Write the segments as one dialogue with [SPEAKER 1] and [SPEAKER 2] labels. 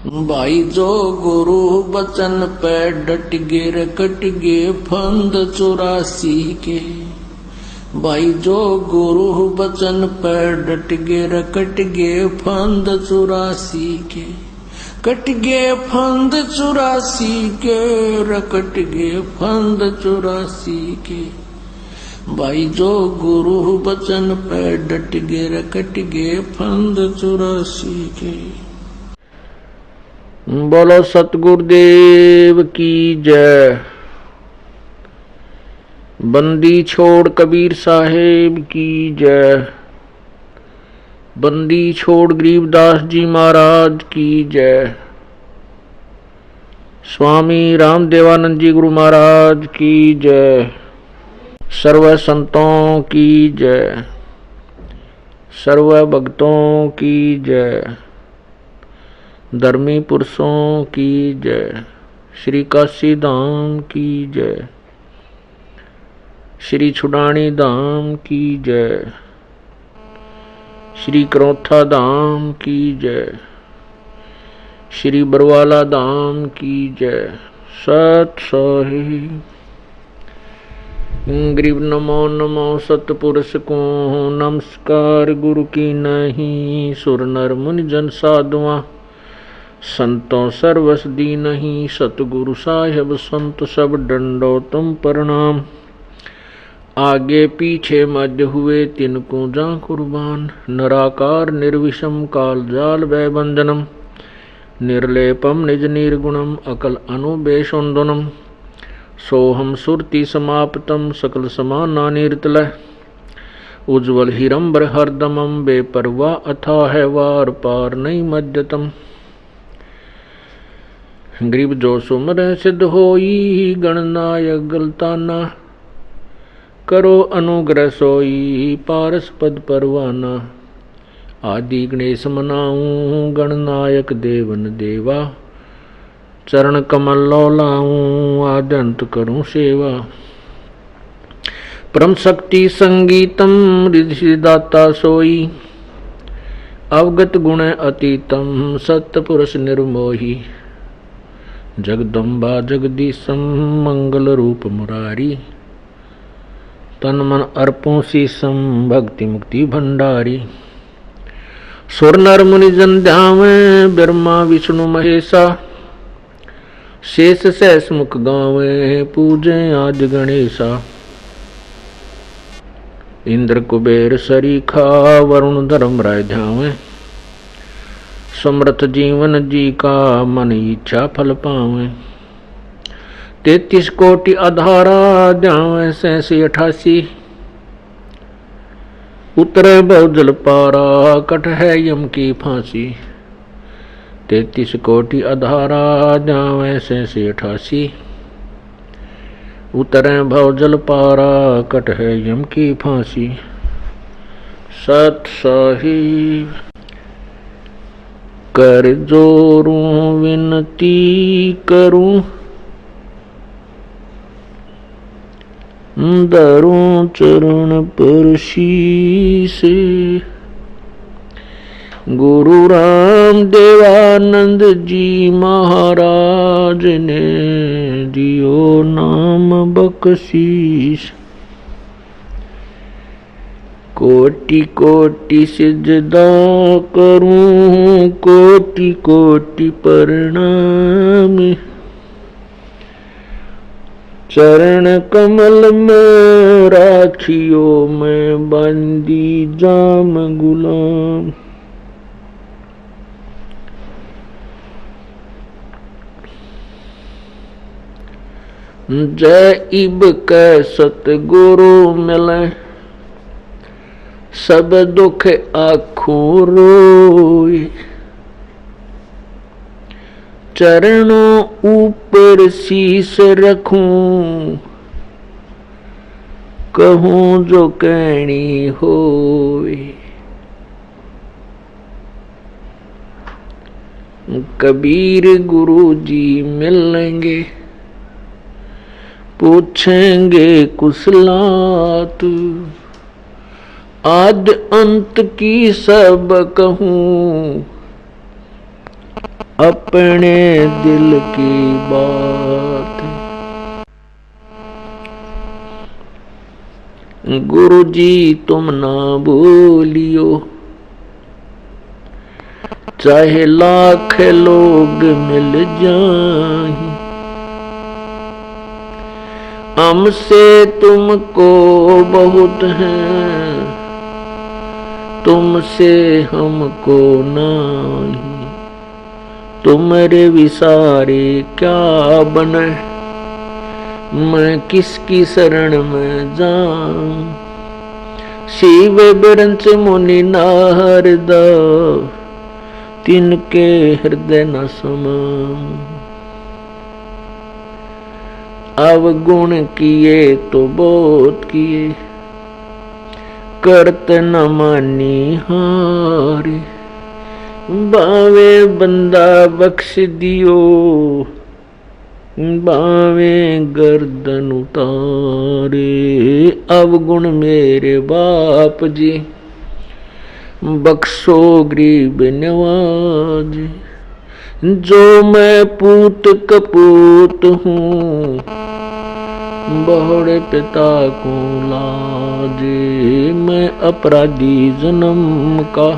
[SPEAKER 1] भाई जो गुरु बचन पे डट गे रकट गे फंद 84 के। भाई जो गुरु बचन पे डट गे रकट गे फंद 84 के। कट गे फंद 84 के रकट गे फंद 84 के। भाई जो गुरु बचन पे डट गे रकट गे फंद 84 के। बोलो सतगुरुदेव की जय। बंदी छोड़ कबीर साहेब की जय। बंदी छोड़ गरीबदास जी महाराज की जय। स्वामी रामदेवानंद जी गुरु महाराज की जय। सर्व संतों की जय। सर्व भक्तों की जय। धर्मी पुरुषों की जय। श्री काशी धाम की जय। श्री छुडानी धाम की जय। श्री करौथा धाम की जय। श्री बरवाला धाम की जय। सत साहिब। गरीब नमो नमो सतपुरुष को नमस्कार। गुरु की नहीं सुर नर मुनि जन साधुआ संतों सर्वस दी नहीं। सतगुरु साहेब संत सब डंडो तुम प्रणाम। आगे पीछे मध्य हुए तिनको जा कुर्बान। नराकार निर्विषम काल जाल वैबंधनम। निर्लेपम निज निर्गुणम अकल अनुबेशोन्दनम। सोहम सुरति समाप्तम सकल समाना निर्तलय। उज्ज्वल हिरंबर हरदमम बेपरवा अथा है वार पार नहीं मध्यतम। गरीब जो सुमर सिद्ध होई गणनायक गलताना। करो अनुग्रह सोई पारस पद परवाना। आदि गणेश मनाऊं गणनायक देवन देवा। चरण कमल लौलाऊं आद्यंत करूं सेवा। परम शक्ति संगीतम रिधिदाता सोई। अवगत गुण अतीतम सत्पुरुष निर्मोही। जगदम्बा जगदीशम मंगल रूप मुरारी। तन मन अर्पों शीसम भक्ति मुक्ति भंडारी। सुर नर मुनि जन ध्यावे ब्रह्मा विष्णु महेशा। शेष सहस मुख गावे पूजे आज गणेशा। इंद्र कुबेर सरीखा वरुण धर्म राय ध्यावे। समर्थ जीवन जी का मन इच्छा फल पावे। 33 कोटि आधारा ध्यावे 87 उतरे बहुजल पारा कट है यम की फांसी। 33 कोटि आधारा ध्यावे 87 उतरे बहुजल पारा कट है यम की फांसी। सत साहिब। कर जोरूं विनती करूं धरूं चरण पर शीस। गुरु राम देवानंद जी महाराज ने दियो नाम बख्शीश। कोटि कोटि सिजदा करूं कोटि कोटि प्रणाम। चरण कमल में राखियो मैं बंदी जाम गुलाम। जय इब कै सतगुरु मिले सब दुख आँखों रोए। चरणों ऊपर शीस रखूं कहूं जो कहनी होए। कबीर गुरु जी मिलेंगे पूछेंगे कुशलात। आद अंत की सब कहूं अपने दिल की बात। गुरु जी तुम ना भूलियो, चाहे लाख लोग मिल जाएं, हमसे तुमको बहुत है, तुमसे हमको नहीं। तुम्हारे विसारे क्या बने, मैं किसकी शरण में जाऊं। शिव बिरंच मुनि नारद, तिनके हृदय न समाऊं। अवगुण किए तो बहुत किए, करत न मानी हारे। बावे बंदा बख्श दियो, बावे गर्दन उतारे। अवगुण मेरे बाप जी, बख्शो गरीब नवाज। जो मैं पूत कपूत हूँ, बहुड़े पिता को लाजे। मैं अपराधी जन्म का,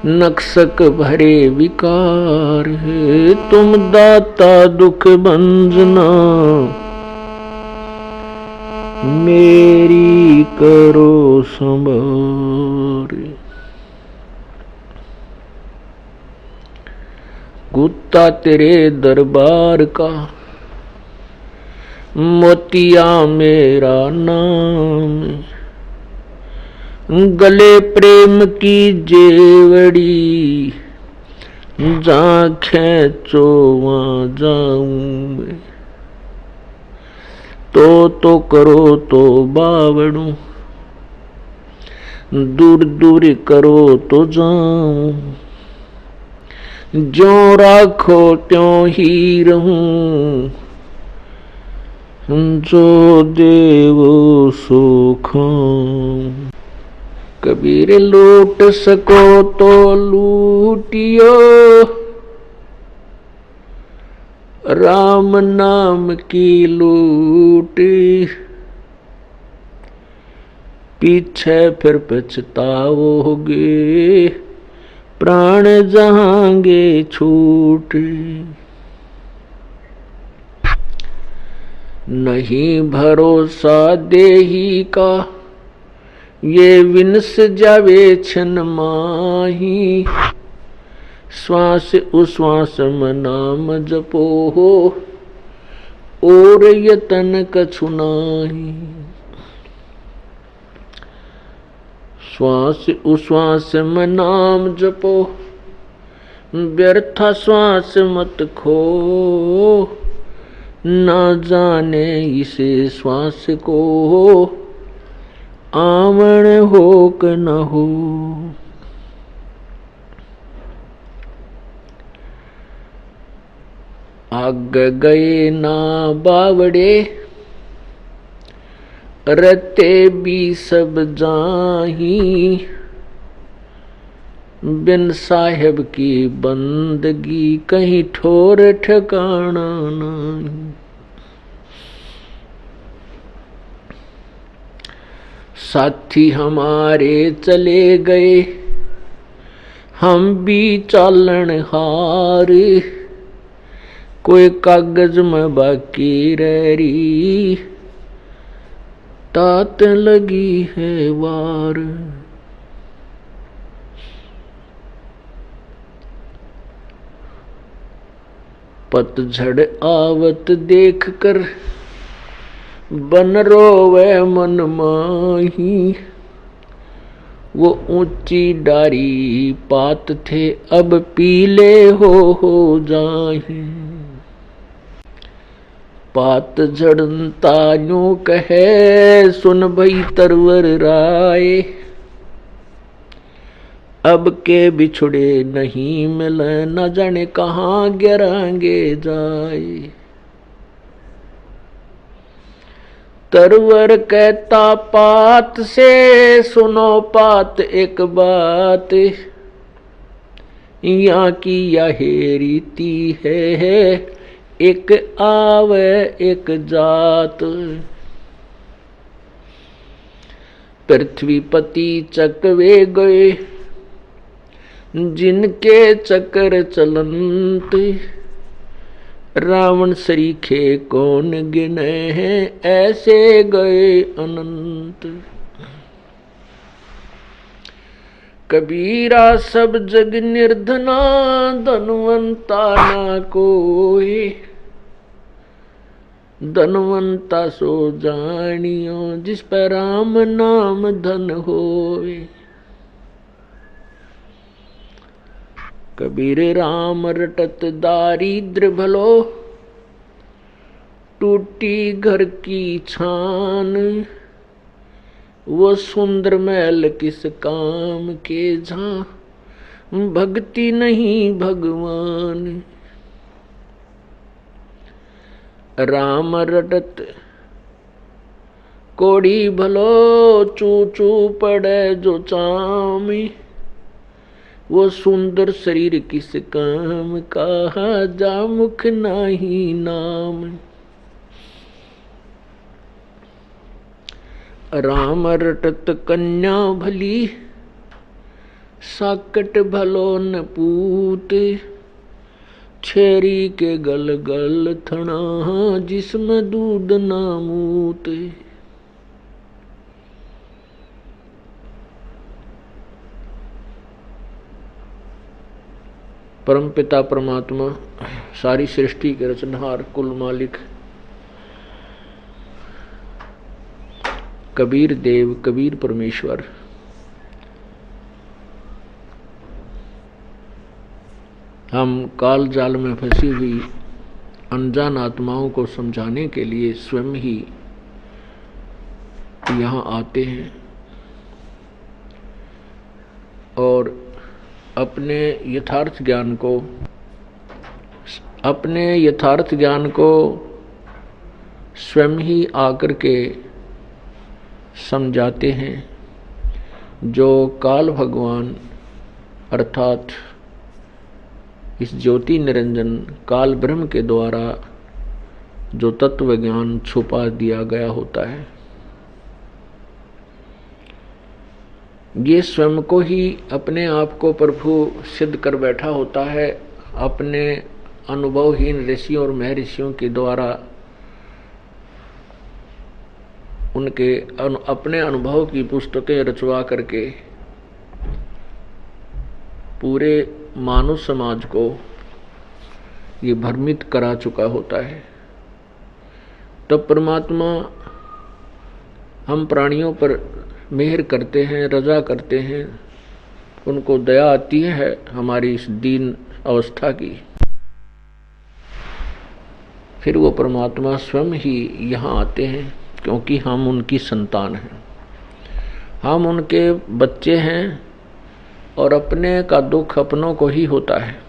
[SPEAKER 1] नक्सक भरे विकार है। तुम दाता दुख भंजना, मेरी करो संभार। कुत्ता तेरे दरबार का, मोतिया मेरा नाम। गले प्रेम की जेवड़ी, जहाँ खेचो वहाँ जाऊं मैं। तो करो तो बावड़ू, दूर दूर करो तो जाऊं। ज्यों राखो त्यों ही रहूं, जो देवो सो खाऊं। कबीर लूट सको तो लूटियो, राम नाम की लूट। पीछे फिर पछताओगे, प्राण जाएंगे छूट। नहीं भरोसा देही का, ये विनस जावे छन माही। श्वास उश्वास में नाम जपो हो, और यतन कछु नाही। श्वास उश्वास में नाम जपो, व्यर्थ श्वास मत खो। ना जाने इसे श्वास को, आमण हो क न हो। आग गए ना बावड़े, रते भी सब जाही। बिन साहेब की बंदगी, कहीं ठोर ठिकाना नहीं। साथी हमारे चले गए, हम भी चालन हार। कोई कागज में बाकी रह रही, तात लगी है वार। पतझड़ आवत देख कर, बन रोवे मन माही। वो ऊंची डारी पात थे, अब पीले हो जाही। पात झड़ता यूं कहे, सुन भई तरवर राय। अब के बिछुड़े नहीं मिले, न जाने कहाँ गिरांगे जाए। तरवर कहता पात से, सुनो पात एक बात। यहाँ की यही रीति है, एक आवे एक जात। पृथ्वीपति चकवे गए, जिनके चक्र चलंत। रावण सरीखे कौन गिने हैं, ऐसे गए अनंत। कबीरा सब जग निर्धना, धनवंता ना कोई। धनवंता सो जानियो, जिस पर राम नाम धन होए। कबीर राम रटत दारिद्र भलो, टूटी घर की छान। वो सुंदर महल किस काम के, जहां भक्ति नहीं भगवान। राम रटत कोड़ी भलो, चू चू पड़े जो चामी। वो सुंदर शरीर किस काम का, जा मुख नाही नाम। राम रटत कन्या भली, साकट भलो न पूत। छेरी के गल गल थना, जिसमें दूध ना मूत। परमपिता परमात्मा, सारी सृष्टि के रचनहार, कुल मालिक कबीर देव, कबीर परमेश्वर हम काल जाल में फंसी हुई अनजान आत्माओं को समझाने के लिए स्वयं ही यहाँ आते हैं और अपने यथार्थ ज्ञान को स्वयं ही आकर के समझाते हैं। जो काल भगवान अर्थात इस ज्योति निरंजन काल ब्रह्म के द्वारा जो तत्व ज्ञान छुपा दिया गया होता है, ये स्वयं को ही अपने आप को प्रभु सिद्ध कर बैठा होता है। अपने अनुभवहीन ऋषियों और महर्षियों के द्वारा उनके अपने अनुभव की पुस्तकें रचवा करके पूरे मानव समाज को ये भ्रमित करा चुका होता है। तब परमात्मा हम प्राणियों पर मेहर करते हैं, रजा करते हैं, उनको दया आती है हमारी इस दीन अवस्था की। फिर वो परमात्मा स्वयं ही यहाँ आते हैं, क्योंकि हम उनकी संतान हैं, हम उनके बच्चे हैं और अपने का दुख अपनों को ही होता है।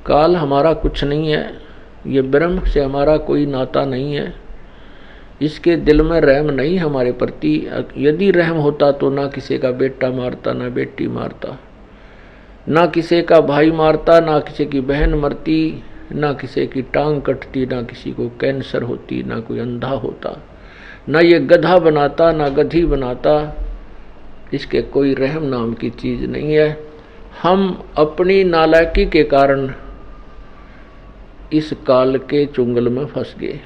[SPEAKER 1] काल हमारा कुछ नहीं है, ये ब्रह्म से हमारा कोई नाता नहीं है, इसके दिल में रहम नहीं हमारे प्रति। यदि रहम होता तो ना किसी का बेटा मारता, ना बेटी मारता, ना किसी का भाई मारता, ना किसी की बहन मरती, ना किसी की टांग कटती, ना किसी को कैंसर होती, ना कोई अंधा होता, ना ये गधा बनाता, ना गधी बनाता। इसके कोई रहम नाम की चीज नहीं है। हम अपनी नालायकी के कारण इस काल के चुंगल में फंस गए।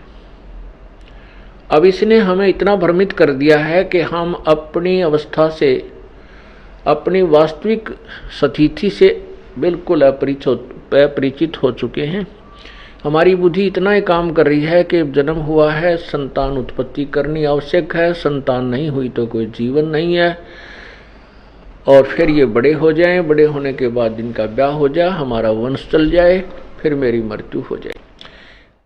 [SPEAKER 1] अब इसने हमें इतना भ्रमित कर दिया है कि हम अपनी अवस्था से, अपनी वास्तविक स्थिति से बिल्कुल अपरिचित हो चुके हैं। हमारी बुद्धि इतना ही काम कर रही है कि जन्म हुआ है, संतान उत्पत्ति करनी आवश्यक है, संतान नहीं हुई तो कोई जीवन नहीं है, और फिर ये बड़े हो जाएं, बड़े होने के बाद इनका ब्याह हो जाए, हमारा वंश चल जाए, फिर मेरी मृत्यु हो जाए,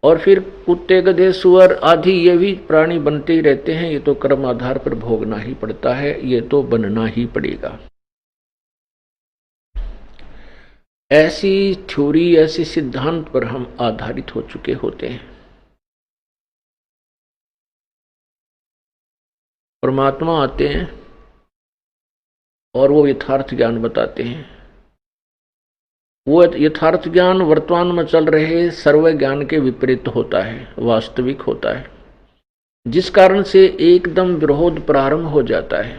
[SPEAKER 1] और फिर कुत्ते गधे सुअर आदि ये भी प्राणी बनते ही रहते हैं। ये तो कर्म आधार पर भोगना ही पड़ता है, ये तो बनना ही पड़ेगा। ऐसी थ्योरी, ऐसे सिद्धांत पर हम आधारित हो चुके होते हैं। परमात्मा आते हैं और वो यथार्थ ज्ञान बताते हैं। वो यथार्थ ज्ञान वर्तमान में चल रहे सर्व ज्ञान के विपरीत होता है, वास्तविक होता है, जिस कारण से एकदम विरोध प्रारंभ हो जाता है।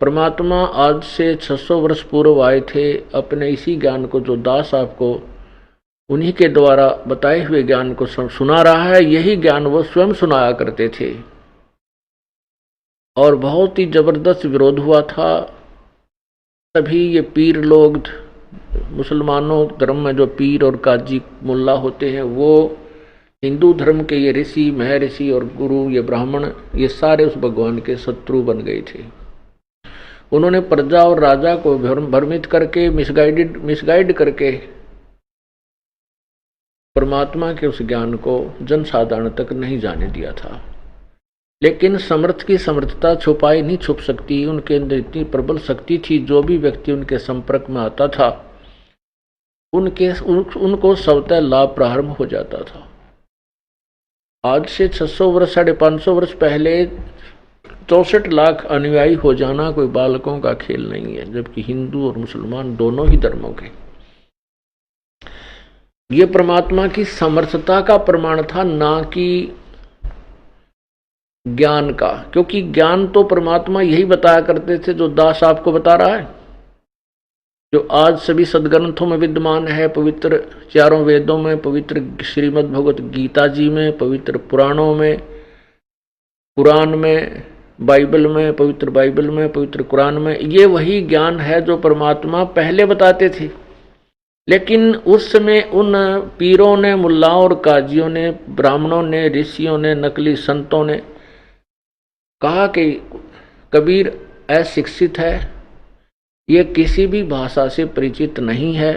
[SPEAKER 1] परमात्मा आज से 600 वर्ष पूर्व आए थे, अपने इसी ज्ञान को जो दास आपको उन्हीं के द्वारा बताए हुए ज्ञान को सुना रहा है, यही ज्ञान वो स्वयं सुनाया करते थे। और बहुत ही जबरदस्त विरोध हुआ था। तभी ये पीर लोग, मुसलमानों धर्म में जो पीर और काजी मुल्ला होते हैं, वो हिंदू धर्म के ये ऋषि महर्षि और गुरु, ये ब्राह्मण, ये सारे उस भगवान के शत्रु बन गए थे। उन्होंने प्रजा और राजा को भ्रमित करके, मिसगाइड करके परमात्मा के उस ज्ञान को जनसाधारण तक नहीं जाने दिया था। लेकिन समर्थ की समर्थता छुपाई नहीं छुप सकती। उनके अंदर इतनी प्रबल शक्ति थी, जो भी व्यक्ति उनके संपर्क में आता था उनको स्वतः लाभ प्रारंभ हो जाता था। आज से 600 वर्ष 550 वर्ष पहले 64 लाख अनुयायी हो जाना कोई बालकों का खेल नहीं है, जबकि हिंदू और मुसलमान दोनों ही धर्मों के। ये परमात्मा की समर्थता का प्रमाण था, ना कि ज्ञान का। क्योंकि ज्ञान तो परमात्मा यही बताया करते थे जो दास आपको बता रहा है, जो आज सभी सदग्रंथों में विद्यमान है, पवित्र चारों वेदों में, पवित्र श्रीमद् भगवत गीता जी में, पवित्र पुराणों में, कुरान में, बाइबल में, पवित्र बाइबल में, पवित्र कुरान में। ये वही ज्ञान है जो परमात्मा पहले बताते थे। लेकिन उस समय उन पीरों ने, मुल्लाओं और काजियों ने, ब्राह्मणों ने, ऋषियों ने, नकली संतों ने कहा कि कबीर अशिक्षित है, ये किसी भी भाषा से परिचित नहीं है,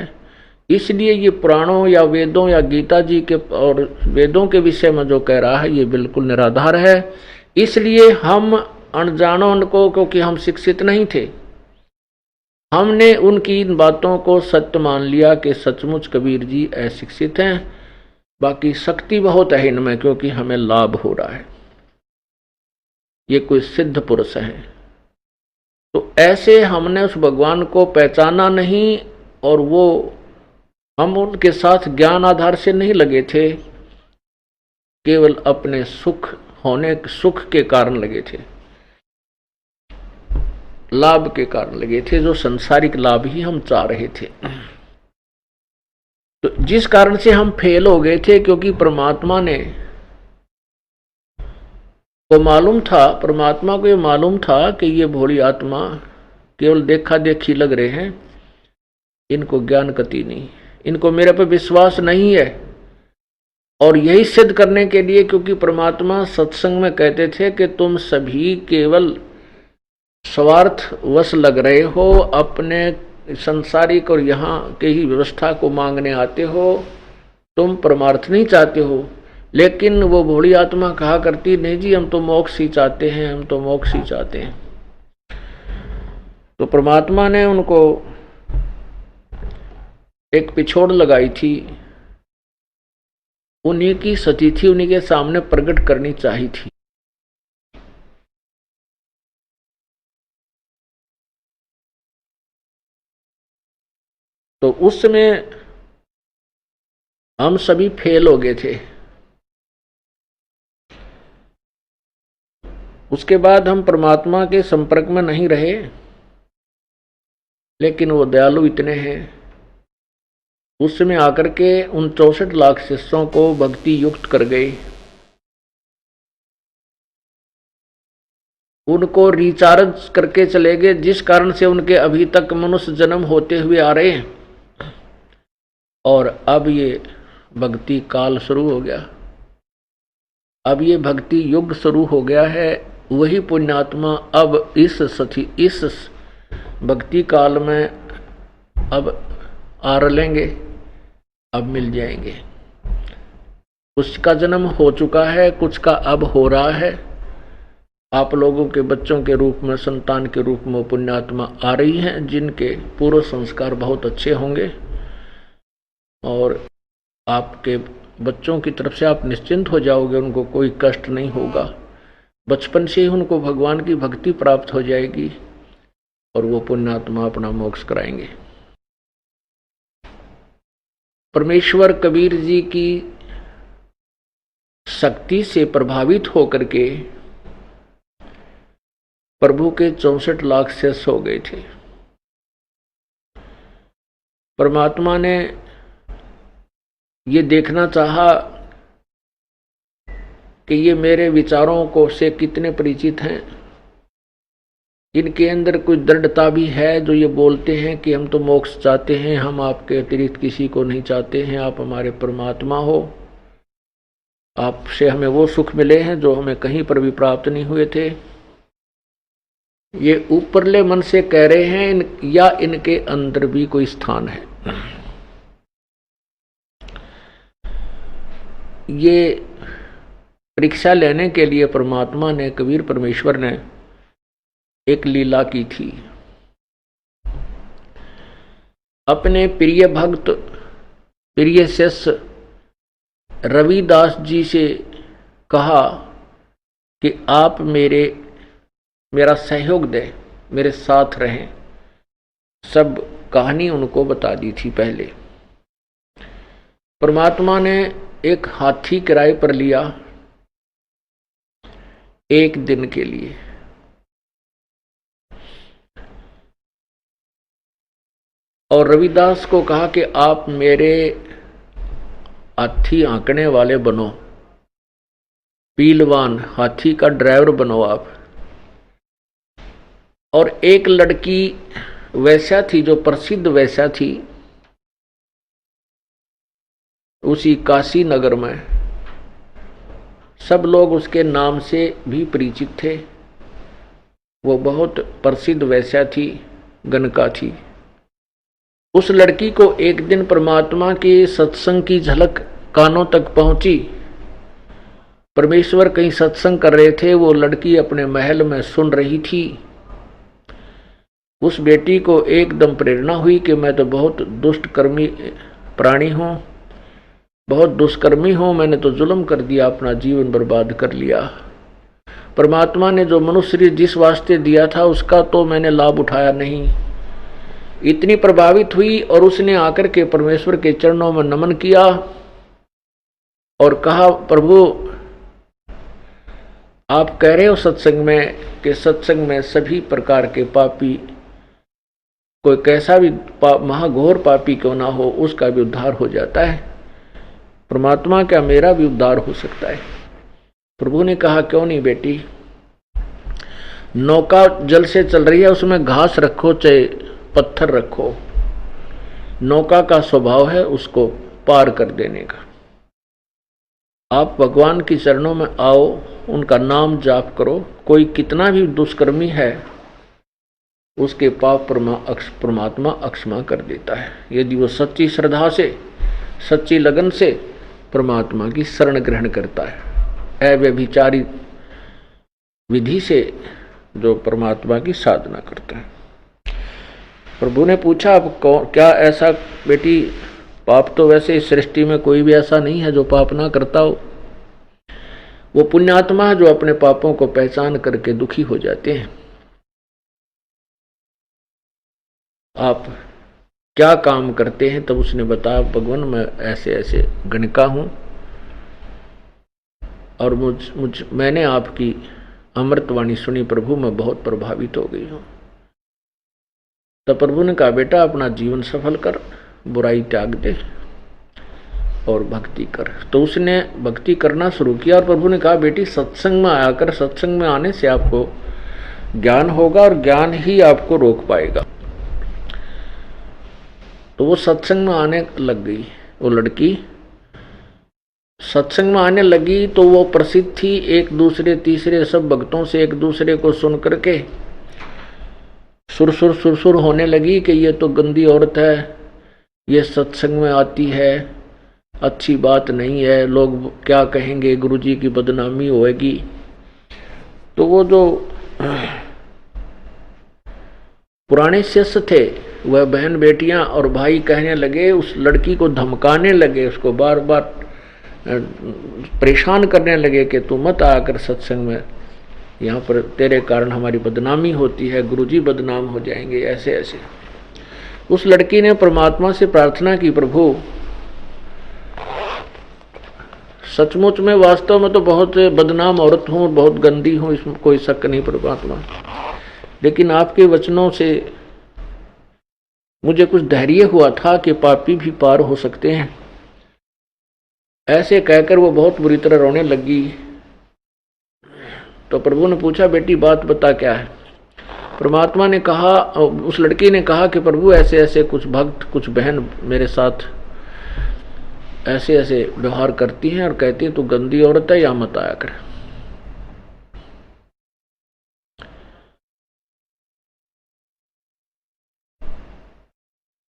[SPEAKER 1] इसलिए ये पुराणों या वेदों या गीता जी के और वेदों के विषय में जो कह रहा है ये बिल्कुल निराधार है। इसलिए हम अनजानों को, क्योंकि हम शिक्षित नहीं थे, हमने उनकी इन बातों को सत्य मान लिया कि सचमुच कबीर जी अशिक्षित हैं, बाकी शक्ति बहुत है इनमें, क्योंकि हमें लाभ हो रहा है, ये कोई सिद्ध पुरुष है। तो ऐसे हमने उस भगवान को पहचाना नहीं, और वो हम उनके साथ ज्ञान आधार से नहीं लगे थे, केवल अपने सुख के कारण लगे थे, लाभ के कारण लगे थे, जो संसारिक लाभ ही हम चाह रहे थे। तो जिस कारण से हम फेल हो गए थे, क्योंकि परमात्मा को ये मालूम था कि ये भोली आत्मा केवल देखा देखी लग रहे हैं, इनको ज्ञान कति नहीं, इनको मेरे पर विश्वास नहीं है। और यही सिद्ध करने के लिए, क्योंकि परमात्मा सत्संग में कहते थे कि तुम सभी केवल स्वार्थ वश लग रहे हो, अपने संसारिक और यहाँ के ही व्यवस्था को मांगने आते हो, तुम परमार्थ नहीं चाहते हो। लेकिन वो भोली आत्मा कहा करती, नहीं जी हम तो मोक्ष ही चाहते हैं, हम तो मोक्ष ही चाहते हैं। तो परमात्मा ने उनको एक पिछोड़ लगाई थी, उन्हीं की सती थी, उन्हीं के सामने प्रकट करनी चाहिए थी। तो उस समय हम सभी फेल हो गए थे। उसके बाद हम परमात्मा के संपर्क में नहीं रहे, लेकिन वो दयालु इतने हैं, उस समय आकर के उन 64 लाख शिष्यों को भक्ति युक्त कर गए, उनको रिचार्ज करके चले गए, जिस कारण से उनके अभी तक मनुष्य जन्म होते हुए आ रहे हैं। और अब ये भक्ति काल शुरू हो गया, अब ये भक्ति युग शुरू हो गया है। वही पुण्यात्मा अब इस भक्ति काल में अब आ रलेंगे, अब मिल जाएंगे। कुछ का जन्म हो चुका है, कुछ का अब हो रहा है। आप लोगों के बच्चों के रूप में, संतान के रूप में पुण्यात्मा आ रही हैं, जिनके पूर्व संस्कार बहुत अच्छे होंगे, और आपके बच्चों की तरफ से आप निश्चिंत हो जाओगे, उनको कोई कष्ट नहीं होगा। बचपन से ही उनको भगवान की भक्ति प्राप्त हो जाएगी, और वो पुण्यात्मा अपना मोक्ष कराएंगे। परमेश्वर कबीर जी की शक्ति से प्रभावित होकर के प्रभु के 64 लाख शिष्य हो गए थे। परमात्मा ने ये देखना चाहा कि ये मेरे विचारों को से कितने परिचित हैं, इनके अंदर कुछ दृढ़ता भी है जो ये बोलते हैं कि हम तो मोक्ष चाहते हैं, हम आपके अतिरिक्त किसी को नहीं चाहते हैं, आप हमारे परमात्मा हो, आपसे हमें वो सुख मिले हैं जो हमें कहीं पर भी प्राप्त नहीं हुए थे। ये ऊपरले मन से कह रहे हैं या इनके अंदर भी कोई स्थान है। ये परीक्षा लेने के लिए परमात्मा ने, कबीर परमेश्वर ने एक लीला की थी। अपने प्रिय भक्त, प्रिय शिष्य रविदास जी से कहा कि आप मेरा सहयोग दें, मेरे साथ रहें। सब कहानी उनको बता दी थी पहले। परमात्मा ने एक हाथी किराए पर लिया एक दिन के लिए। और रविदास को कहा कि आप मेरे हाथी आंकने वाले बनो, पीलवान, हाथी का ड्राइवर बनो आप। और एक लड़की वैश्या थी, जो प्रसिद्ध वैश्या थी उसी काशी नगर में, सब लोग उसके नाम से भी परिचित थे। वो बहुत प्रसिद्ध वैश्या थी, गणका थी। उस लड़की को एक दिन परमात्मा के सत्संग की झलक कानों तक पहुंची। परमेश्वर कहीं सत्संग कर रहे थे, वो लड़की अपने महल में सुन रही थी। उस बेटी को एकदम प्रेरणा हुई कि मैं तो बहुत दुष्टकर्मी प्राणी हूं, बहुत दुष्कर्मी हूं, मैंने तो जुल्म कर दिया, अपना जीवन बर्बाद कर लिया। परमात्मा ने जो मनुष्य जिस वास्ते दिया था उसका तो मैंने लाभ उठाया नहीं। इतनी प्रभावित हुई और उसने आकर के परमेश्वर के चरणों में नमन किया और कहा, प्रभु आप कह रहे हो सत्संग में कि सत्संग में सभी प्रकार के पापी, कोई कैसा भी महाघोर पापी क्यों ना हो, उसका भी उद्धार हो जाता है। परमात्मा, क्या मेरा भी उद्धार हो सकता है? प्रभु ने कहा, क्यों नहीं बेटी, नौका जल से चल रही है, उसमें घास रखो चाहे पत्थर रखो, नौका का स्वभाव है उसको पार कर देने का। आप भगवान की चरणों में आओ, उनका नाम जाप करो, कोई कितना भी दुष्कर्मी है उसके पाप परमात्मा अक्षमा कर देता है, यदि वो सच्ची श्रद्धा से, सच्ची लगन से परमात्मा की शरण ग्रहण करता है, अव्यभिचारी विधि से जो परमात्मा की साधना करता है। प्रभु ने पूछा, अब क्या ऐसा बेटी, पाप तो वैसे इस सृष्टि में कोई भी ऐसा नहीं है जो पाप ना करता हो। वो पुण्यात्मा है जो अपने पापों को पहचान करके दुखी हो जाते हैं। आप क्या काम करते हैं? तब उसने बताया, भगवान मैं ऐसे ऐसे गणिका हूं और मैंने आपकी अमृतवाणी सुनी प्रभु, मैं बहुत प्रभावित हो गई हूं। तब प्रभु ने कहा, बेटा अपना जीवन सफल कर, बुराई त्याग दे और भक्ति कर। तो उसने भक्ति करना शुरू किया और प्रभु ने कहा, बेटी सत्संग में आया कर, सत्संग में आने से आपको ज्ञान होगा और ज्ञान ही आपको रोक पाएगा। तो वो सत्संग में आने लग गई। वो लड़की सत्संग में आने लगी तो वो प्रसिद्ध थी, एक दूसरे तीसरे सब भक्तों से एक दूसरे को सुन करके सुरसुर होने लगी कि ये तो गंदी औरत है, ये सत्संग में आती है, अच्छी बात नहीं है, लोग क्या कहेंगे, गुरुजी की बदनामी होएगी। तो वो जो पुराने शिष्य थे, वह बहन बेटियां और भाई कहने लगे, उस लड़की को धमकाने लगे, उसको बार बार परेशान करने लगे कि तू मत आकर सत्संग में, यहाँ पर तेरे कारण हमारी बदनामी होती है, गुरुजी बदनाम हो जाएंगे, ऐसे ऐसे। उस लड़की ने परमात्मा से प्रार्थना की, प्रभु सचमुच में वास्तव में तो बहुत बदनाम औरत हूँ, बहुत गंदी हूँ, इसमें कोई शक नहीं परमात्मा। लेकिन आपके वचनों से मुझे कुछ धैर्य हुआ था कि पापी भी पार हो सकते हैं। ऐसे कहकर वो बहुत बुरी तरह रोने लगी। तो प्रभु ने पूछा, बेटी बात बता क्या है। परमात्मा ने कहा, उस लड़की ने कहा कि प्रभु ऐसे ऐसे कुछ भक्त, कुछ बहन मेरे साथ ऐसे ऐसे व्यवहार करती हैं और कहती है तू गंदी औरत है, या मत आया कर।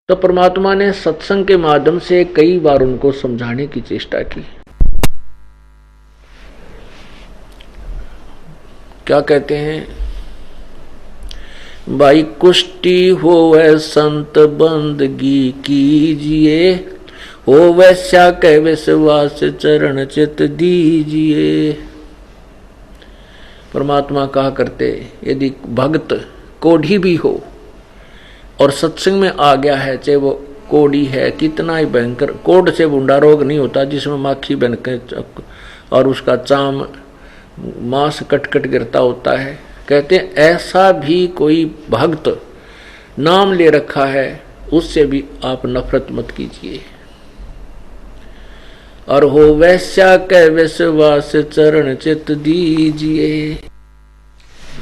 [SPEAKER 1] तो परमात्मा ने सत्संग के माध्यम से कई बार उनको समझाने की चेष्टा की। क्या कहते हैं, भाई कुष्टि होवे संत बंदगी कीजिए, हो वैश्या के विश्वास चरण चित दीजिए। परमात्मा कहा करते, यदि भक्त कोढ़ी भी हो और सत्संग में आ गया है, चाहे वो कोढ़ी है, कितना ही भयंकर, कोढ़ से बूंदा रोग नहीं होता जिसमें माखी बन के और उसका चाम मांस कट कट गिरता होता है। कहते हैं ऐसा भी कोई भक्त नाम ले रखा है, उससे भी आप नफरत मत कीजिए। और हो वैश्या के विश्वास चरण चित दीजिए।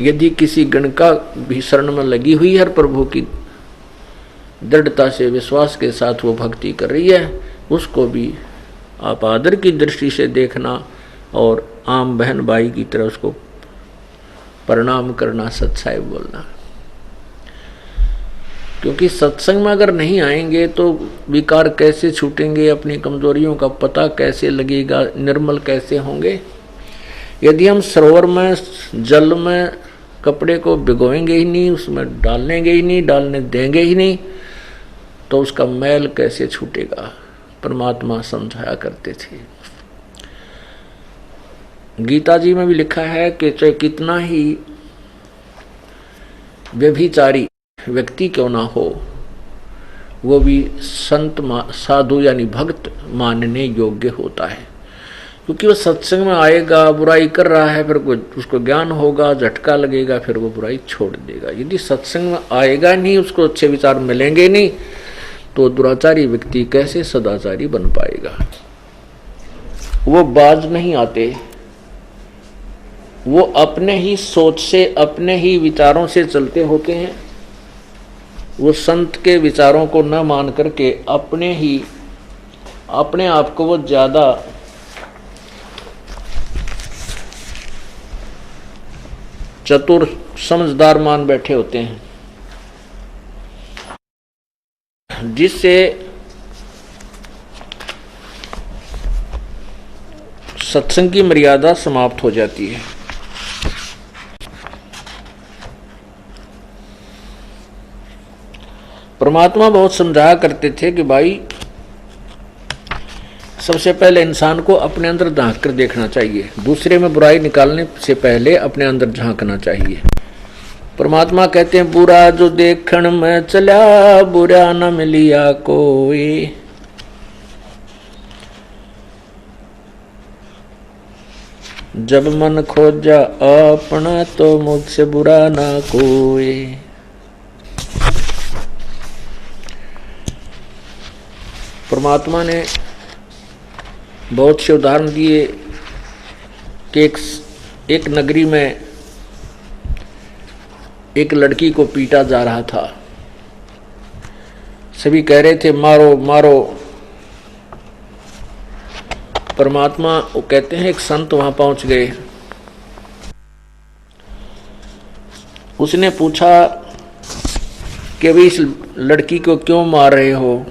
[SPEAKER 1] यदि किसी गण का भी शरण में लगी हुई है, प्रभु की दृढ़ता से विश्वास के साथ वो भक्ति कर रही है, उसको भी आप आदर की दृष्टि से देखना और आम बहन भाई की तरह उसको प्रणाम करना, सच्चाई बोलना। क्योंकि सत्संग में अगर नहीं आएंगे तो विकार कैसे छूटेंगे, अपनी कमजोरियों का पता कैसे लगेगा, निर्मल कैसे होंगे। यदि हम सरोवर में जल में कपड़े को भिगोएंगे ही नहीं, उसमें डालेंगे ही नहीं, डालने देंगे ही नहीं, तो उसका मैल कैसे छूटेगा। परमात्मा समझाया करते थे। गीता जी में भी लिखा है कि चाहे कितना ही व्यभिचारी व्यक्ति क्यों ना हो, वो भी संत साधु यानी भक्त मानने योग्य होता है। क्योंकि वो सत्संग में आएगा, बुराई कर रहा है, फिर उसको ज्ञान होगा, झटका लगेगा, फिर वो बुराई छोड़ देगा। यदि सत्संग में आएगा नहीं, उसको अच्छे विचार मिलेंगे नहीं, तो दुराचारी व्यक्ति कैसे सदाचारी बन पाएगा। वो बाज नहीं आते, वो अपने ही सोच से, अपने ही विचारों से चलते होते हैं। वो संत के विचारों को न मान करके अपने आप को वो ज्यादा चतुर समझदार मान बैठे होते हैं, जिससे सत्संग की मर्यादा समाप्त हो जाती है। परमात्मा बहुत समझाया करते थे कि भाई सबसे पहले इंसान को अपने अंदर झांक कर देखना चाहिए, दूसरे में बुराई निकालने से पहले अपने अंदर झांकना चाहिए। परमात्मा कहते हैं बुरा जो देखण में चला, बुरा न मिलिया कोई। जब मन खोजा अपना, तो मुझसे बुरा ना कोई। परमात्मा ने बहुत से उदाहरण दिए कि एक नगरी में एक लड़की को पीटा जा रहा था। सभी कह रहे थे मारो मारो। परमात्मा वो कहते हैं एक संत वहां पहुंच गए। उसने पूछा कि अभी इस लड़की को क्यों मार रहे हो।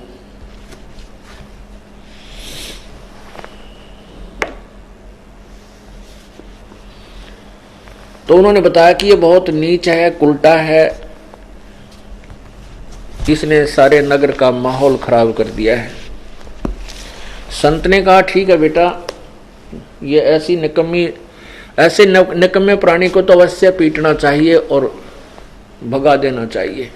[SPEAKER 1] तो उन्होंने बताया कि ये बहुत नीच है, उल्टा है, इसने सारे नगर का माहौल खराब कर दिया है। संत ने कहा ठीक है बेटा, ये ऐसे निकम्मे प्राणी को तो अवश्य पीटना चाहिए और भगा देना चाहिए,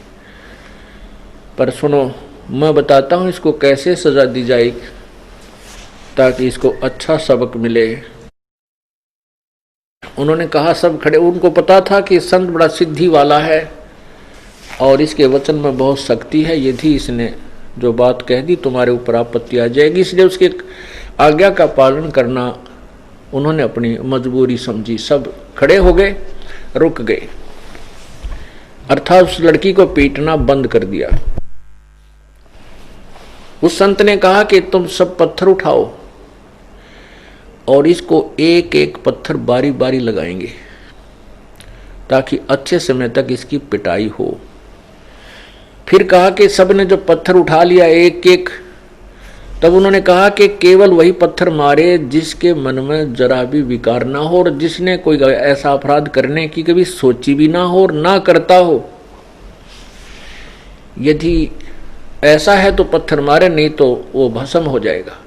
[SPEAKER 1] पर सुनो मैं बताता हूं इसको कैसे सजा दी जाएगी। ताकि इसको अच्छा सबक मिले। उन्होंने कहा, सब खड़े। उनको पता था कि संत बड़ा सिद्धि वाला है और इसके वचन में बहुत शक्ति है, यदि इसने जो बात कह दी तुम्हारे ऊपर आपत्ति आ जाएगी, इसलिए उसके आज्ञा का पालन करना उन्होंने अपनी मजबूरी समझी। सब खड़े हो गए, रुक गए, अर्थात उस लड़की को पीटना बंद कर दिया। उस संत ने कहा कि तुम सब पत्थर उठाओ और इसको एक एक पत्थर बारी बारी लगाएंगे ताकि अच्छे समय तक इसकी पिटाई हो। फिर कहा कि सबने जो पत्थर उठा लिया एक एक, तब उन्होंने कहा कि केवल वही पत्थर मारे जिसके मन में जरा भी विकार ना हो और जिसने कोई ऐसा अपराध करने की कभी सोची भी ना हो और ना करता हो। यदि ऐसा है तो पत्थर मारे, नहीं तो वो भस्म हो जाएगा।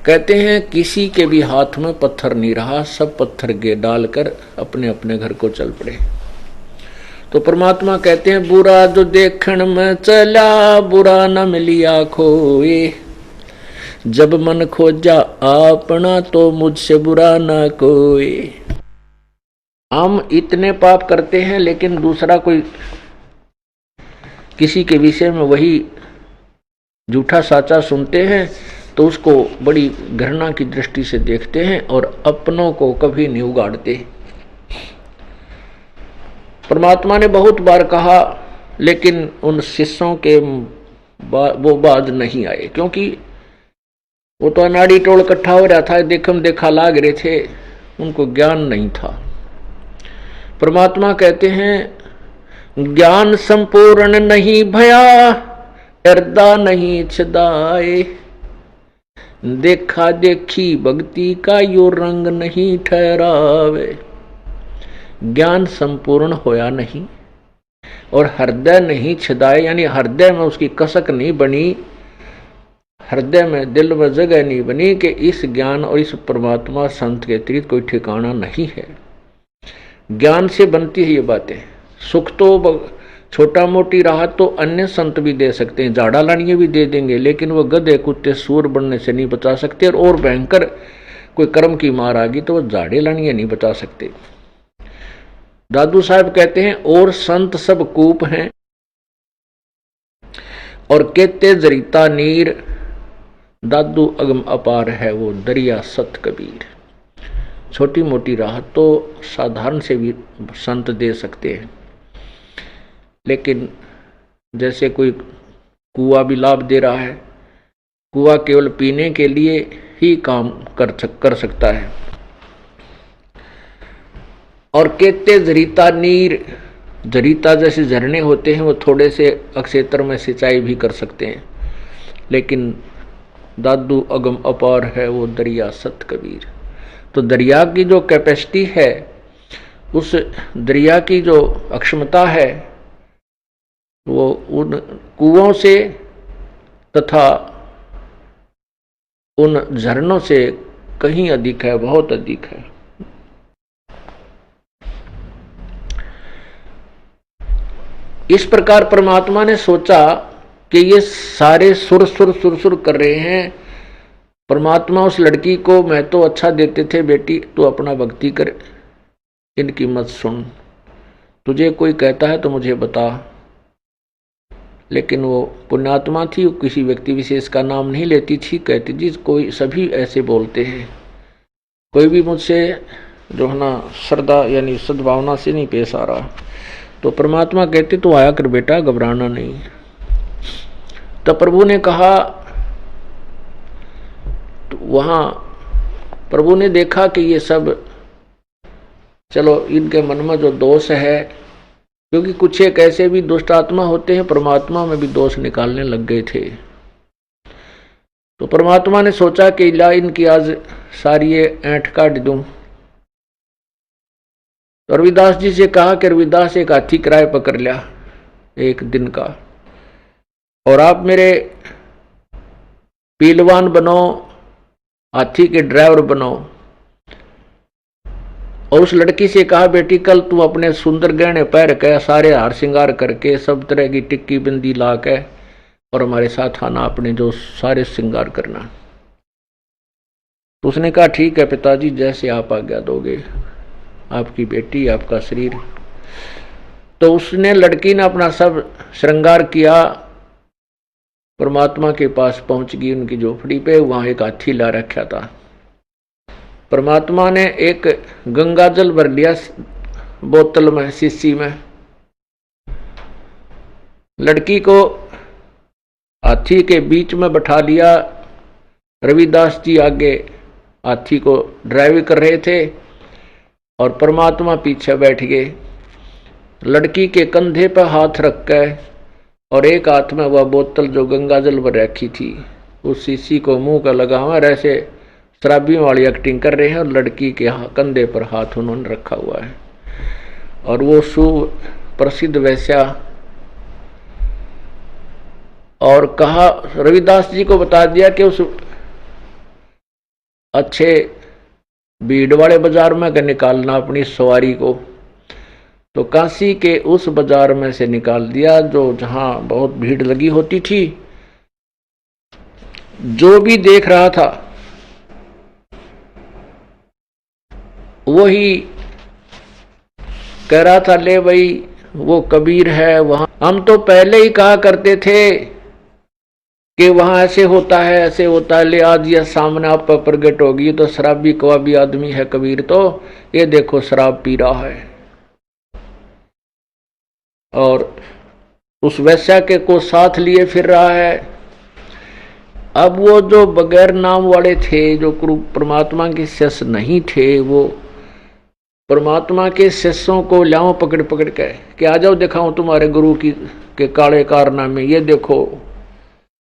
[SPEAKER 1] कहते हैं किसी के भी हाथ में पत्थर नहीं रहा, सब पत्थर गे डालकर अपने अपने घर को चल पड़े। तो परमात्मा कहते हैं, बुरा जो देखण में चला बुरा न मिलिया खोए, जब मन खोजा अपना तो मुझसे बुरा न कोई। हम इतने पाप करते हैं लेकिन दूसरा कोई किसी के विषय में वही झूठा साचा सुनते हैं तो उसको बड़ी घृणा की दृष्टि से देखते हैं और अपनों को कभी नहीं उगाड़ते। परमात्मा ने बहुत बार कहा लेकिन उन शिष्यों के वो बाज नहीं आए, क्योंकि वो तो अनाड़ी टोल इकट्ठा हो रहा था, देखम देखा लाग रहे थे, उनको ज्ञान नहीं था। परमात्मा कहते हैं, ज्ञान संपूर्ण नहीं भया डरदा नहीं छदाए, देखा देखी भक्ति का यो रंग नहीं ठहरावे। ज्ञान संपूर्ण होया नहीं और हृदय नहीं छदाए, यानी हृदय में उसकी कसक नहीं बनी, हृदय में दिल में जगह नहीं बनी कि इस ज्ञान और इस परमात्मा संत के अतिरिक्त कोई ठिकाना नहीं है। ज्ञान से बनती है ये बातें। सुख तो छोटा मोटी राहत तो अन्य संत भी दे सकते हैं, झाड़ा लानिए भी दे देंगे, लेकिन वो गधे कुत्ते सूर बनने से नहीं बचा सकते। और भयंकर कोई कर्म की मार आ गई तो वो झाड़े लानिए नहीं बचा सकते। दादू साहब कहते हैं, और संत सब कूप हैं और कहते जरीता नीर, दादू अगम अपार है वो दरिया सत कबीर। छोटी मोटी राहत तो साधारण से भी संत दे सकते हैं, लेकिन जैसे कोई कुआं भी लाभ दे रहा है, कुआं केवल पीने के लिए ही काम कर सकता है। और कहते जरीता नीर, जरीता जैसे झरने होते हैं वो थोड़े से अक्षेत्र में सिंचाई भी कर सकते हैं, लेकिन दादू अगम अपार है वो दरिया सत कबीर। तो दरिया की जो कैपेसिटी है, उस दरिया की जो अक्षमता है, वो उन कुओं से तथा उन झरनों से कहीं अधिक है, बहुत अधिक है। इस प्रकार परमात्मा ने सोचा कि ये सारे सुर सुर सुर सुर कर रहे हैं। परमात्मा उस लड़की को मैं तो अच्छा देते थे, बेटी तू अपना भक्ति कर, इनकी मत सुन, तुझे कोई कहता है तो मुझे बता। लेकिन वो पुण्यात्मा थी, वो किसी व्यक्ति विशेष का नाम नहीं लेती थी, कहती जी कोई सभी ऐसे बोलते हैं, कोई भी मुझसे जो है ना श्रद्धा यानी सद्भावना से नहीं पेश आ रहा। तो परमात्मा कहते तो आया कर बेटा, घबराना नहीं। तो प्रभु ने कहा, तो वहां प्रभु ने देखा कि ये सब चलो इनके मन में जो दोष है, क्योंकि कुछ एक ऐसे भी दुष्ट आत्मा होते हैं परमात्मा में भी दोष निकालने लग गए थे। तो परमात्मा ने सोचा कि ला इनकी आज सारी ऐंठ काट दूं। तो रविदास जी से कहा कि रविदास एक हाथी किराए पर कर लिया एक दिन का, और आप मेरे पीलवान बनो, हाथी के ड्राइवर बनो। और उस लड़की से कहा बेटी कल तू अपने सुंदर गहने पहन के, सारे हार श्रृंगार करके, सब तरह की टिक्की बिंदी ला के और हमारे साथ आना, अपने जो सारे श्रृंगार करना। तो उसने कहा ठीक है पिताजी, जैसे आप आज्ञा दोगे, आपकी बेटी, आपका शरीर। तो उसने, लड़की ने अपना सब श्रृंगार किया, परमात्मा के पास पहुंच गई उनकी झोपड़ी पे। वहां एक हाथी ला रखा था। परमात्मा ने एक गंगा जल भर लिया बोतल में, शीशी में, लड़की को हाथी के बीच में बैठा लिया। रविदास जी आगे हाथी को ड्राइव कर रहे थे और परमात्मा पीछे बैठ गए। लड़की के कंधे पर हाथ रख कर और एक हाथ में वह बोतल जो गंगा जल भर रखी थी, उस शीशी को मुंह का लगा हुआ, ऐसे शराबियों वाली एक्टिंग कर रहे हैं, और लड़की के कंधे पर हाथ उन्होंने रखा हुआ है। और वो सुप्रसिद्ध वैश्या, और कहा, रविदास जी को बता दिया कि उस अच्छे भीड़ वाले बाजार में निकालना अपनी सवारी को। तो काशी के उस बाजार में से निकाल दिया जो जहां बहुत भीड़ लगी होती थी। जो भी देख रहा था वही कह रहा था, ले भाई वो कबीर है वहां, हम तो पहले ही कहा करते थे कि वहां ऐसे होता है, ऐसे होता है, ले आज ये सामने आप पर प्रगट होगी। तो शराबी कवाबी आदमी है कबीर, तो ये देखो शराब पी रहा है। और उस वैश्या के को साथ लिए फिर रहा है। अब वो जो बगैर नाम वाले थे, जो परमात्मा के शिष्य नहीं थे, वो परमात्मा के शिष्यों को लाओ पकड़ पकड़ के कि आ जाओ दिखाऊं तुम्हारे गुरु की के काले कारनामे,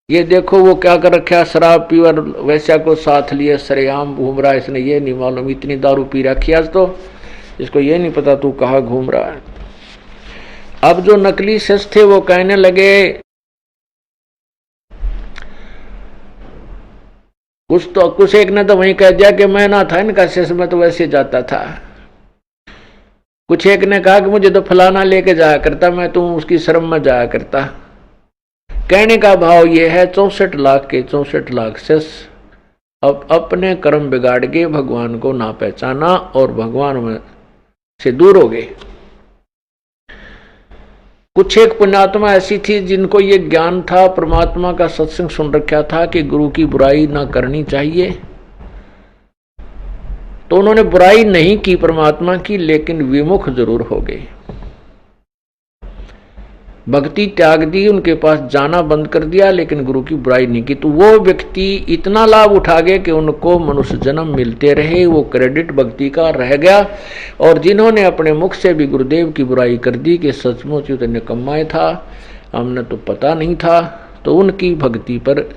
[SPEAKER 1] ये देखो वो क्या कर रखा, शराब पी और वैश्या को साथ लिए सरेआम घूम रहा है। इसने ये नहीं मालूम इतनी दारू पी रखी आज, तो इसको ये नहीं पता तू कहाँ घूम रहा है। अब जो नकली शिष्य थे वो कहने लगे, कुछ एक ने तो वहीं कह दिया कि मैं ना था इनका शिष्य, मैं तो वैसे जाता था। कुछ एक ने कहा कि मुझे तो फलाना लेके जाया करता, मैं तो उसकी शर्म में जाया करता। कहने का भाव ये है, 64 लाख के 64 लाख शिष्य अब अपने कर्म बिगाड़ के भगवान को ना पहचाना और भगवान में से दूर हो गए। कुछ एक पुण्यात्मा ऐसी थी जिनको ये ज्ञान था, परमात्मा का सत्संग सुन रखा था कि गुरु की बुराई ना करनी चाहिए, तो उन्होंने बुराई नहीं की परमात्मा की, लेकिन विमुख जरूर हो गए। भक्ति त्याग दी, उनके पास जाना बंद कर दिया, लेकिन गुरु की बुराई नहीं की। तो वो व्यक्ति इतना लाभ उठा गए कि उनको मनुष्य जन्म मिलते रहे, वो क्रेडिट भक्ति का रह गया। और जिन्होंने अपने मुख से भी गुरुदेव की बुराई कर दी कि सचमुच तो निकम्मा था, हमने तो पता नहीं था, तो उनकी भक्ति पर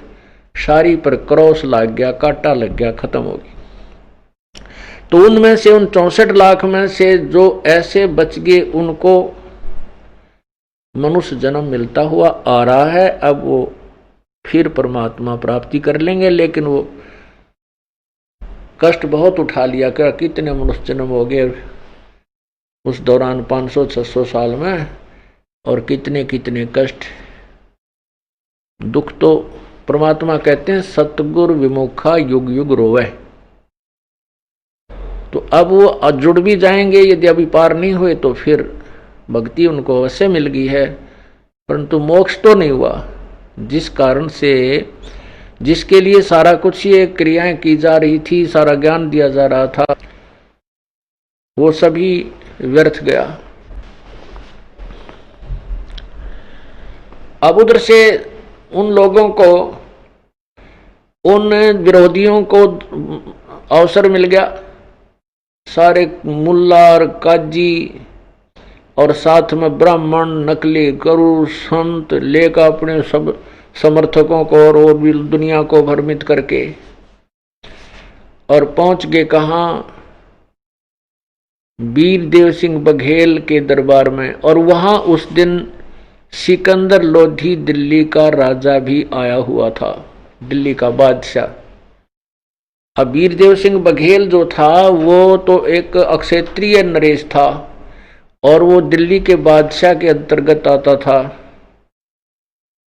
[SPEAKER 1] सारी पर क्रॉस लग गया, कांटा लग गया, खत्म हो गई। तो उनमें से उन 64 लाख में से जो ऐसे बच गए, उनको मनुष्य जन्म मिलता हुआ आ रहा है। अब वो फिर परमात्मा प्राप्ति कर लेंगे, लेकिन वो कष्ट बहुत उठा लिया। क्या कितने मनुष्य जन्म हो गए उस दौरान 500-600 साल में, और कितने कितने कष्ट दुख। तो परमात्मा कहते हैं सतगुरु विमुखा युग युग रोवे। तो अब वो जुड़ भी जाएंगे, यदि अभी पार नहीं हुए तो फिर भक्ति उनको अवश्य मिल गई है, परंतु मोक्ष तो नहीं हुआ। जिस कारण से, जिसके लिए सारा कुछ ये क्रियाएं की जा रही थी, सारा ज्ञान दिया जा रहा था, वो सभी व्यर्थ गया। अब उधर से उन लोगों को, उन विरोधियों को अवसर मिल गया। सारे मुल्ला और काजी और साथ में ब्राह्मण, नकली गुरु, संत लेकर अपने सब समर्थकों को और भी दुनिया को भ्रमित करके, और पहुंच गए कहाँ, वीर देव सिंह बघेल के दरबार में। और वहां उस दिन सिकंदर लोधी दिल्ली का राजा भी आया हुआ था, दिल्ली का बादशाह। अब वीरदेव सिंह बघेल जो था वो तो एक अक्षत्रिय नरेश था, और वो दिल्ली के बादशाह के अंतर्गत आता था।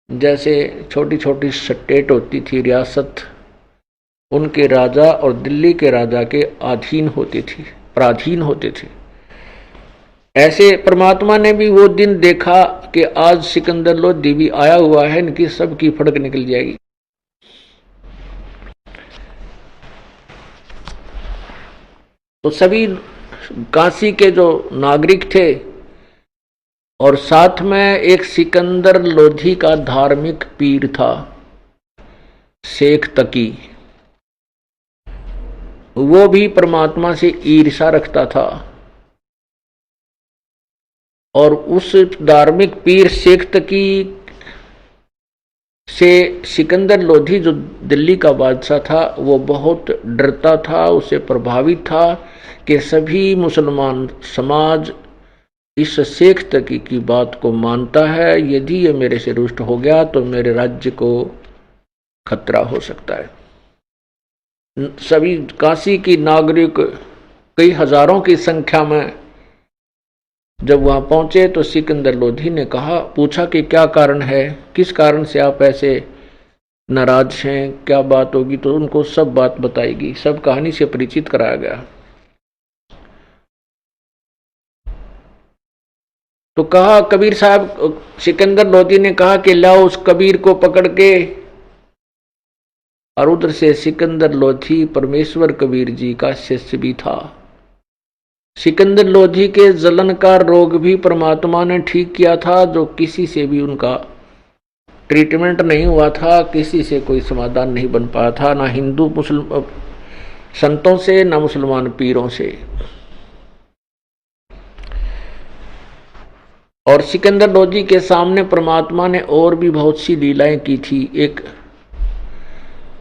[SPEAKER 1] जैसे छोटी छोटी स्टेट होती थी, रियासत, उनके राजा और दिल्ली के राजा के अधीन होती थी, पराधीन होते थे। ऐसे परमात्मा ने भी वो दिन देखा कि आज सिकंदर लोधी भी आया हुआ है, इनकी सबकी फड़क निकल जाएगी। तो सभी काशी के जो नागरिक थे और साथ में एक सिकंदर लोधी का धार्मिक पीर था, शेख तकी, वो भी परमात्मा से ईर्ष्या रखता था। और उस धार्मिक पीर शेख तकी से सिकंदर लोधी जो दिल्ली का बादशाह था वो बहुत डरता था, उससे प्रभावित था कि सभी मुसलमान समाज इस शेख तकी की बात को मानता है, यदि ये मेरे से रुष्ट हो गया तो मेरे राज्य को खतरा हो सकता है। सभी काशी की नागरिक कई हजारों की संख्या में जब वहां पहुंचे तो सिकंदर लोधी ने पूछा कि क्या कारण है, किस कारण से आप ऐसे नाराज हैं, क्या बात होगी। तो उनको सब बात बताएगी, सब कहानी से परिचित कराया गया। तो कहा कबीर साहब, सिकंदर लोधी ने कहा कि लाओ उस कबीर को पकड़ के। और उधर से सिकंदर लोधी परमेश्वर कबीर जी का शिष्य भी था। सिकंदर लोधी के जलन का रोग भी परमात्मा ने ठीक किया था, जो किसी से भी उनका ट्रीटमेंट नहीं हुआ था, किसी से कोई समाधान नहीं बन पाया था, ना हिंदू मुसलमान संतों से, ना मुसलमान पीरों से। और सिकंदर लोधी के सामने परमात्मा ने और भी बहुत सी लीलाएं की थी। एक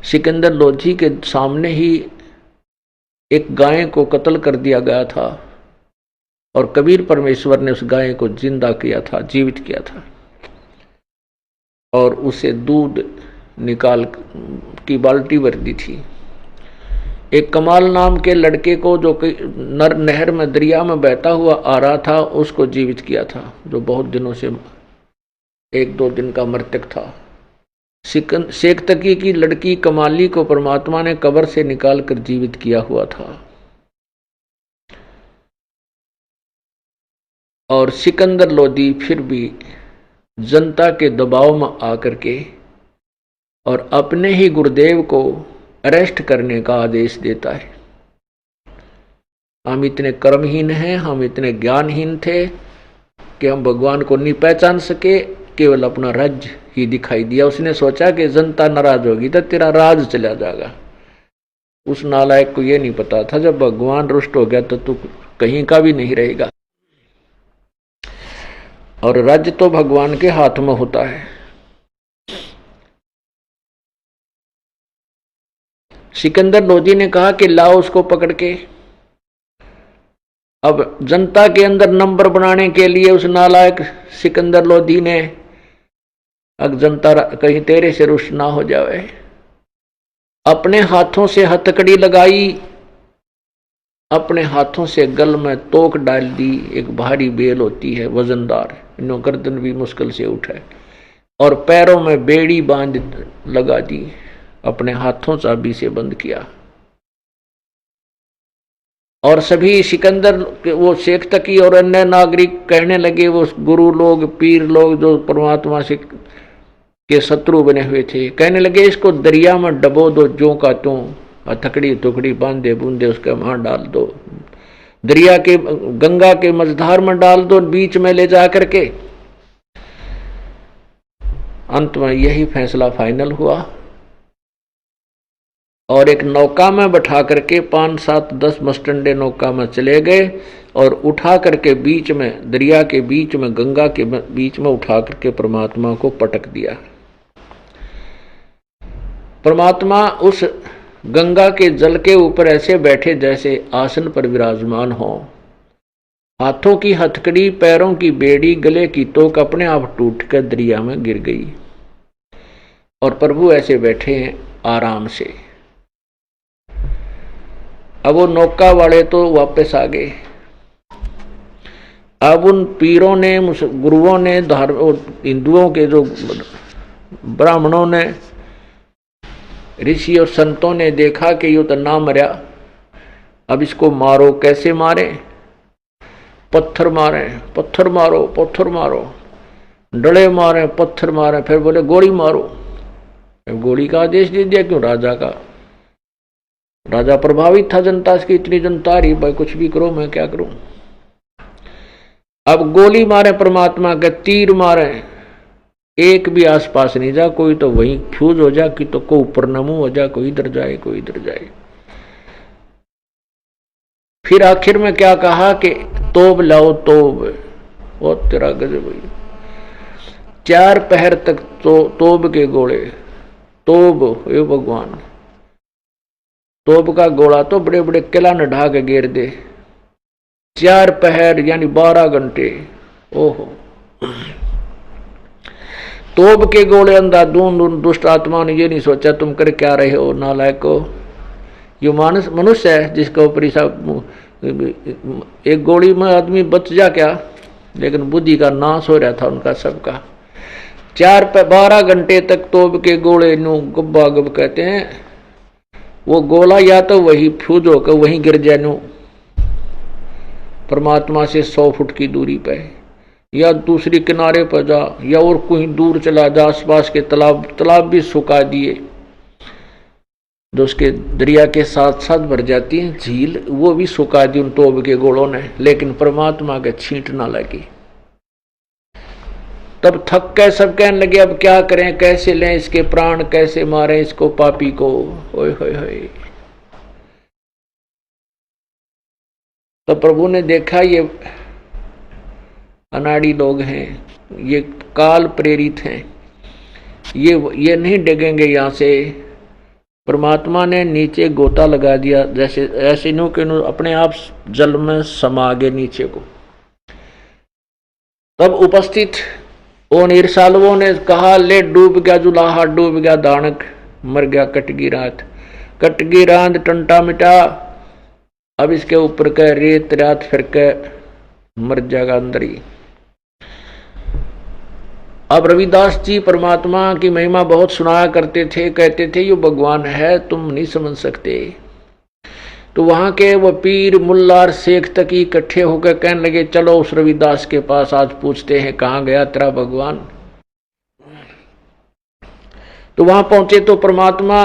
[SPEAKER 1] सिकंदर लोधी के सामने ही एक गाय को कत्ल कर दिया गया था और कबीर परमेश्वर ने उस गाय को जिंदा किया था, जीवित किया था, और उसे दूध निकाल की बाल्टी भर दी थी। एक कमाल नाम के लड़के को जो नहर में दरिया में बहता हुआ आ रहा था उसको जीवित किया था, जो बहुत दिनों से 1-2 दिन का मृतक था। शेख तकी की लड़की कमाली को परमात्मा ने कब्र से निकालकर जीवित किया हुआ था। और सिकंदर लोधी फिर भी जनता के दबाव में आकर के और अपने ही गुरुदेव को अरेस्ट करने का आदेश देता है। हम इतने कर्महीन हैं, हम इतने ज्ञानहीन थे कि हम भगवान को नहीं पहचान सके, केवल अपना राज्य ही दिखाई दिया। उसने सोचा कि जनता नाराज होगी तो तेरा राज चला जाएगा। उस नालायक को यह नहीं पता था जब भगवान रुष्ट हो गया तो तू कहीं का भी नहीं रहेगा, और राज्य तो भगवान के हाथ में होता है। सिकंदर लोधी ने कहा कि लाओ उसको पकड़ के। अब जनता के अंदर नंबर बनाने के लिए उस नालायक सिकंदर लोधी ने, अगर जनता कहीं तेरे से रुष्ट ना हो जाए, अपने हाथों से हथकड़ी लगाई, अपने हाथों से गल में तोक डाल दी। एक भारी बेल होती है वजनदार, इन्हों गर्दन भी मुश्किल से उठाए, और पैरों में बेड़ी बांध लगा दी, अपने हाथों चाबी से बंद किया। और सभी सिकंदर वो शेख तकी और अन्य नागरिक कहने लगे, वो गुरु लोग, पीर लोग जो परमात्मा से के शत्रु बने हुए थे, कहने लगे इसको दरिया में डबो दो, जो का त्यों, हथकड़ी टुकड़ी बांधे बूंदे उसके वहां डाल दो, दरिया के गंगा के मझधार में डाल दो, बीच में ले जा करके। अंत में यही फैसला फाइनल हुआ और एक नौका में बैठा करके 5, 7, 10 मस्टंडे नौका में चले गए और उठा करके बीच में, दरिया के बीच में, गंगा के बीच में उठा करके परमात्मा को पटक दिया। परमात्मा उस गंगा के जल के ऊपर ऐसे बैठे जैसे आसन पर विराजमान हो। हाथों की हथकड़ी, पैरों की बेड़ी, गले की तोक अपने आप टूट कर दरिया में गिर गई और प्रभु ऐसे बैठे हैं आराम से। अब वो नौका वाले तो वापस आ गए। अब उन पीरों ने, गुरुओं ने, हिंदुओं के जो ब्राह्मणों ने ऋषि और संतों ने देखा कि यो तो ना मरा, अब इसको मारो। कैसे मारे? पत्थर मारे, पत्थर मारो, पत्थर मारो, डले मारे, पत्थर मारे। फिर बोले गोली मारो। गोली का आदेश दे दिया। क्यों? राजा का। राजा प्रभावित था जनता से, इतनी जनता रही, भाई कुछ भी करो, मैं क्या करूं। अब गोली मारे परमात्मा के, तीर मारे, एक भी आसपास नहीं जा। कोई तो वहीं फ्यूज हो जा, कि तो को ऊपर नमू हो जा, कोई इधर जाए, कोई इधर जाए। फिर आखिर में क्या कहा कि तोब लाओ, तोब। वो तेरा गजब भाई, 4 पहर तक तोब के गोले। तोब, हे भगवान, तोब का गोला तो बड़े बड़े किला न ढा के घेर दे। 4 पहर यानी 12 घंटे। ओहो, तोब के गोले अंधाधुंध। दुष्ट आत्मा ने ये नहीं सोचा तुम कर क्या रहे हो नालायको। यो मानस मनुष्य है जिसका ऊपर एक गोली में आदमी बच जा क्या, लेकिन बुद्धि का नाश हो रहा था उनका सबका। 12 घंटे तक तोब के गोले नु गब्बा गब कहते हैं। वो गोला या तो वही फ्यूज होकर वहीं गिर जाए नु परमात्मा से 100 फुट की दूरी पे, या दूसरी किनारे पर जा, या और कहीं दूर चला जा। आसपास के तालाब भी सुखा दिए, जो उसके दरिया के साथ साथ भर जाती है झील, वो भी सुखा दी उन तोब के गोलों ने। लेकिन परमात्मा के छींट ना लगी। तब थक के सब कहने लगे अब क्या करें, कैसे लें इसके प्राण, कैसे मारें इसको पापी को। ओए होए होए। तो प्रभु ने देखा ये अनाड़ी लोग हैं, ये काल प्रेरित हैं, ये नहीं डिगेंगे यहां से। परमात्मा ने नीचे गोता लगा दिया, जैसे ऐसे नो के नो अपने आप जल में समा गए नीचे को। तब उपस्थित उन ईर्षालुओं ने कहा ले डूब गया जुलाहा, डूब गया दानक, मर गया कटगी रात, कटगी रात टंटा मिटा। अब इसके ऊपर का रेत रात फिर के मर जाएगा अंदर ही। अब रविदास जी परमात्मा की महिमा बहुत सुनाया करते थे, कहते थे ये भगवान है, तुम नहीं समझ सकते। तो वहां के वो पीर मुल्ला और शेख तक इकट्ठे होकर कहने लगे चलो उस रविदास के पास आज पूछते हैं कहाँ गया तेरा भगवान। तो वहां पहुंचे तो परमात्मा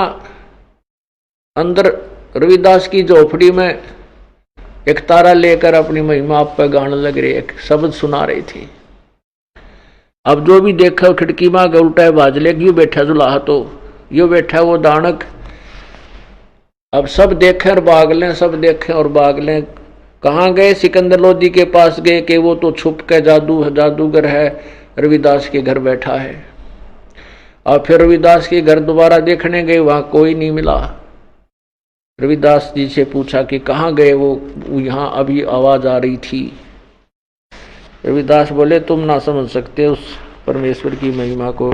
[SPEAKER 1] अंदर रविदास की झोपड़ी में एक तारा लेकर अपनी महिमा आप पे गाने लग रहे, एक शब्द सुना रही थी। अब जो भी देखा खिड़की में उल्टा बाज ले, यू बैठा जुलाहा, तो यू बैठा वो दानक। अब सब देखें और भाग लें, सब देखें और भाग लें। कहाँ गए? सिकंदर लोधी के पास गए कि वो तो छुप के जादूगर है, रविदास के घर बैठा है। और फिर रविदास के घर दोबारा देखने गए, वहां कोई नहीं मिला। रविदास जी से पूछा कि कहाँ गए वो यहाँ अभी आवाज आ रही थी। रविदास बोले तुम ना समझ सकते उस परमेश्वर की महिमा को,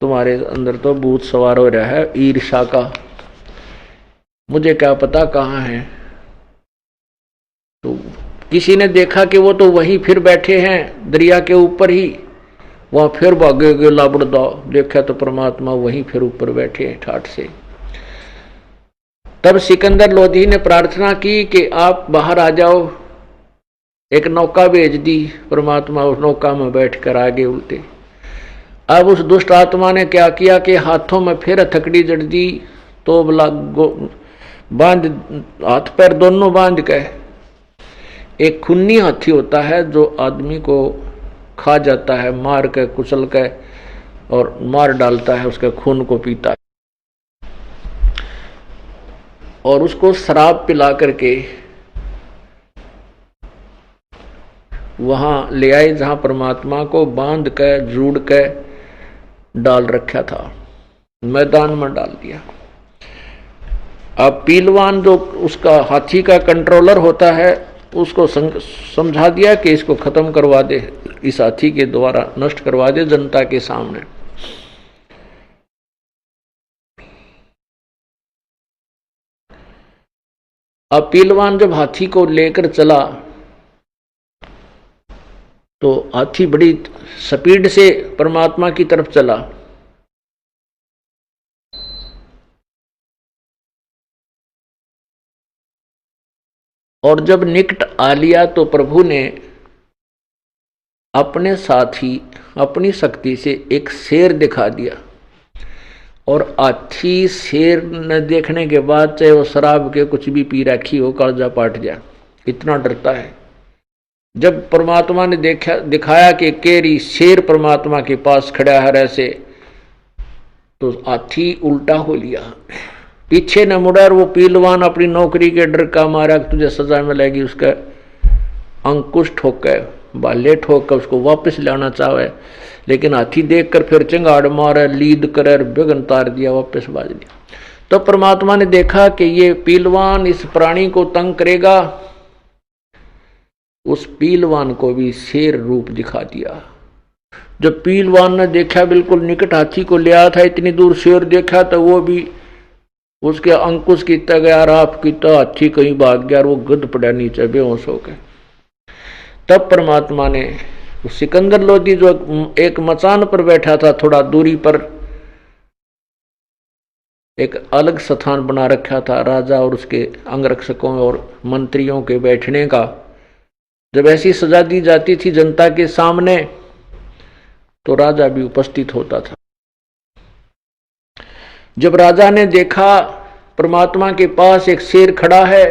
[SPEAKER 1] तुम्हारे अंदर तो भूत सवार हो रहा है ईर्षा का, मुझे क्या पता कहाँ है। तो किसी ने देखा कि वो तो वहीं फिर बैठे हैं दरिया के ऊपर ही, वहां फिर भागे लाबड़दा, देखा तो परमात्मा वहीं फिर ऊपर बैठे हैं ठाठ से। तब सिकंदर लोधी ने प्रार्थना की कि आप बाहर आ जाओ। एक नौका भेज दी, परमात्मा उस नौका में बैठकर आगे उल्टे। अब उस दुष्ट आत्मा ने क्या किया कि हाथों में फिर हथकड़ी जड़ दी, तो बांध हाथ पैर दोनों बांध के। एक खूनी हाथी होता है जो आदमी को खा जाता है, मार के कुचल के और मार डालता है, उसके खून को पीता है। और उसको शराब पिला करके वहां ले आए जहां परमात्मा को बांध के जूड़ के डाल रखा था, मैदान में डाल दिया। अब पीलवान जो उसका हाथी का कंट्रोलर होता है उसको समझा दिया कि इसको खत्म करवा दे, इस हाथी के द्वारा नष्ट करवा दे जनता के सामने। अब पीलवान जब हाथी को लेकर चला तो हाथी बड़ी स्पीड से परमात्मा की तरफ चला। और जब निकट आ लिया तो प्रभु ने अपने साथ ही अपनी शक्ति से एक शेर दिखा दिया। और हाथी शेर न देखने के बाद चाहे वो शराब के कुछ भी पी रखी हो, कालजा पाट जाए, इतना डरता है। जब परमात्मा ने दिखाया कि केरी शेर परमात्मा के पास खड़ा है ऐसे, तो हाथी उल्टा हो लिया, पीछे न मुड़ा। और वो पीलवान अपनी नौकरी के डर का मारा कि तुझे सजा मिलेगी, उसका अंकुश ठोके, बाले ठोक कर उसको वापस लाना चाहे, लेकिन हाथी देखकर फिर चिंगाड़ मारे, लीद करे, बेगन तार दिया, वापस बाज दिया। तो परमात्मा ने देखा कि ये पीलवान इस प्राणी को तंग करेगा, उस पीलवान को भी शेर रूप दिखा दिया। जब पीलवान ने देखा बिल्कुल निकट हाथी को ले आया था, इतनी दूर शेर देखा, तो वो भी उसके अंकुश किया गया, राफ किया, हाथी कहीं भाग गया और वो गिद्ध पड़ा नीचे बेहोश हो गए। तब परमात्मा ने सिकंदर लोधी जो एक मचान पर बैठा था, थोड़ा दूरी पर एक अलग स्थान बना रखा था राजा और उसके अंगरक्षकों और मंत्रियों के बैठने का, जब ऐसी सजा दी जाती थी जनता के सामने तो राजा भी उपस्थित होता था। जब राजा ने देखा परमात्मा के पास एक शेर खड़ा है,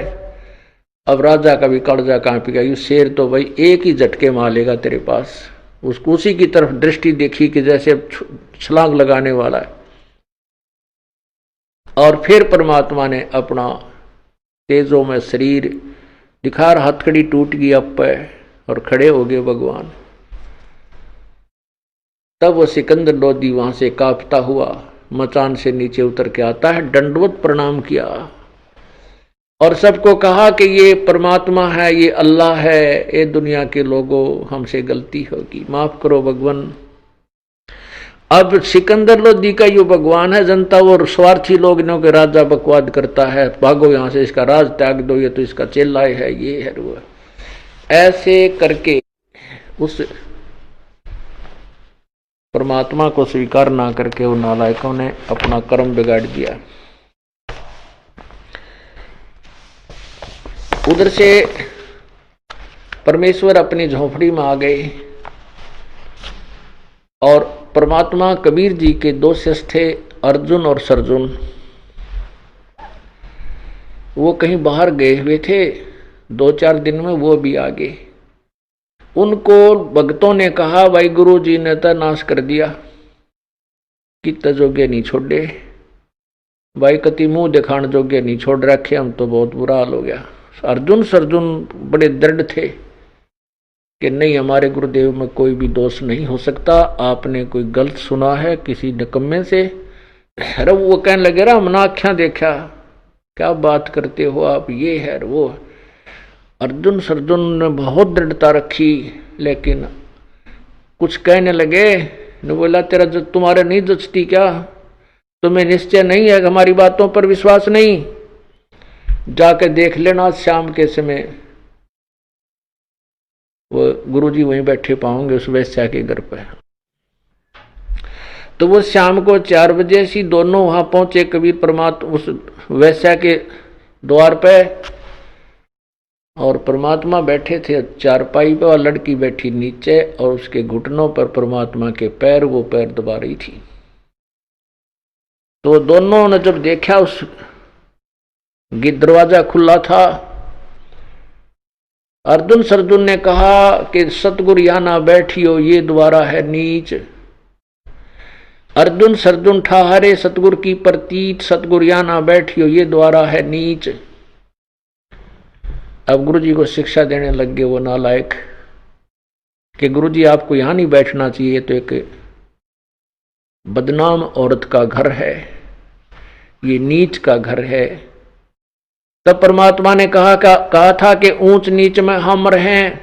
[SPEAKER 1] अब राजा का भी कड़जा कांप गया, ये शेर तो भाई एक ही झटके मारेगा तेरे पास। उसको उसी की तरफ दृष्टि देखी कि जैसे छलांग लगाने वाला है। और फिर परमात्मा ने अपना तेजों में शरीर दिखार, हथकड़ी टूट गई अब पे और खड़े हो गए भगवान। तब वो सिकंदर लोधी वहां से कांपता हुआ मचान से नीचे उतर के आता है, दंडवत प्रणाम किया और सबको कहा कि ये परमात्मा है, ये अल्लाह है, ये दुनिया के लोगों हमसे गलती होगी, माफ करो भगवान। अब सिकंदर लोधी का यो भगवान है, जनता वो स्वार्थी लोग इन्हों के राजा बकवाद करता है, भागो यहां से, इसका राज त्याग दो, ये तो इसका चेला है, ये है वो। ऐसे करके उस परमात्मा को स्वीकार ना करके उन नालायकों ने अपना कर्म बिगाड़ दिया। उधर से परमेश्वर अपनी झोपड़ी में आ गए और परमात्मा कबीर जी के दो शिष्य थे, अर्जुन और सरजुन। वो कहीं बाहर गए हुए थे, 2-4 दिन में वो भी आ गए। उनको भक्तों ने कहा भाई गुरु जी ने तो नाश कर दिया, कित जोगे नहीं छोड़े भाई, कति मुंह दिखाने जोगे नहीं छोड़ रखे, हम तो बहुत बुरा हाल हो गया। अर्जुन सरजुन बड़े दृढ़ थे कि नहीं, हमारे गुरुदेव में कोई भी दोष नहीं हो सकता, आपने कोई गलत सुना है किसी निकम्मे से। अरे वो कहने लगे रहा, हमने आख्या देखा, क्या बात करते हो आप, ये है वो। अर्जुन सरजुन ने बहुत दृढ़ता रखी, लेकिन कुछ कहने लगे। ने बोला तेरा जो तुम्हारे नहीं जचती क्या, तुम्हें निश्चय नहीं है, हमारी बातों पर विश्वास नहीं, जाकर देख लेना शाम के समय वो गुरुजी वहीं बैठे पाओगे उस वैश्या के घर पर। तो वो शाम को 4 बजे से दोनों वहां पहुंचे, कबीर परमात्मा उस वैश्या के द्वार पे, और परमात्मा बैठे थे चारपाई पे और लड़की बैठी नीचे, और उसके घुटनों पर परमात्मा के पैर, वो पैर दबा रही थी। तो दोनों ने जब देखा, उस दरवाजा खुला था, अर्जुन सरजुन ने कहा कि सतगुरु यहां ना बैठियो, ये द्वारा है नीच। अर्जुन सरजुन ठहरे सतगुरु की प्रतीत, सतगुरु यहां ना बैठियो, ये द्वारा है नीच। अब गुरुजी को शिक्षा देने लग गए वो नालायक कि गुरुजी आपको यहां नहीं बैठना चाहिए, तो एक बदनाम औरत का घर है, ये नीच का घर है। तब परमात्मा ने कहा था कि ऊंच नीच में हम रहें,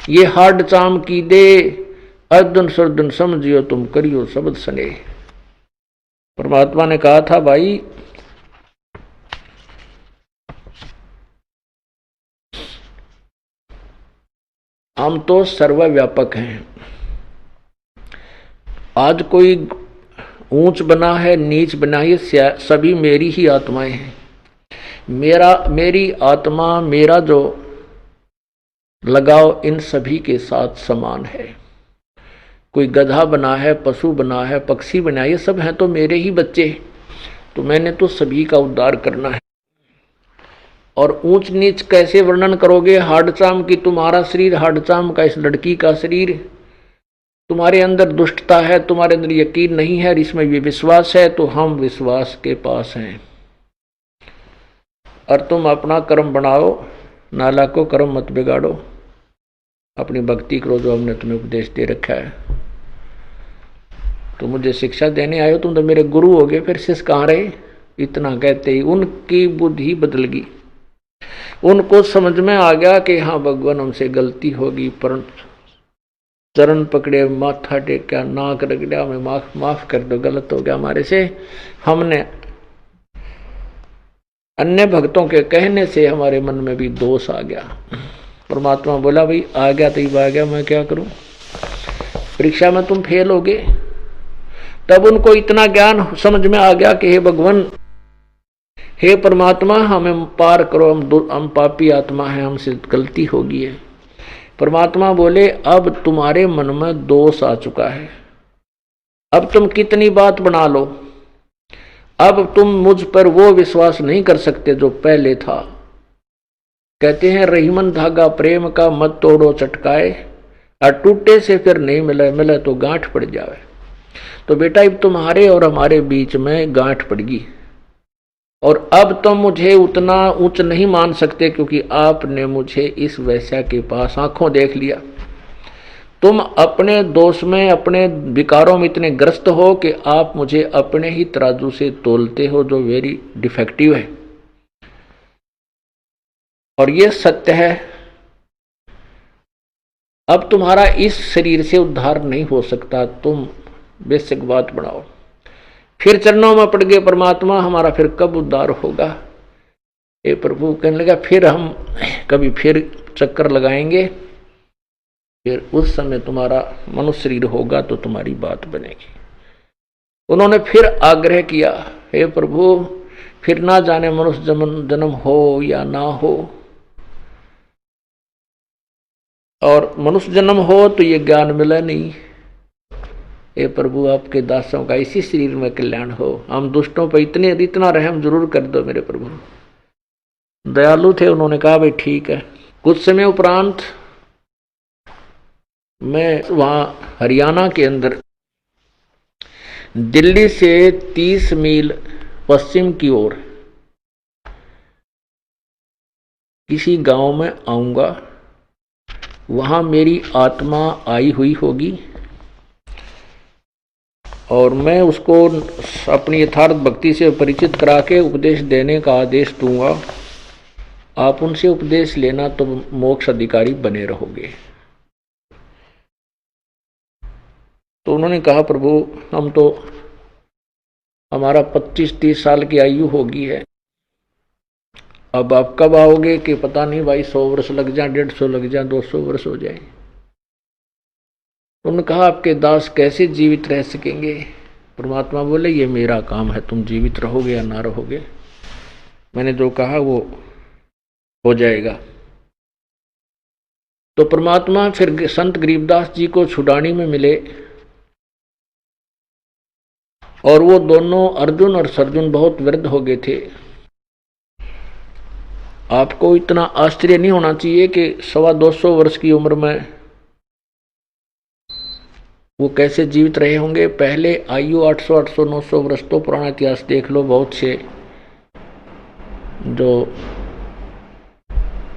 [SPEAKER 1] ये हाड चाम की दे, अर्जुन सरजुन समझियो तुम करियो शब्द सने। परमात्मा ने कहा था भाई हम तो सर्वव्यापक हैं, आज कोई ऊंच बना है नीच बना है, सभी मेरी ही आत्माएं हैं। मेरी आत्मा, मेरा जो लगाव इन सभी के साथ समान है। कोई गधा बना है, पशु बना है, पक्षी बना है, ये सब हैं तो मेरे ही बच्चे, तो मैंने तो सभी का उद्धार करना है। और ऊंच नीच कैसे वर्णन करोगे? हाडचाम की तुम्हारा शरीर, हाडचाम का इस लड़की का शरीर, तुम्हारे अंदर दुष्टता है, तुम्हारे अंदर यकीन नहीं है, इसमें भी विश्वास है, तो हम विश्वास के पास हैं। और तुम अपना कर्म बनाओ, नाला को कर्म मत बिगाड़ो, अपनी भक्ति करो जो हमने तुम्हें उपदेश दे रखा है। तो मुझे शिक्षा देने आए हो, तुम तो मेरे गुरु हो गए, फिर शिष्य कहाँ रहे? इतना कहते ही उनकी बुद्धि बदल गई। उनको समझ में आ गया कि हाँ भगवान, हमसे गलती होगी, पर चरण पकड़े, माथा टेका, नाक रगड़ा, हमें माफ कर दो, गलत हो गया हमारे से। हमने अन्य भक्तों के कहने से हमारे मन में भी दोष आ गया। परमात्मा बोला भाई आ गया तो आ गया, मैं क्या करूं, परीक्षा में तुम फेल होगे। तब उनको इतना ज्ञान समझ में आ गया कि हे भगवान, हे परमात्मा, हमें पार करो, हम पापी आत्मा है, हमसे गलती होगी है। परमात्मा बोले अब तुम्हारे मन में दोष आ चुका है, अब तुम कितनी बात बना लो, अब तुम मुझ पर वो विश्वास नहीं कर सकते जो पहले था। कहते हैं रहीमन धागा प्रेम का मत तोड़ो चटकाए, और टूटे से फिर नहीं मिले, मिले तो गांठ पड़ जावे। तो बेटा अब तुम्हारे और हमारे बीच में गांठ पड़गी, और अब तुम मुझे उतना ऊंच नहीं मान सकते, क्योंकि आपने मुझे इस वैश्या के पास आंखों देख लिया। तुम अपने दोष में, अपने विकारों में इतने ग्रस्त हो कि आप मुझे अपने ही तराजू से तोलते हो, जो वेरी डिफेक्टिव है। और ये सत्य है। अब तुम्हारा इस शरीर से उद्धार नहीं हो सकता, तुम बेसिक बात बढ़ाओ। फिर चरणों में पड़ गए परमात्मा, हमारा फिर कब उद्धार होगा? ये प्रभु कहने लगा फिर हम कभी फिर चक्कर लगाएंगे, फिर उस समय तुम्हारा मनुष्य शरीर होगा तो तुम्हारी बात बनेगी। उन्होंने फिर आग्रह किया, हे प्रभु फिर ना जाने मनुष्य जन्म हो या ना हो, और मनुष्य जन्म हो तो ये ज्ञान मिला नहीं। हे प्रभु आपके दासों का इसी शरीर में कल्याण हो, हम दुष्टों पर इतना रहम जरूर कर दो मेरे प्रभु। दयालु थे, उन्होंने कहा भाई ठीक है। कुछ समय उपरांत मैं वहां हरियाणा के अंदर दिल्ली से 30 मील पश्चिम की ओर किसी गांव में आऊंगा, वहां मेरी आत्मा आई हुई होगी और मैं उसको अपनी यथार्थ भक्ति से परिचित करा के उपदेश देने का आदेश दूंगा। आप उनसे उपदेश लेना तो मोक्ष अधिकारी बने रहोगे। तो उन्होंने कहा प्रभु हम तो, हमारा 25-30 साल की आयु होगी है, अब आप कब आओगे कि पता नहीं भाई, 100 वर्ष लग जाए, 150 लग जाए, 200 वर्ष हो जाए। उन्होंने कहा आपके दास कैसे जीवित रह सकेंगे? परमात्मा बोले ये मेरा काम है, तुम जीवित रहोगे या ना रहोगे, मैंने जो कहा वो हो जाएगा। तो परमात्मा फिर संत गरीबदास जी को छुड़ानी में मिले, और वो दोनों अर्जुन और सर्जुन बहुत वृद्ध हो गए थे। आपको इतना आश्चर्य नहीं होना चाहिए कि 225 वर्ष की उम्र में वो कैसे जीवित रहे होंगे। पहले आयु 800, 900 वर्ष, तो पुराना इतिहास देख लो, बहुत से जो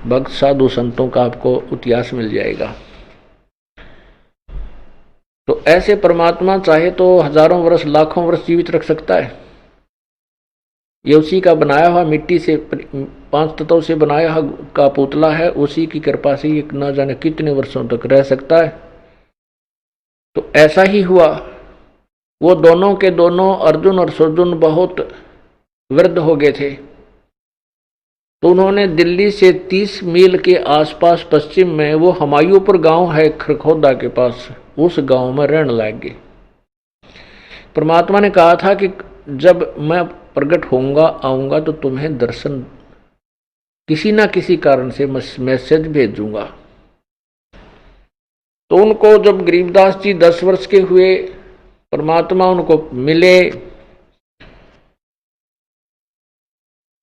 [SPEAKER 1] भक्त साधु संतों का आपको इतिहास मिल जाएगा। तो ऐसे परमात्मा चाहे तो हजारों वर्ष, लाखों वर्ष जीवित रख सकता है। ये उसी का बनाया हुआ, मिट्टी से 5 तत्वों से बनाया हुआ का पुतला है, उसी की कृपा से ये न जाने कितने वर्षों तक रह सकता है। तो ऐसा ही हुआ, वो दोनों के दोनों अर्जुन और सर्जुन बहुत वृद्ध हो गए थे। तो उन्होंने दिल्ली से 30 मील के आसपास पश्चिम में, वो हमायूपुर गांव है खरखोदा के पास, उस गांव में रहने लग गए। परमात्मा ने कहा था कि जब मैं प्रकट होऊंगा, आऊंगा तो तुम्हें दर्शन किसी ना किसी कारण से मैसेज भेजूंगा। तो उनको जब गरीबदास जी 10 वर्ष के हुए, परमात्मा उनको मिले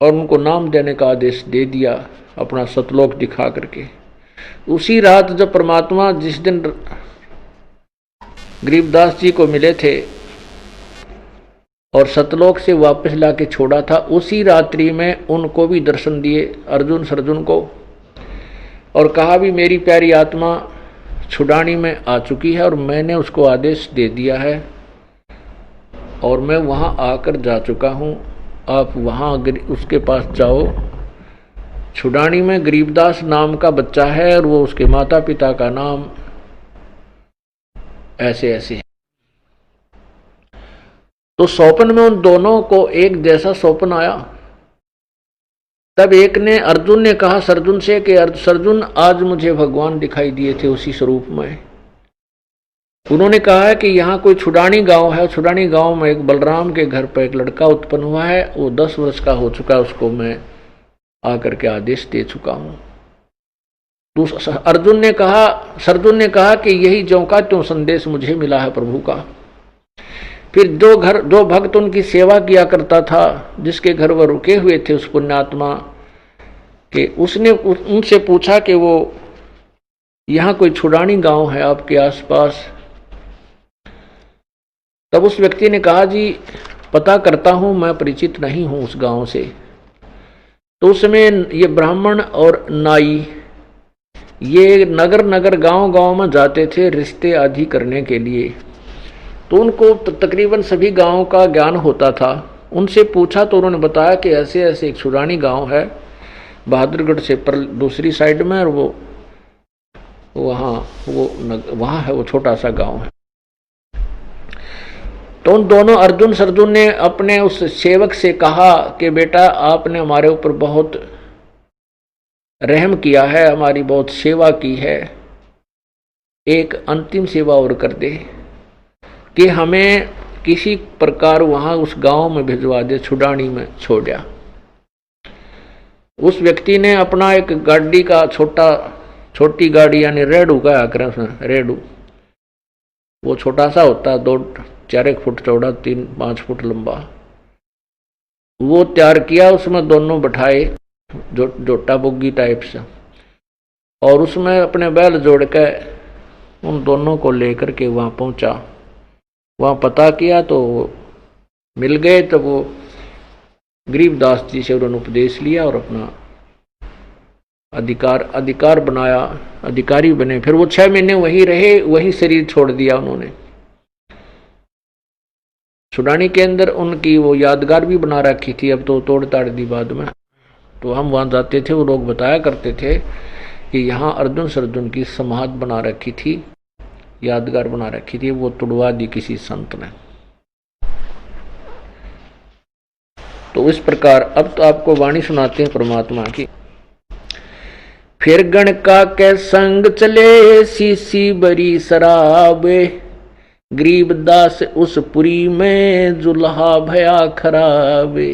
[SPEAKER 1] और उनको नाम देने का आदेश दे दिया, अपना सतलोक दिखा करके। उसी रात जब परमात्मा जिस दिन गरीबदास जी को मिले थे और सतलोक से वापस लाके छोड़ा था, उसी रात्रि में उनको भी दर्शन दिए अर्जुन सर्जुन को, और कहा भी मेरी प्यारी आत्मा छुड़ानी में आ चुकी है और मैंने उसको आदेश दे दिया है और मैं वहां आकर जा चुका हूं, आप वहां उसके पास जाओ। छुड़ानी में गरीबदास नाम का बच्चा है और वो उसके माता पिता का नाम ऐसे ऐसे है। तो स्वप्न में उन दोनों को एक जैसा स्वप्न आया। तब एक ने, अर्जुन ने कहा सर्जुन से कि सर्जुन आज मुझे भगवान दिखाई दिए थे उसी स्वरूप में। उन्होंने कहा है कि यहाँ कोई छुड़ानी गांव है, छुड़ानी गांव में एक बलराम के घर पर एक लड़का उत्पन्न हुआ है, वो 10 वर्ष का हो चुका है, उसको मैं आकर के आदेश दे चुका हूं। तो सर्जुन ने कहा कि यही ज्यों का त्यों संदेश मुझे मिला है प्रभु का। फिर जो भक्त उनकी सेवा किया करता था, जिसके घर वह रुके हुए थे उस पुण्यात्मा के, उसने उनसे पूछा कि वो यहाँ कोई छुड़ानी गांव है आपके आसपास। तब उस व्यक्ति ने कहा जी पता करता हूं, मैं परिचित नहीं हूं उस गांव से। तो उस समय ये ब्राह्मण और नाई ये नगर नगर गांव गांव में जाते थे रिश्ते आदि करने के लिए। तो उनको तकरीबन सभी गांवों का ज्ञान होता था। उनसे पूछा तो उन्होंने बताया कि ऐसे ऐसे एक छुड़ानी गांव है बहादुरगढ़ से पर दूसरी साइड में, और वो वहाँ है, वो छोटा सा गांव है। तो उन दोनों अर्जुन सर्जुन ने अपने उस सेवक से कहा कि बेटा आपने हमारे ऊपर बहुत रहम किया है, हमारी बहुत सेवा की है, एक अंतिम सेवा और कर दे कि हमें किसी प्रकार वहां उस गांव में भिजवा दे, छुड़ानी में छोड़ा। उस व्यक्ति ने अपना एक गाड़ी का छोटी गाड़ी यानी रेडू का आकर, रेडू वो छोटा सा होता है, 2-4 फुट चौड़ा, 3-5 फुट लंबा, वो तैयार किया। उसमें दोनों बैठाए जोटा बोगी टाइप से, और उसमें अपने बैल जोड़ के उन दोनों को लेकर के वहां पहुंचा। वहां पता किया तो मिल गए। तो वो गरीबदास जी से उन्होंने उपदेश लिया और अपना अधिकार बनाया, अधिकारी बने। फिर वो 6 महीने वहीं रहे, वहीं शरीर छोड़ दिया उन्होंने। छुड़ानी के अंदर उनकी वो यादगार भी बना रखी थी, अब तो तोड़ ताड़ दी बाद में। तो हम वहां जाते थे, वो लोग बताया करते थे कि यहाँ अर्जुन सर्जुन की समाधि बना रखी थी, यादगार बना रखी थी, वो तुड़वा दी किसी संत ने। तो इस प्रकार अब तो आपको वाणी सुनाते हैं परमात्मा की। फिर गणका के संग चले सीसी बरी शराबे, गरीबदास उस पुरी में जुल्हा भया खराबे।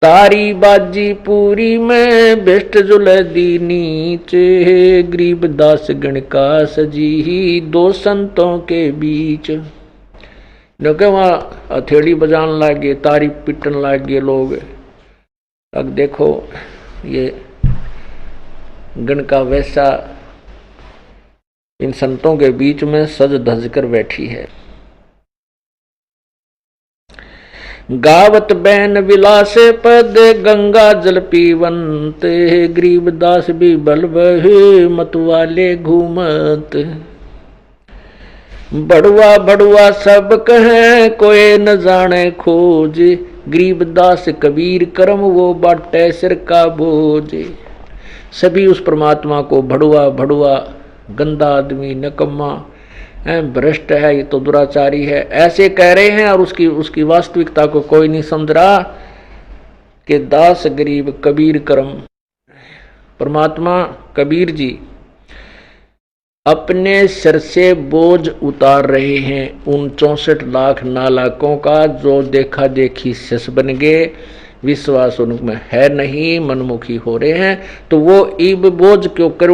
[SPEAKER 1] तारी बाजी पूरी में बेस्ट जुलदी नीचे, गरीबदास गणका सजी 2 संतों के बीच। क्योंकि वहां हथेली बजाने लगे, तारी पिटन लगे लोग। अब देखो ये गणका वैसा इन संतों के बीच में सज धज कर बैठी है। गावत बैन विलास पद गंगा जल पीवंत, गरीबदास भी बल बहे मतवाले घूमत। बड़ुआ बड़ुआ सब कहे कोई न जाने खोज, गरीबदास कबीर करम वो बाटे सिर का बोझ। सभी उस परमात्मा को बड़ुआ बड़ुआ, गंदा आदमी, नकम्मा, भ्रष्ट है, ये तो दुराचारी है, ऐसे कह रहे हैं। और उसकी वास्तविकता को कोई नहीं समझ रहा कि दास गरीब कबीर करम। परमात्मा कबीर जी अपने सिर से बोझ उतार रहे हैं उन 64 लाख नालायकों का जो देखा देखी शिष्य बन गए, विश्वास उनमें है नहीं, मनमुखी हो रहे हैं। तो वो इब बोझ क्यों कर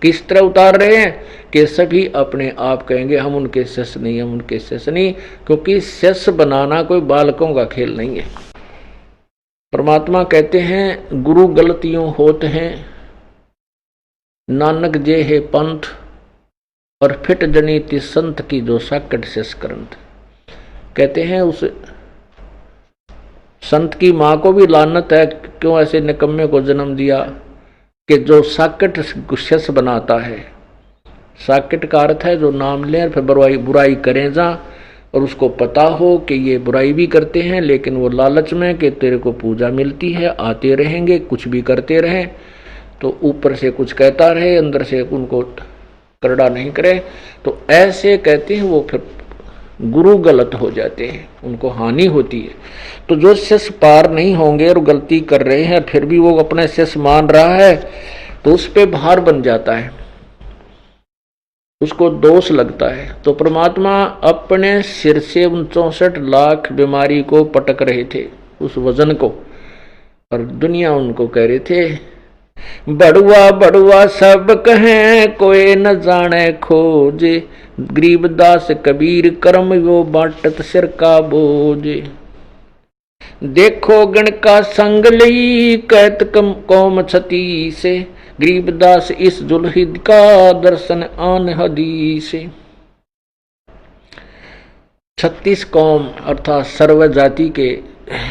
[SPEAKER 1] किस तरह उतार रहे हैं कि सभी अपने आप कहेंगे हम उनके शिष्य नहीं, हम उनके शिष्य नहीं, क्योंकि शिष्य बनाना कोई बालकों का खेल नहीं है। परमात्मा कहते हैं गुरु गलतियों होत हैं, नानक जे है पंथ, और फिट जनीति संत की जो साकट शेष करंत। कहते हैं उस संत की माँ को भी लानत है, क्यों ऐसे निकम्मे को जन्म दिया कि जो साकट शेष बनाता है। साकट का अर्थ है जो नाम लें फिर बुराई करें जा, और उसको पता हो कि ये बुराई भी करते हैं, लेकिन वो लालच में कि तेरे को पूजा मिलती है, आते रहेंगे, कुछ भी करते रहें, तो ऊपर से कुछ कहता रहे, अंदर से उनको करड़ा नहीं करे। तो ऐसे कहते हैं वो फिर गुरु गलत हो जाते हैं, उनको हानि होती है। तो जो शिष्य पार नहीं होंगे और गलती कर रहे हैं फिर भी वो अपने शिष्य मान रहा है, तो उस पे भार बन जाता है, उसको दोष लगता है। तो परमात्मा अपने सिर से उन 64 लाख बीमारी को पटक रहे थे, उस वजन को, और दुनिया उनको कह रहे थे बड़ुआ बड़ुआ सब कहें कोई न जाने खोज, गरीबदास कबीर कर्म वो बांटत सिर का बोझ। देखो गण का संग लई कहत कौम छती से, गरीबदास इस जुल्हिद का दर्शन आन हदीस। 36 कौम अर्थात सर्व जाति के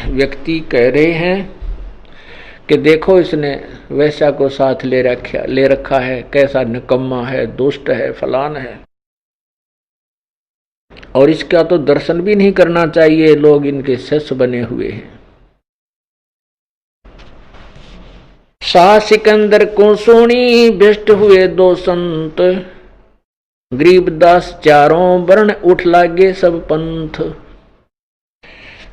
[SPEAKER 1] व्यक्ति कह रहे हैं कि देखो इसने वैश्या को साथ ले रखा है, कैसा निकम्मा है, दुष्ट है, फलान है, और इसका तो दर्शन भी नहीं करना चाहिए, लोग इनके शिष्य बने हुए हैं। शाह सिकंदर को सुनी भ्रष्ट हुए 2 संत, गरीबदास चारों वर्ण उठ लागे सब पंथ।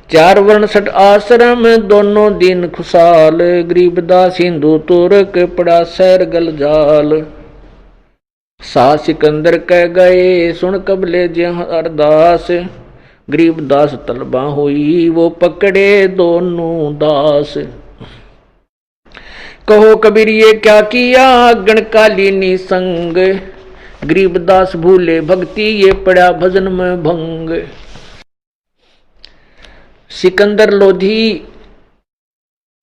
[SPEAKER 1] 4 वर्ण 6 आश्रम दोनों दिन खुशाल, गरीबदास हिंदू तुर्क पड़ा सैर गल जाल। शाह सिकंदर कह गए सुन कबले जहाँ अरदास, गरीबदास तलबा हुई वो पकड़े दोनों दास। कहो कबीर ये क्या किया गणकालीनी संग, गरीबदास भूले भक्ति ये पड़ा भजन में भंग। सिकंदर लोधी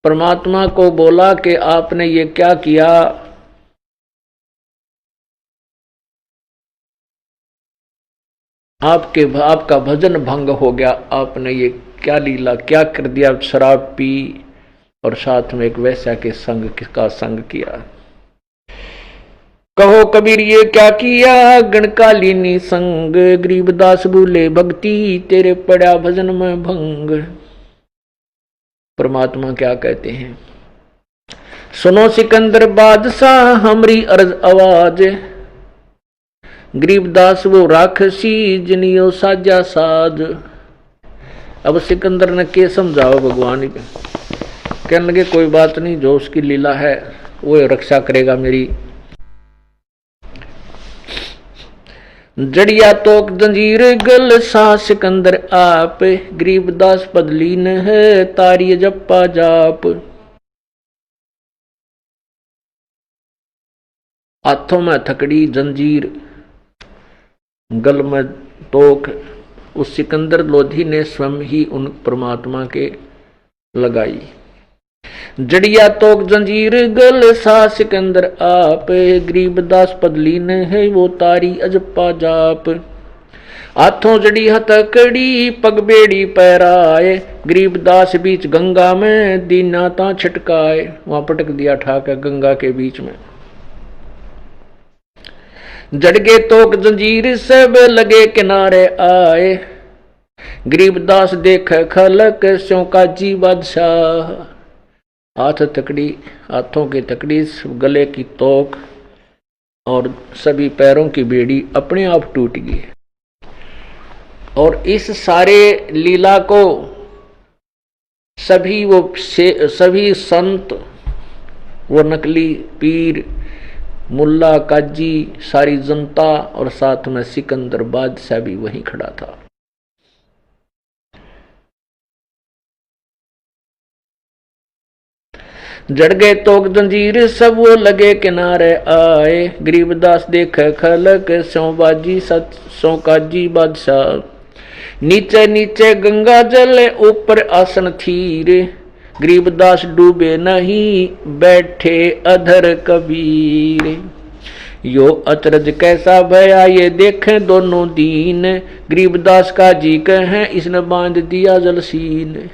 [SPEAKER 1] परमात्मा को बोला कि आपने ये क्या किया, आपका भजन भंग हो गया, आपने ये क्या लीला क्या कर दिया, शराब पी और साथ में एक वैश्या के संग का संग किया। कहो कबीर ये क्या किया गणकालीनी संग, गरीबदास भूले भक्ति तेरे पड़ा भजन में भंग। परमात्मा क्या कहते हैं, सुनो सिकंदर बादशाह हमरी अर्ज आवाज, गरीबदास वो राक्षसी जिनियो साजा साज। अब सिकंदर ने के समझाओ भगवान, कहने लगे कोई बात नहीं, जो उसकी लीला है वो रक्षा करेगा मेरी। जड़िया तोक जंजीर गल सा सिकंदर आप, गरीबदास बदलीन है तारी जप्पा जाप। हाथों में थकड़ी जंजीर, गल में तोक, उस सिकंदर लोधी ने स्वयं ही उन परमात्मा के लगाई। जड़िया तोक जंजीर गल सा सिकंदर आप, गरीबदास पदलीन है वो तारी अजप्पा जाप। हाथों जड़ी हथकड़ी पग बेड़ी पैराए, गरीबदास बीच गंगा में दीना ता छिटकाए। वहां पटक दिया ठाकर गंगा के बीच में। जड़गे तोक जंजीर सब लगे किनारे आए, गरीबदास देख खलक स्यों का जी बादशाह। हाथ तकड़ी, हाथों की तकड़ी, गले की तोक और सभी पैरों की बेड़ी अपने आप टूट गई। और इस सारे लीला को सभी संत, वो नकली पीर मुल्ला काजी, सारी जनता और साथ में सिकंदर बादशाह भी वहीं खड़ा था। जड़ गए तोक जंजीर सब वो लगे किनारे आए, गरीबदास देखे खलक सौ बाजी सत सौ काजी बादशाह। नीचे नीचे गंगा जल ऊपर आसन थीर, गरीबदास डूबे नहीं बैठे अधर कबीर। यो अचरज कैसा भया ये देखें दोनों दीन, गरीबदास का जी कहें इसने बांध दिया जलसीन।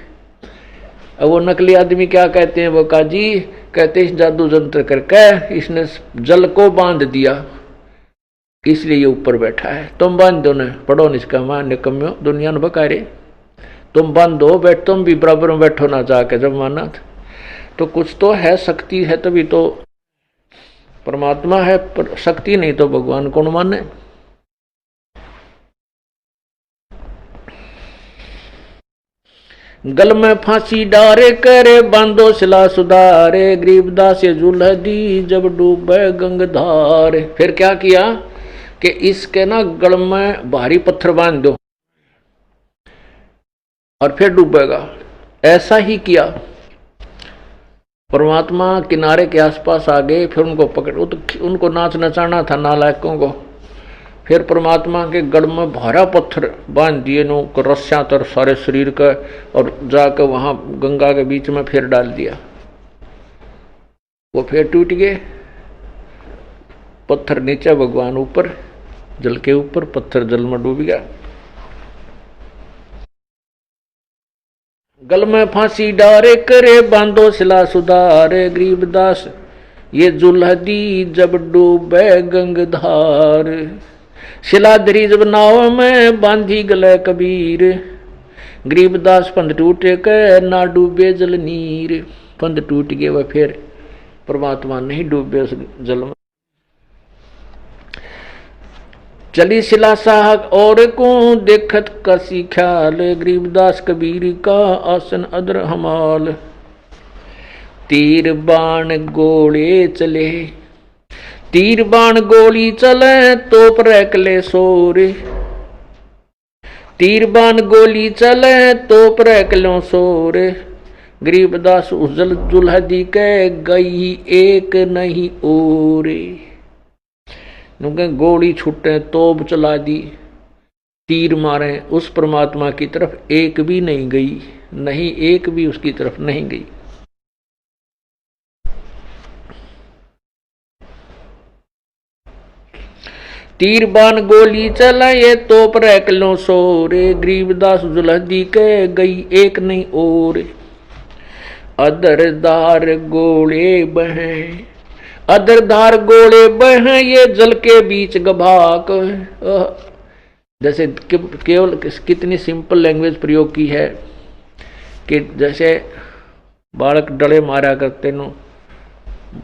[SPEAKER 1] अब वो नकली आदमी क्या कहते हैं, वो काजी कहते इस जादू जंत्र करके इसने जल को बांध दिया, इसलिए ये ऊपर बैठा है। तुम बांध दो न, पढ़ो निष्का मान निकम्यो दुनिया न बकारे, तुम बंद हो बैठ, तुम भी बराबर में बैठो ना जाके जब माना था। तो कुछ तो है, शक्ति है तभी तो परमात्मा है, पर शक्ति नहीं तो भगवान कौन माने। गल में फांसी डारे करे बांधो सिला सुधारे, गरीबदास ये जुल्ह दी जब डूबे गंगधार। फिर क्या किया कि इसके ना गल में भारी पत्थर बांध दो और फिर डूबेगा। ऐसा ही किया। परमात्मा किनारे के आसपास आ गए, फिर उनको पकड़, उनको नाच नचाना था नालायकों को। फिर परमात्मा के गढ़ में भारा पत्थर बांध दिए नो रस्सियां तर सारे शरीर का, और जाकर वहां गंगा के बीच में फिर डाल दिया। वो फिर टूट गए, पत्थर नीचे भगवान ऊपर, जल के ऊपर, पत्थर जल में डूब गया। गल में फांसी डारे करे बांधो सिला सुधारे, गरीबदास ये जुल्ह दी जब डूबे गंगधार। शिला धरी जब नाव में बांधी गले कबीर, गरीबदास पंध टूटे के ना डूबे जल नीर। पंध टूट गए वह, फिर परमात्मा नहीं डूबे उस जल में। चली शिला साहक और को देखत कसी ख्याल, गरीबदास कबीर का आसन अदर हमाल। तीर बाण गोले चले, तीर बाण गोली चले तोप रैकले सोरे, तीर बाण गोली चले तोप रैकलों सोरे। गरीबदास उस जल जुल्ह दी के गई एक नहीं ओरे। गोली छूटे, तोप चला दी, तीर मारे, उस परमात्मा की तरफ एक भी नहीं गई, नहीं एक भी उसकी तरफ नहीं गई। तीर बाण गोली चलाए तोप रैकलों सोरे, गरीबदास जुल्हदी के गई एक नहीं और। अदरदार गोले बहें, अदरधार गोले बहें ये जल के बीच गभाक। जैसे केवल कितनी सिंपल लैंग्वेज प्रयोग की है कि जैसे बालक डले मारा करते नो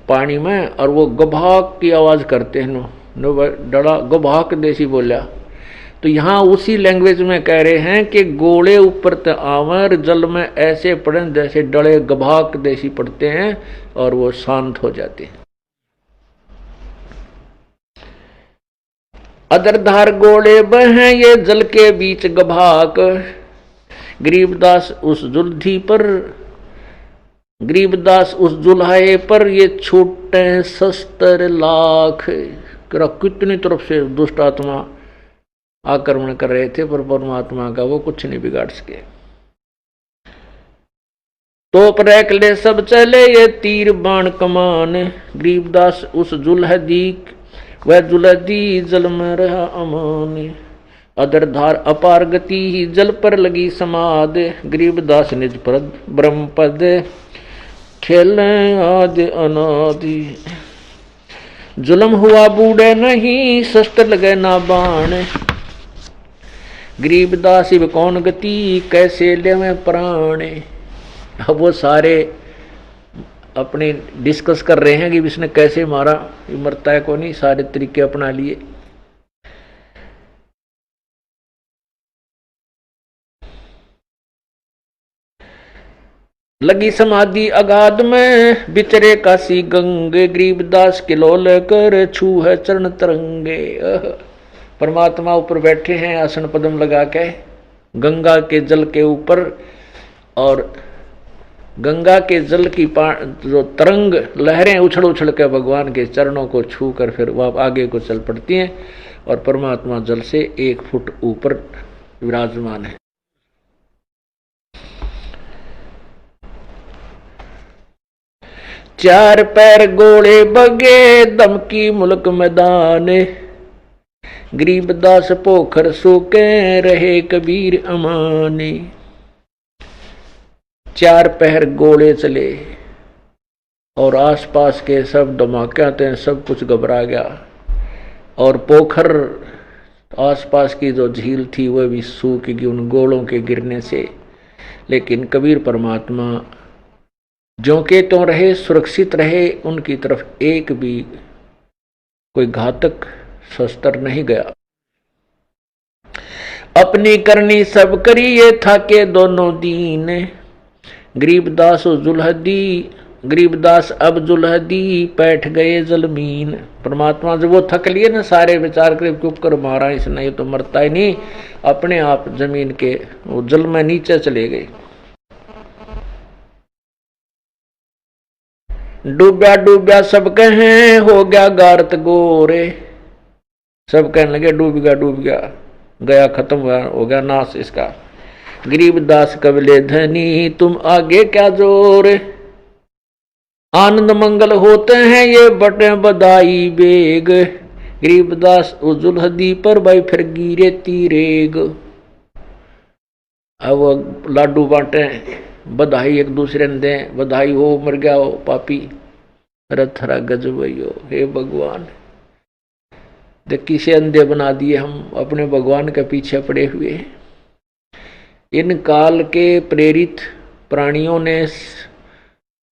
[SPEAKER 1] पानी में, और वो गभाक की आवाज करते हैं नो डला गभाक देसी बोला। तो यहाँ उसी लैंग्वेज में कह रहे हैं कि गोले ऊपर आवर जल में ऐसे पड़े जैसे डले गभाक देसी पड़ते हैं और वो शांत हो जाते हैं। अदरधार गोले बहें ये जल के बीच गभाक, गरीबदास उस जुल्धी पर, गरीबदास उस जुल्हाए पर ये छूटे शस्त्र लाख। कितनी तरफ से दुष्ट आत्मा आक्रमण कर रहे थे, पर परमात्मा का वो कुछ नहीं बिगाड़ सके। तोप रैकले सब चले ये तीर बाण कमान, गरीबदास उस जुल्हदी वह जुल्हदी जल में रहा अमान। अदरधार अपार गति ही जल पर लगी समाद, गरीबदास निज पर ब्रह्म पद खेले आदि अनादि। जुल्म हुआ बूढ़े नहीं शस्त्र लगे ना बाण, गरीबदास इब कौन गति कैसे ले में प्राण। अब वो सारे अपने डिस्कस कर रहे हैं कि इसने कैसे मारा, ये मरता है को नहीं, सारे तरीके अपना लिए। लगी समाधि अगाध में, बिचरे काशी गंगे, गरीबदास किलोल कर छू है चरण तरंगे। परमात्मा ऊपर बैठे हैं आसन पद्म लगा के गंगा के जल के ऊपर, और गंगा के जल की जो तरंग लहरें उछल उछल के भगवान के चरणों को छू कर फिर वह आगे को चल पड़ती हैं, और परमात्मा जल से 1 फुट ऊपर विराजमान है। चार पैर गोले बगे दमकी मुल्क मैदान, गरीबदास पोखर सूके रहे कबीर अमाने। 4 पहर गोले चले और आसपास के सब धमाके सब कुछ घबरा गया, और पोखर आसपास की जो झील थी वह भी सूख गई उन गोलों के गिरने से। लेकिन कबीर परमात्मा जो के तो रहे, सुरक्षित रहे, उनकी तरफ एक भी कोई घातक शस्त्र नहीं गया। अपनी करनी सब करी ये था के दोनों दीन, गरीबदास अब जुलहदी बैठ गए जलमीन। परमात्मा जब वो थक लिए ना, सारे विचार कर चुप कर मारा इसने, ये तो मरता ही नहीं, अपने आप जमीन के वो जल में नीचे चले गए। डूबा डूबा सब कहें हो गया गारत गोरे, सब कहने लगे डूब गया गया, खत्म हो गया नाश इसका। गरीबदास कबले धनी तुम आगे क्या जोर, आनंद मंगल होते हैं ये बटे बधाई बेग, गरीबदास उजुलहदी पर भाई फिर गिरे तीरेग। अब लाडू बांटे, बधाई एक दूसरे ने दें, बधाई हो मर गया हो पापी, रथरा गजबइयो। हे भगवान, देखी से अंधे बना दिए हम, अपने भगवान के पीछे पड़े हुए। इन काल के प्रेरित प्राणियों ने,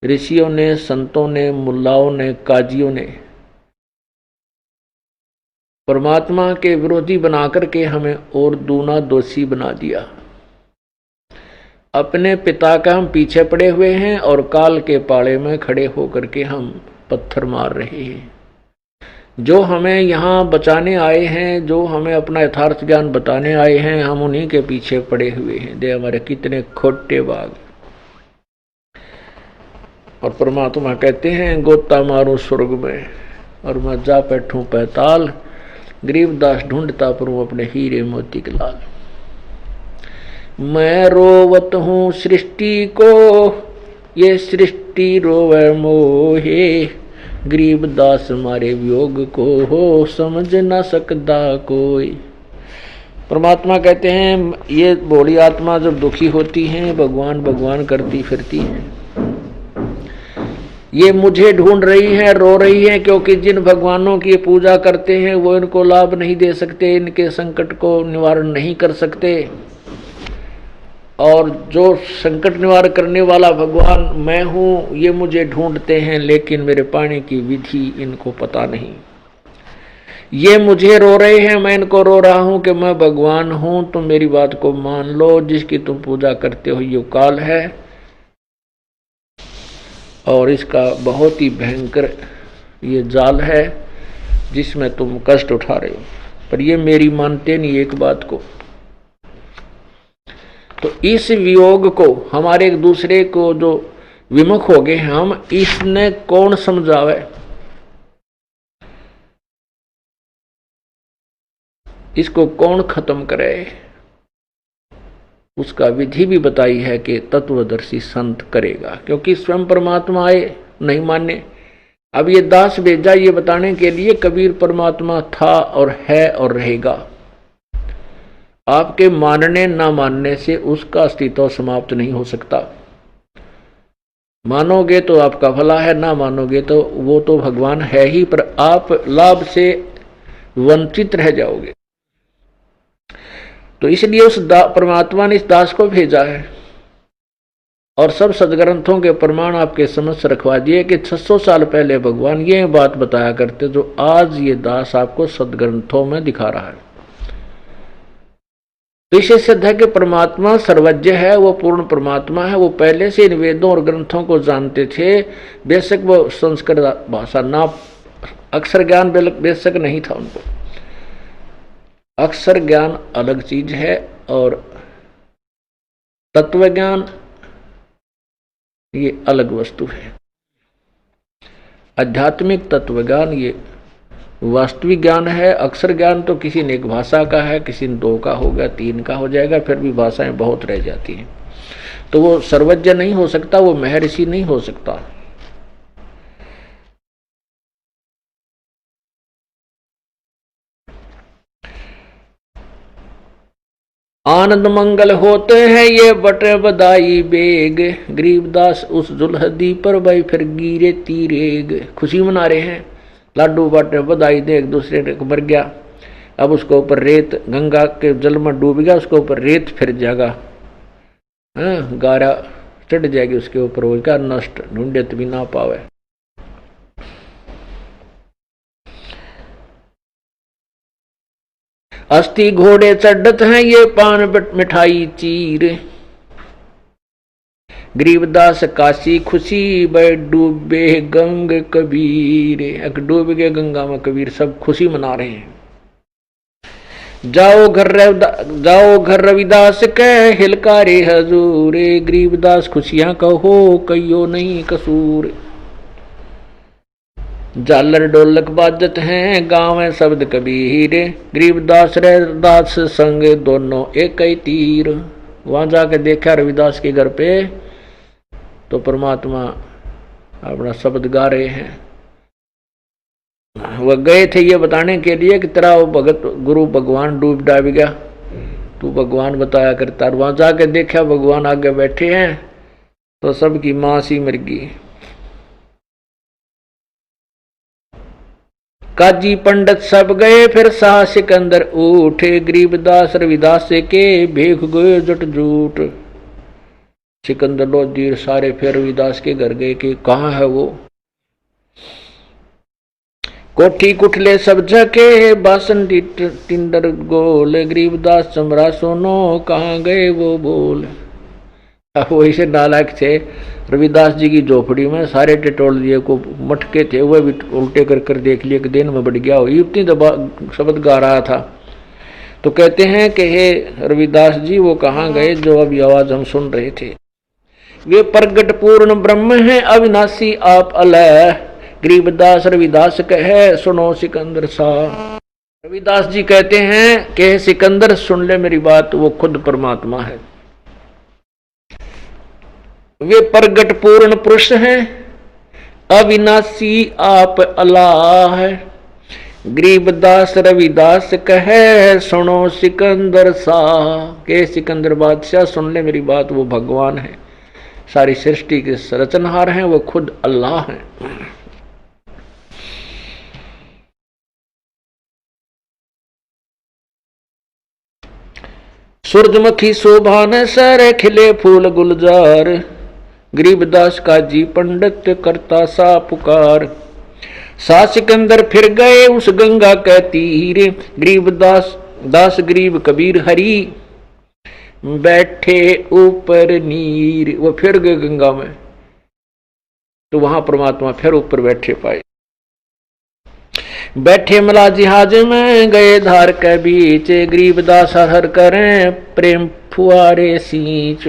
[SPEAKER 1] ऋषियों ने, संतों ने, मुल्लाओं ने, काजियों ने परमात्मा के विरोधी बनाकर के हमें और दूना दोषी बना दिया। अपने पिता का हम पीछे पड़े हुए हैं और काल के पाले में खड़े होकर के हम पत्थर मार रहे हैं। जो हमें यहाँ बचाने आए हैं, जो हमें अपना यथार्थ ज्ञान बताने आए हैं, हम उन्हीं के पीछे पड़े हुए हैं। दे हमारे कितने खोटे बाग। और परमात्मा कहते हैं गोता मारूं स्वर्ग में और मैं जा बैठूं पैताल, गरीबदास ढूंढता परूं अपने हीरे मोती के लाल। मैं रोवत हूँ सृष्टि को, ये सृष्टि रोवे मोहे, गरीबदास मारे वियोग को हो समझ न सकता कोई। परमात्मा कहते हैं ये भोली आत्मा जब दुखी होती है, भगवान भगवान करती फिरती है, ये मुझे ढूंढ रही है, रो रही है, क्योंकि जिन भगवानों की पूजा करते हैं वो इनको लाभ नहीं दे सकते, इनके संकट को निवारण नहीं कर सकते। और जो संकट निवारण करने वाला भगवान मैं हूँ, ये मुझे ढूंढते हैं, लेकिन मेरे पाने की विधि इनको पता नहीं। ये मुझे रो रहे हैं, मैं इनको रो रहा हूँ कि मैं भगवान हूँ, तुम मेरी बात को मान लो, जिसकी तुम पूजा करते हो ये काल है और इसका बहुत ही भयंकर ये जाल है जिसमें तुम कष्ट उठा रहे हो। पर ये मेरी मानते नहीं एक बात को। तो इस वियोग को, हमारे एक दूसरे को जो विमुख हो गए हम, इसने कौन समझावे, इसको कौन खत्म करे, उसका विधि भी बताई है कि तत्वदर्शी संत करेगा, क्योंकि स्वयं परमात्मा आए नहीं माने। अब ये दास भेजा ये बताने के लिए कबीर परमात्मा था और है और रहेगा। आपके मानने ना मानने से उसका अस्तित्व समाप्त नहीं हो सकता। मानोगे तो आपका भला है, ना मानोगे तो वो तो भगवान है ही, पर आप लाभ से वंचित रह जाओगे। तो इसलिए उस परमात्मा ने इस दास को भेजा है और सब सदग्रंथों के प्रमाण आपके समक्ष रखवा दिए कि 600 साल पहले भगवान ये बात बताया करते जो आज ये दास आपको सदग्रंथों में दिखा रहा है। विशेषतः कि परमात्मा सर्वज्ञ है, वो पूर्ण परमात्मा है। वो पहले से इन वेदों और ग्रंथों को जानते थे। बेशक वो संस्कृत भाषा ना, अक्षर ज्ञान बेशक नहीं था उनको। अक्षर ज्ञान अलग चीज है और तत्व ज्ञान ये अलग वस्तु है। आध्यात्मिक तत्व ज्ञान ये वास्तविक ज्ञान है। अक्षर ज्ञान तो किसी ने एक भाषा का है, किसी ने 2 का हो गया, 3 का हो जाएगा, फिर भी भाषाएं बहुत रह जाती हैं। तो वो सर्वज्ञ नहीं हो सकता, वो महर्षि नहीं हो सकता। आनंद मंगल होते हैं ये बटे बदाई बेग, गरीबदास उस जुल्हदी पर भाई फिर गिरे तीरेग। खुशी मना रहे हैं, लाडू बाटे बधाई दे, एक दूसरे को मर गया। अब उसके ऊपर रेत, गंगा के जल में डूब गया, उसके ऊपर रेत फिर जाएगा, गारा चढ़ जाएगी उसके ऊपर, वो क्या नष्ट ढूंढे तो भी ना पावे। अस्थि घोड़े चढ़त हैं ये पान मिठाई चीर, गरीबदास काशी खुशी बै डूबे गंग कबीर। डूब गए गंगा में कबीर, सब खुशी मना रहे हैं। जाओ घर रविदास कह हिलकारे हजूर, गरीबदास खुशियां कहो कहियो नहीं कसूर। झालर ढोलक बाजत हैं गाँव है शब्द कबीर, गरीबदास रविदास संग दोनों एक ही तीर। वहां जाके देखा रविदास के घर पे तो परमात्मा अपना शब्द गा रहे हैं। वह गए थे ये बताने के लिए कि तेरा वो भगत गुरु भगवान डूब डाब गया, तू भगवान बताया करता। वहां जाके देखा भगवान आगे बैठे हैं तो सबकी मां सी मर गई। काजी पंडित सब गए फिर शाह सिकंदर उठे, गरीबदास रविदास के भेख गए जट जूट। सिकंदर लोधीर सारे फिर रविदास के घर गए कि कहाँ है वो। कोठी कुठले सब झके बासन टिंडर गोल, गरीबदास चमरा सोनो कहाँ गए वो बोल। अब वो ऐसे नालायक थे, रविदास जी की झोपड़ी में सारे टिटोल दिए को मटके थे, वह भी उल्टे कर कर देख लिए कि दिन में बढ़ गया हो, इतनी दबा शब्द गा रहा था। तो कहते हैं कि हे रविदास जी वो कहाँ गए जो अभी आवाज हम सुन रहे थे। वे प्रगट पूर्ण ब्रह्म हैं अविनाशी आप अलह, गरीबदास रविदास कहे सुनो सिकंदर सा। रविदास जी कहते हैं कि सिकंदर सुन ले मेरी बात, वो खुद परमात्मा है। वे प्रगट पूर्ण पुरुष हैं अविनाशी आप अल्लाह है, गरीबदास रविदास कहे सुनो सिकंदर सा। के सिकंदर बादशाह सुन ले मेरी बात, वो भगवान है, सारी सृष्टि के रचनहार हैं, वो खुद अल्लाह हैं। सूरजमुखी शोभा न सर खिले फूल गुलजार, गरीबदास का जी पंडित करता सा पुकार। सा सिकंदर फिर गए उस गंगा के तीर, गरीबदास दास गरीब कबीर हरी बैठे ऊपर नीर। वो फिर गए गंगा में तो वहां परमात्मा फिर ऊपर बैठे पाए। बैठे मला जिहाज में गए धार के बीच, गरीबदास हर करें प्रेम फुआरे सींच।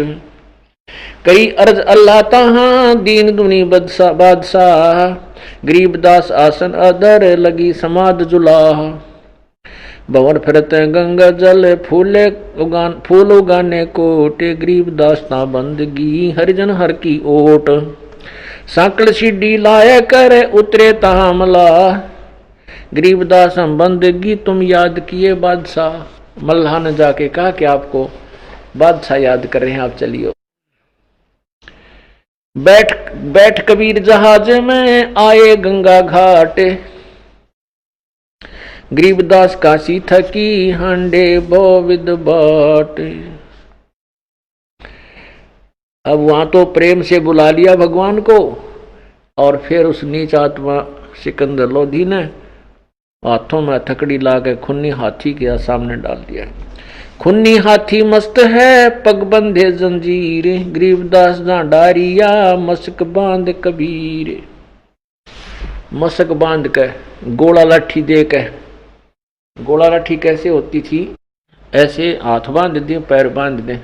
[SPEAKER 1] कई अर्ज अल्लाह तहां दीन दुनी बादशाह, गरीबदास आसन अदर लगी समाध जुलाह। भवन फिरते गंगा जल फूल उगाने कोटे, गरीबदास ता बंदगी हरिजन हर की ओट। सांकल सीढ़ी लाया कर उतरे तहां मला, गरीबदास हम बंदगी तुम याद किए बादशाह। मल्लाह ने जाके कहा कि आपको बादशाह याद कर रहे हैं, आप चलिए। बैठ कबीर जहाज में आए गंगा घाट, गरीबदास काशी थकी हांडे बोविद बाट। अब वहां तो प्रेम से बुला लिया भगवान को, और फिर उस नीच आत्मा सिकंदर लोधी ने हाथों में हथकड़ी ला के खुन्नी हाथी के सामने डाल दिया। खुन्नी हाथी मस्त है पग बंधे जंजीर, गरीबदास जा डारिया मस्क बांध कबीर। मस्क बांध के गोला लाठी दे के, गोला लाठी कैसे होती थी, ऐसे हाथ बांध दे पैर बांध दे,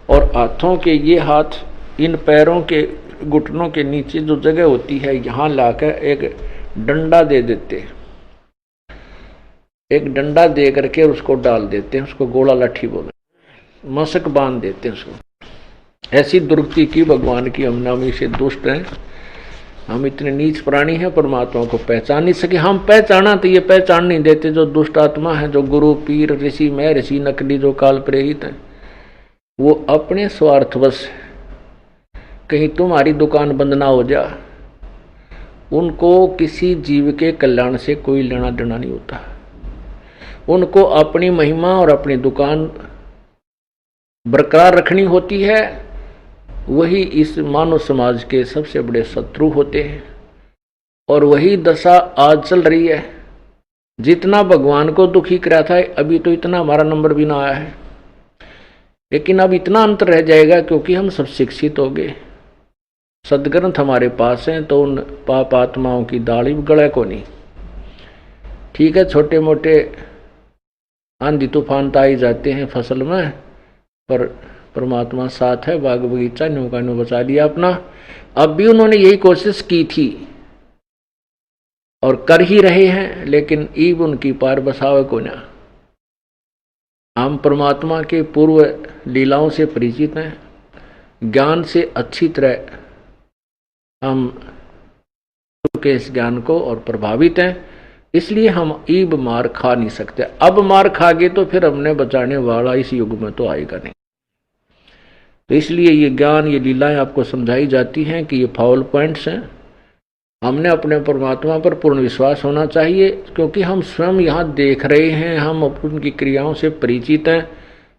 [SPEAKER 1] और हाथों के ये हाथ इन पैरों के घुटनों के नीचे जो जगह होती है यहाँ लाकर एक डंडा दे देते, एक डंडा दे करके उसको डाल देते हैं, उसको गोला लाठी बोले, मशक बांध देते हैं उसको। ऐसी दुर्गति की भगवान की, हम नामी से दुष्ट हैं, हम इतने नीच प्राणी हैं, परमात्मा को पहचान नहीं सके। हम पहचाना तो ये पहचान नहीं देते, जो दुष्ट आत्मा है, जो गुरु पीर ऋषि मैं ऋषि नकली जो काल प्रेरित है, वो अपने स्वार्थवश कहीं तुम्हारी दुकान बंद ना हो जा, उनको किसी जीव के कल्याण से कोई लेना देना नहीं होता। उनको अपनी महिमा और अपनी दुकान बरकरार रखनी होती है, वही इस मानव समाज के सबसे बड़े शत्रु होते हैं। और वही दशा आज चल रही है। जितना भगवान को दुखी करा था, अभी तो इतना हमारा नंबर भी ना आया है, लेकिन अब इतना अंतर रह जाएगा क्योंकि हम सब शिक्षित हो गए, सदग्रंथ हमारे पास हैं, तो उन पाप आत्माओं की दाढ़ी गले को नहीं। ठीक है, छोटे मोटे आंधी तूफान तो आ ही जाते हैं फसल में, पर परमात्मा साथ है, बाग बगीचा न्यू का न्यू बचा लिया अपना। अब भी उन्होंने यही कोशिश की थी और कर ही रहे हैं, लेकिन ईब उनकी पार बसावे को ना। हम परमात्मा के पूर्व लीलाओं से परिचित हैं, ज्ञान से अच्छी तरह हम के इस ज्ञान को और प्रभावित हैं, इसलिए हम ईब मार खा नहीं सकते। अब मार खागे तो फिर हमने बचाने वाला इस युग में तो आएगा नहीं। तो इसलिए ये ज्ञान, ये लीलाएं आपको समझाई जाती हैं कि ये फाउल पॉइंट्स हैं। हमने अपने परमात्मा पर पूर्ण विश्वास होना चाहिए, क्योंकि हम स्वयं यहाँ देख रहे हैं, हम उनकी क्रियाओं से परिचित हैं।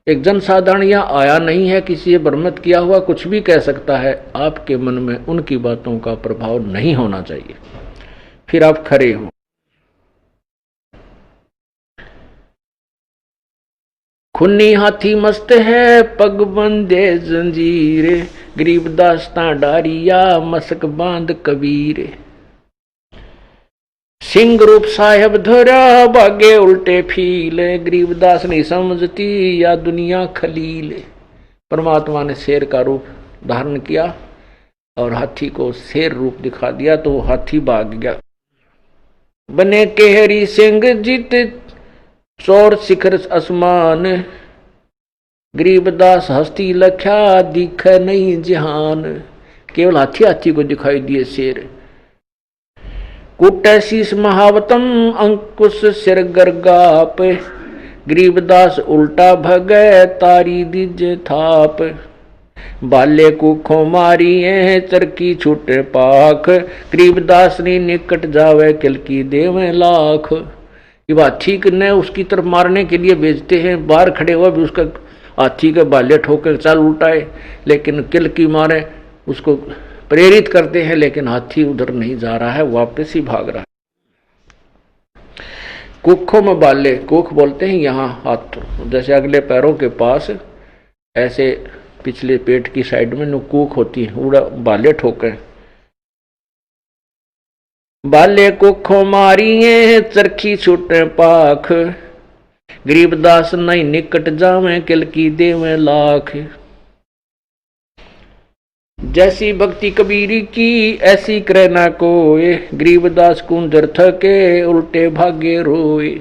[SPEAKER 1] एक जनसाधारण यहाँ आया नहीं है, किसी से भ्रमित किया हुआ कुछ भी कह सकता है, आपके मन में उनकी बातों का प्रभाव नहीं होना चाहिए, फिर आप खरे हो। खुन्नी हाथी मस्त है पग बंदे जंजीर, गरीबदास ता डारिया मस्क बांध कबीर। सिंह रूप साहेब धरा भागे उल्टे फील, गरीबदास नहीं समझती या दुनिया खलील। परमात्मा ने शेर का रूप धारण किया और हाथी को शेर रूप दिखा दिया, तो वो हाथी भाग गया। बने केहरी सिंह जीत चौर शिखर आसमान, गरीबदास हस्ती लख्या दिख नहीं जहान। केवल हाथी हाथी को दिखाई दिए शेर। कुटैशीस महावतम अंकुश सिर गरगाप, गरीबदास उल्टा भगे तारी दीजे थाप। बाले कुखों मारिए चरकी छूटे पाख, गरीबदास ने निकट जावे किलकी देवे लाख। ये हाथी ने उसकी तरफ मारने के लिए भेजते हैं, बाहर खड़े हुआ भी उसका हाथी के बाले ठोकर चल उल्टाए, लेकिन किलकी मारे उसको प्रेरित करते हैं, लेकिन हाथी उधर नहीं जा रहा है, वापस ही भाग रहा है। कुखों में बाले, कुख बोलते हैं यहाँ हाथ, जैसे अगले पैरों के पास ऐसे पिछले पेट की साइड में नुकूख होती है, उड़ा बाले ठोके। बाले कुखों मारिए चरखी छूटे पाख, गरीबदास नहीं निकट जावे किलकी देवे लाख। जैसी भक्ति कबीरी की ऐसी करे ना कोई, गरीबदास कुंजर थके उल्टे भागे रोए।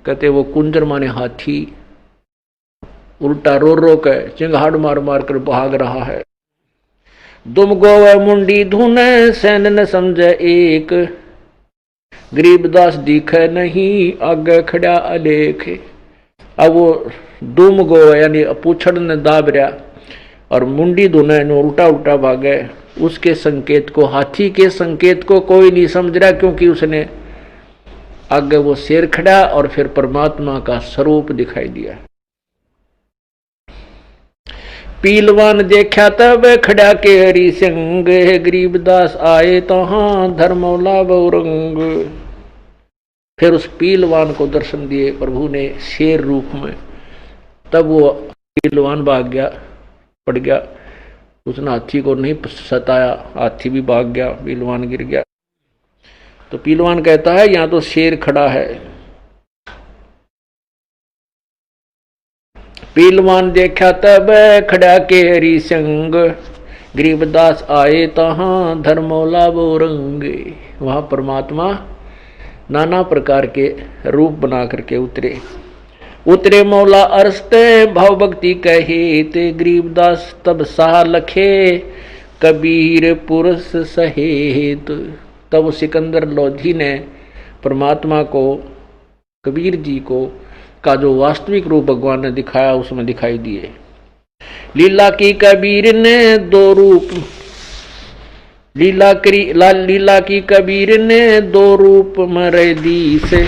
[SPEAKER 1] कहते वो कुंजर माने हाथी उल्टा रो रो के चिंगाड़ मार मार कर भाग रहा है। दुम गोवे मुंडी धुने सैन न समझे एक, गरीबदास दिखे नहीं आगे खड़ा अलेख। अब वो दुम गोवे यानी पूछड़ ने दाब रहा और मुंडी धुने उल्टा उल्टा भागे, उसके संकेत को, हाथी के संकेत को कोई नहीं समझ रहा, क्योंकि उसने आगे वो शेर खड़ा और फिर परमात्मा का स्वरूप दिखाई दिया। पीलवान देखा तब खड़ा के हरि सिंह, गरीबदास आए तो हाँ धर्मौला बहुरंग। फिर उस पीलवान को दर्शन दिए प्रभु ने शेर रूप में, तब वो पीलवान भाग गया, पड़ गया। उसने हाथी को नहीं सताया, हाथी भी भाग गया, पीलवान गिर गया। तो पीलवान कहता है यहां तो शेर खड़ा है। पीलवान देखा तब खड़ा के हरि संग, गरीबदास आए तहां धर्मोला वो रंग। वहां परमात्मा नाना प्रकार के रूप बना करके उतरे मौला अरस्ते भाव भक्ति कहे ते, गरीबदास तब साह लखे कबीर पुरुष सहेत। तब सिकंदर लोधी ने परमात्मा को, कबीर जी को का जो वास्तविक रूप भगवान ने दिखाया उसमें दिखाई दिए। लीला की कबीर ने दो रूप, लीला की कबीर ने दो रूप मरे दी से,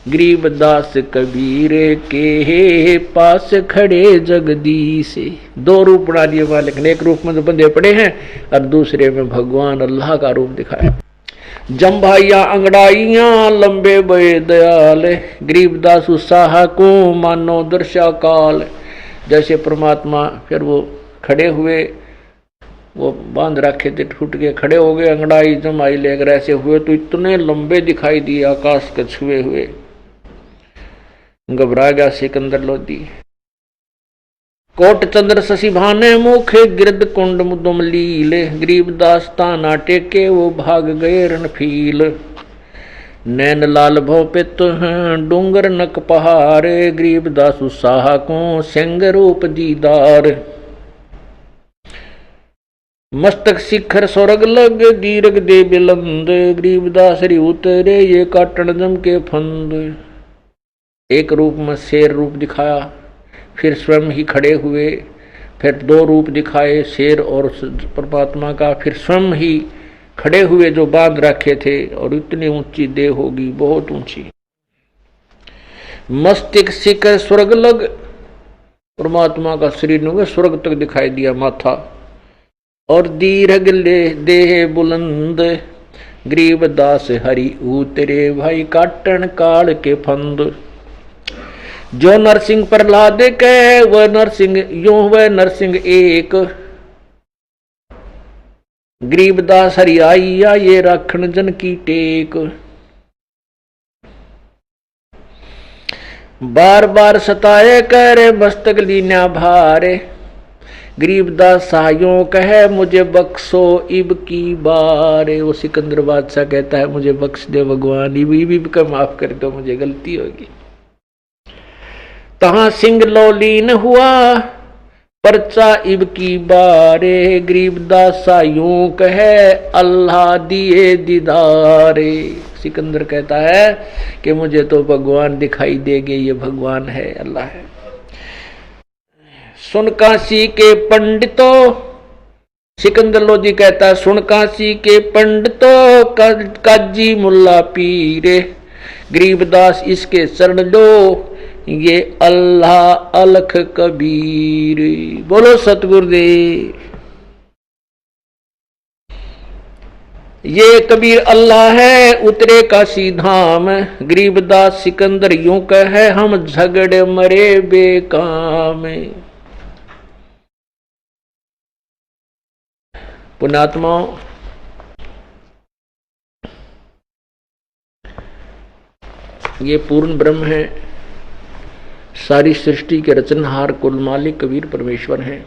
[SPEAKER 1] गरीबदास कबीर के पास खड़े जगदीश। दो रूप बना दिए मालिक ने, एक रूप में जो बंदे पड़े हैं और दूसरे में भगवान अल्लाह का रूप दिखाया। जम्भाइया अंगड़ाइया लंबे बे दयाल, गरीबदास उत्साह को मानो दर्शा काल। जैसे परमात्मा फिर वो खड़े हुए, वो बांध रखे थे, टूट के खड़े हो गए, अंगड़ाई जमाई लेकर ऐसे हुए तो इतने लंबे दिखाई दिए आकाश के छुए हुए। घबरा गया सिकंदर लोधी। कोट चंद्र शशि भाने मुखे गिरद कुंड मुदम लीले, गरीबदास ताना टेके वो भाग गए रणफील। नैन लाल भव पित हैं डूंगर नक पहाड़े, गरीबदास उत्साह को सिंह रूप दीदार। मस्तक शिखर स्वर्ग लग दीर्घ दे बिलंद, गरीबदास री उतरे ये काटन जम के फंद। एक रूप में शेर रूप दिखाया, फिर स्वयं ही खड़े हुए, फिर दो रूप दिखाए शेर और परमात्मा का, फिर स्वयं ही खड़े हुए जो बांध रखे थे। और इतनी ऊंची देह होगी, बहुत ऊंची। मस्तिष्क शिखर स्वर्ग लग, परमात्मा का शरीर स्वर्ग तक दिखाई दिया माथा। और दीर्घ देह बुलंद, गरीबदास हरि उतरे भाई काटन काल के फंद। जो नरसिंह प्रहलाद कह वह नरसिंह यूं वह नरसिंह एक, गरीबदास हरि आइया ये राखण जन की टेक। बार बार सताए करे मस्तक लीना भारे, गरीबदास सायों कहे मुझे बख्शो इब की बारे। वो सिकंदर बादशाह कहता है मुझे बख्श दे भगवान, इब का माफ कर दो, मुझे गलती होगी। तहां सिंह लौलीन हुआ परचा इब की बारे, गरीबदास सायों कहे अल्लाह दिए दीदारे। सिकंदर कहता है कि मुझे तो भगवान दिखाई देंगे, ये भगवान है, अल्लाह है। सुन काशी के पंडितों, सिकंदर लोधी कहता है सुन काशी के पंडितों काजी मुल्ला पीरे, गरीबदास इसके शरण लो ये अल्लाह अलख कबीर। बोलो सतगुरुदेव। ये कबीर अल्लाह है उतरे काशी धाम, गरीबदास सिकंदर यूं कहे हम झगड़े मरे बेकाम। पुण्यात्माओं, ये पूर्ण ब्रह्म है, सारी सृष्टि के रचनहार कुल मालिक कबीर परमेश्वर हैं।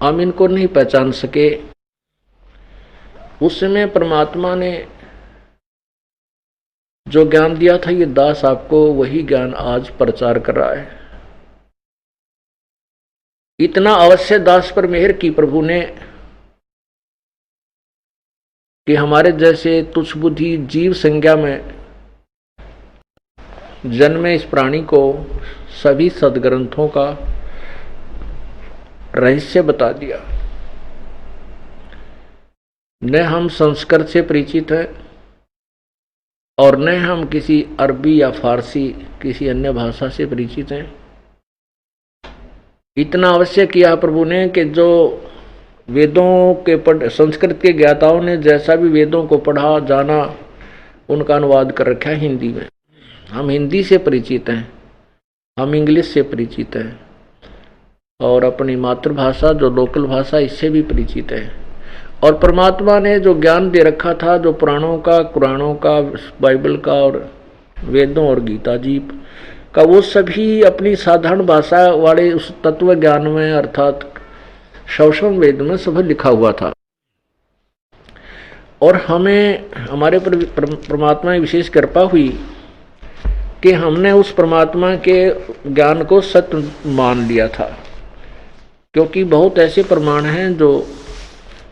[SPEAKER 1] हम इनको नहीं पहचान सके। उस समय परमात्मा ने जो ज्ञान दिया था ये दास आपको वही ज्ञान आज प्रचार कर रहा है। इतना अवश्य दास पर मेहर की प्रभु ने कि हमारे जैसे तुच्छ बुद्धि जीव संज्ञा में जन्मे इस प्राणी को सभी सदग्रंथों का रहस्य बता दिया। न हम संस्कृत से परिचित हैं और न हम किसी अरबी या फारसी किसी अन्य भाषा से परिचित हैं। इतना अवश्य किया प्रभु ने कि जो वेदों के संस्कृत के ज्ञाताओं ने जैसा भी वेदों को पढ़ा जाना, उनका अनुवाद कर रखा है हिंदी में। हम हिंदी से परिचित हैं, हम इंग्लिश से परिचित हैं, और अपनी मातृभाषा जो लोकल भाषा इससे भी परिचित है। और परमात्मा ने जो ज्ञान दे रखा था, जो पुराणों का, कुरानों का, बाइबल का और वेदों और गीता जी का, वो सभी अपनी साधारण भाषा वाले उस तत्व ज्ञान में अर्थात शवशम वेद में सब लिखा हुआ था। और हमें हमारे पर परमात्मा की विशेष कृपा हुई कि हमने उस परमात्मा के ज्ञान को सत्य मान लिया था, क्योंकि बहुत ऐसे प्रमाण हैं जो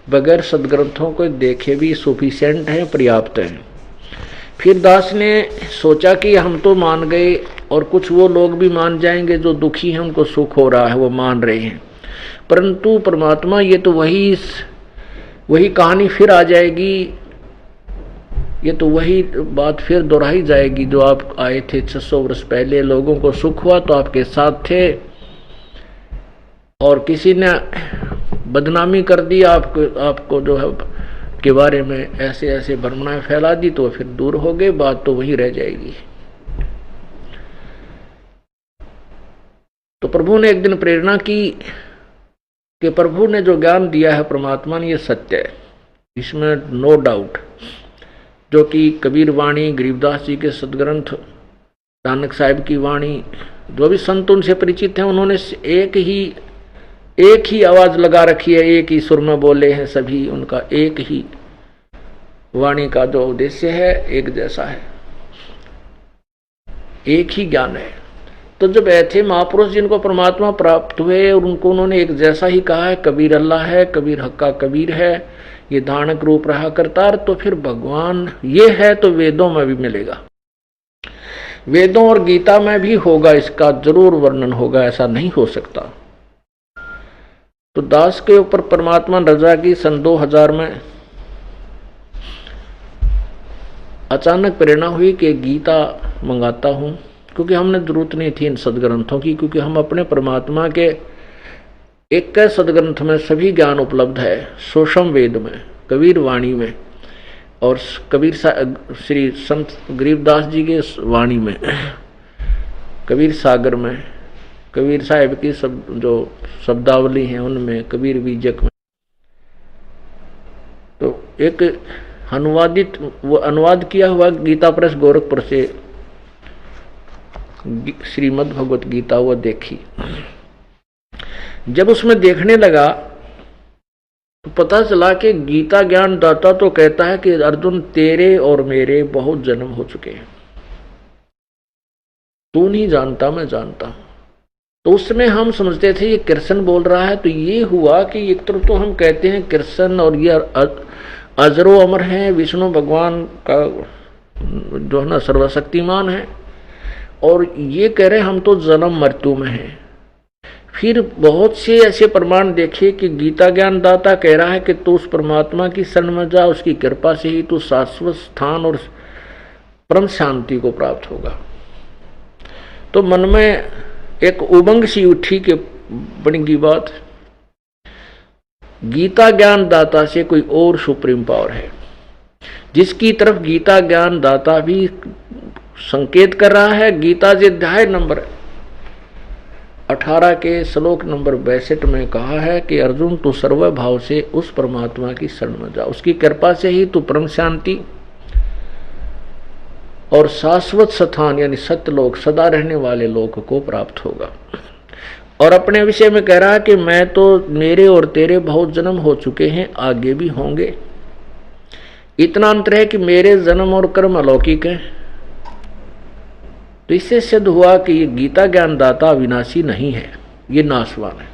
[SPEAKER 1] बगैर सदग्रंथों को देखे भी सफिशिएंट हैं, पर्याप्त हैं। फिर दास ने सोचा कि हम तो मान गए और कुछ वो लोग भी मान जाएंगे जो दुखी हैं, उनको सुख हो रहा है, वो मान रहे हैं, परंतु परमात्मा ये तो वही कहानी फिर आ जाएगी, ये तो वही बात फिर दोहराई जाएगी। जो आप आए थे 600 वर्ष पहले, लोगों को सुख हुआ तो आपके साथ थे, और किसी ने बदनामी कर दी आपको जो है के बारे में ऐसे ऐसे भ्रमणाएं फैला दी, तो फिर दूर हो गए, बात तो वही रह जाएगी। तो प्रभु ने एक दिन प्रेरणा की कि प्रभु ने जो ज्ञान दिया है परमात्मा ने, ये सत्य है, इसमें नो डाउट। जो कि कबीर वाणी, गरीबदास जी के सदग्रंथ, नानक साहिब की वाणी, जो भी संत उनसे परिचित हैं, उन्होंने एक ही आवाज लगा रखी है, एक ही सुर में बोले हैं सभी, उनका एक ही वाणी का जो उद्देश्य है एक जैसा है, एक ही ज्ञान है। तो जब ऐसे महापुरुष जिनको परमात्मा प्राप्त हुए और उनको उन्होंने एक जैसा ही कहा है, कबीर अल्लाह है, कबीर हक्का कबीर है, ये धारणक रूप रहा करतार, तो फिर भगवान ये है तो वेदों में भी मिलेगा, वेदों और गीता में भी होगा, इसका जरूर वर्णन होगा, ऐसा नहीं हो सकता। तो दास के ऊपर परमात्मा रजा की सन 2000 में अचानक प्रेरणा हुई कि गीता मंगाता हूं, क्योंकि हमने जरूरत नहीं थी इन सदग्रंथों की, क्योंकि हम अपने परमात्मा के एक सदग्रंथ में सभी ज्ञान उपलब्ध है, शोषम वेद में, कबीर वाणी में, और कबीर श्री संत गरीबदास जी के वाणी में, कबीर सागर में, कबीर साहिब की सब जो शब्दावली हैं उनमें, कबीर बीजक में। तो एक अनुवादित, वो अनुवाद किया हुआ गीता प्रेस गोरखपुर से श्रीमद् भगवत गीता वो देखी। जब उसमें देखने लगा तो पता चला कि गीता ज्ञान दाता तो कहता है कि अर्जुन तेरे और मेरे बहुत जन्म हो चुके हैं, तू नहीं जानता मैं जानता हूं। तो उसमें हम समझते थे ये कृष्ण बोल रहा है, तो ये हुआ कि एक तरफ तो हम कहते हैं कृष्ण और ये अजरो अमर हैं, विष्णु भगवान का जो है ना सर्वशक्तिमान है, और ये कह रहे हम तो जन्म मृत्यु में हैं। फिर बहुत से ऐसे प्रमाण देखे कि गीता ज्ञान दाता कह रहा है कि तू उस परमात्मा की शरण में जा, उसकी कृपा से ही तू शाश्वत स्थान और परम शांति को प्राप्त होगा। तो मन में एक उमंग सी उठी कि बनेगी बात, गीता ज्ञान दाता से कोई और सुप्रीम पावर है, जिसकी तरफ गीता ज्ञान दाता भी संकेत कर रहा है। गीता जी अध्याय नंबर 18 के श्लोक नंबर 62 में कहा है कि अर्जुन तू सर्व भाव से उस परमात्मा की शरण में जा, उसकी कृपा से ही तू परम शांति और शाश्वत स्थान यानी सत्यलोक, सदा रहने वाले लोक को प्राप्त होगा। और अपने विषय में कह रहा है कि मैं तो, मेरे और तेरे बहुत जन्म हो चुके हैं, आगे भी होंगे। इतना अंतर है कि मेरे जन्म और कर्म अलौकिक हैं। तो इससे सिद्ध हुआ कि ये गीता ज्ञान दाता विनाशी नहीं है, ये नाशवान है।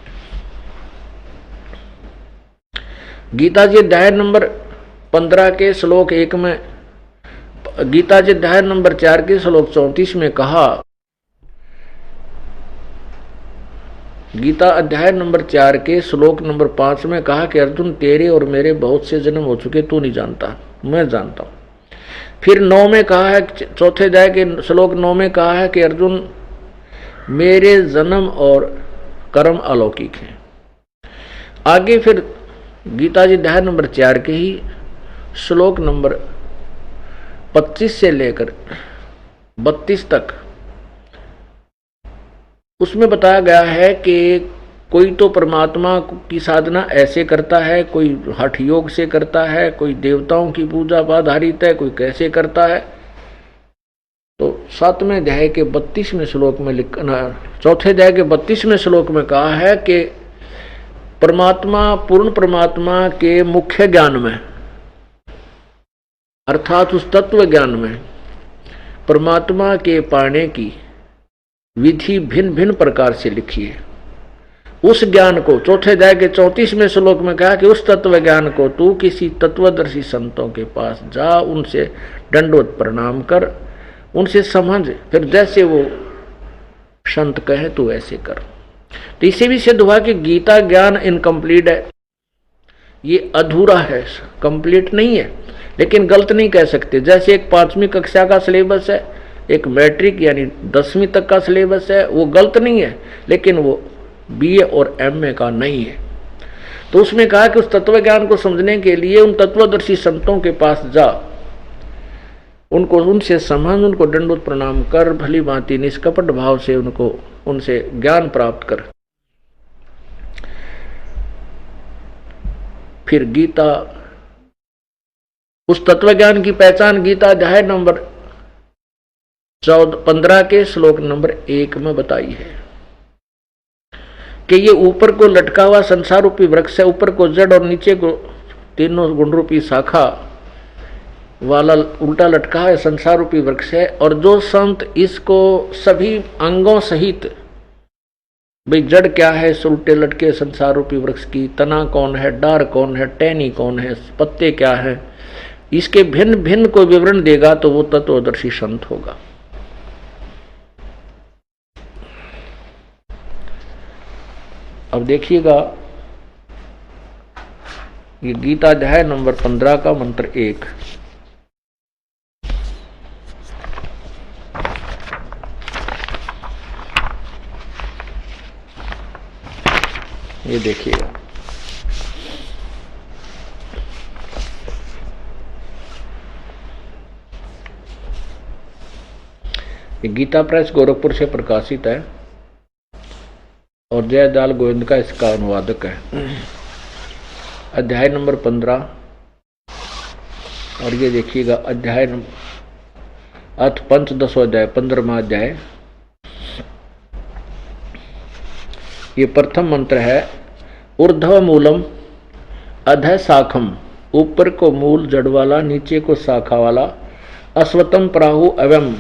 [SPEAKER 1] गीता जी अध्याय नंबर 15 के श्लोक 1 में, गीता जी अध्याय नंबर 4 के श्लोक 34 में कहा, गीता अध्याय नंबर 4 के श्लोक नंबर 5 में कहा कि अर्जुन तेरे और मेरे बहुत से जन्म हो चुके, तू नहीं जानता मैं जानता हूं। फिर 9 में कहा है, चौथे अध्याय के श्लोक 9 में कहा है कि अर्जुन मेरे जन्म और कर्म अलौकिक हैं। आगे फिर गीता जी अध्याय नंबर 4 के ही श्लोक नंबर 25 से लेकर 32 तक उसमें बताया गया है कि कोई तो परमात्मा की साधना ऐसे करता है, कोई हठ योग से करता है, कोई देवताओं की पूजा पर आधारित है, कोई कैसे करता है। तो 7वें अध्याय के 32वें श्लोक में लिखना, 4थे अध्याय के 32वें श्लोक में कहा है कि परमात्मा, पूर्ण परमात्मा के मुख्य ज्ञान में अर्थात उस तत्व ज्ञान में परमात्मा के पाने की विधि भिन्न भिन्न प्रकार से लिखी है। उस ज्ञान को 4थे अध्याय के 34वें श्लोक में कहा कि उस तत्व ज्ञान को तू किसी तत्वदर्शी संतों के पास जा, उनसे दंडवत प्रणाम कर, उनसे समझ, फिर जैसे वो संत कहे तू ऐसे कर। तो इसे भी सिद्ध हुआ कि गीता ज्ञान इनकम्प्लीट है, ये अधूरा है, कंप्लीट नहीं है। लेकिन गलत नहीं कह सकते। जैसे एक 5वीं कक्षा का सिलेबस है, एक मैट्रिक यानी 10वीं तक का सिलेबस है, वो गलत नहीं है, लेकिन वो बीए और एमए का नहीं है। तो उसमें कहा कि उस तत्व ज्ञान को समझने के लिए उन तत्वदर्शी संतों के पास जा, उनको उनसे समझ, उनको दंडवत प्रणाम कर, भली भांति निष्कपट भाव से उनसे ज्ञान प्राप्त कर। फिर गीता, उस तत्व ज्ञान की पहचान गीता अध्याय नंबर 15 के श्लोक नंबर 1 में बताई है कि ये ऊपर को लटका हुआ संसार रूपी वृक्ष है, ऊपर को जड़ और नीचे को तीनों गुण रूपी शाखा वाला उल्टा लटका है संसार रूपी वृक्ष है। और जो संत इसको सभी अंगों सहित, भाई जड़ क्या है, उल्टे लटके संसार रूपी वृक्ष की, तना कौन है, डार कौन है, टहनी कौन है, पत्ते क्या है, इसके भिन्न भिन्न को विवरण देगा तो वो तत्वदर्शी संत होगा। अब देखिएगा ये गीता अध्याय नंबर 15 का मंत्र 1। ये देखिएगा, ये गीता प्रेस गोरखपुर से प्रकाशित है और जयदाल गोविंद का इसका अनुवादक है। अध्याय नंबर 15 और ये देखिएगा अध्याय अथ पंचदशो अध्याय 15वां अध्याय। ये प्रथम मंत्र है, ऊर्ध्व मूलम अधः शाखम, ऊपर को मूल जड़ वाला, नीचे को शाखा वाला, अश्वतम प्राहु अवम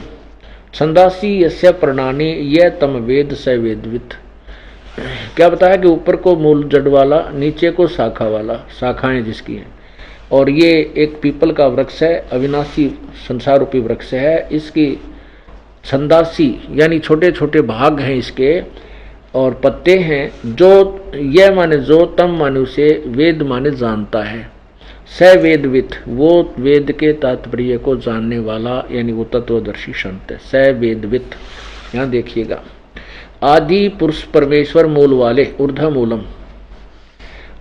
[SPEAKER 1] छंदासी यस्य प्रणानी यह तम वेद स वेदवित। क्या बताया कि ऊपर को मूल जड़ वाला, नीचे को शाखा वाला, शाखाएं जिसकी हैं, और ये एक पीपल का वृक्ष है, अविनाशी संसार रूपी वृक्ष है। इसकी छंदासी यानी छोटे छोटे भाग हैं इसके, और पत्ते हैं। जो यह माने जो, तम माने उसे, वेद माने जानता है, स वेदवित वो वेद के तात्पर्य को जानने वाला, यानी वो तत्वदर्शी संत है, स वेदवित। यहाँ देखिएगा, आदि पुरुष परमेश्वर मूल वाले, ऊर्ध्व मूलम,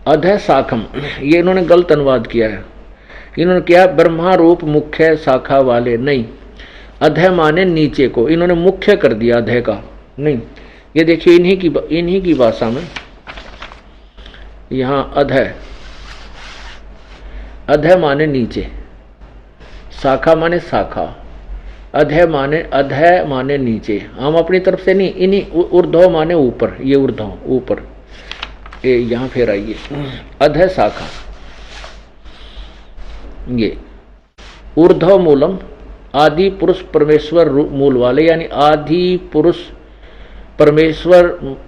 [SPEAKER 1] अधः शाखम, ये इन्होंने गलत अनुवाद किया है। इन्होंने क्या, ब्रह्मा रूप मुख्य शाखा वाले, नहीं, अधः माने नीचे को, इन्होंने मुख्य कर दिया अधः का, नहीं। ये देखिए इन्हीं की भाषा में यहाँ अधः, अधः माने नीचे, शाखा माने शाखा, अधः माने नीचे। हम अपनी तरफ से नहीं, इन्हीं ऊर्ध्व माने ऊपर, ये ऊर्ध्व ऊपर, ये यहाँ फिर आइए, अधः शाखा, ये ऊर्ध्व मूलम, आदि पुरुष परमेश्वर मूल वाले, यानी आदि पुरुष परमेश्वर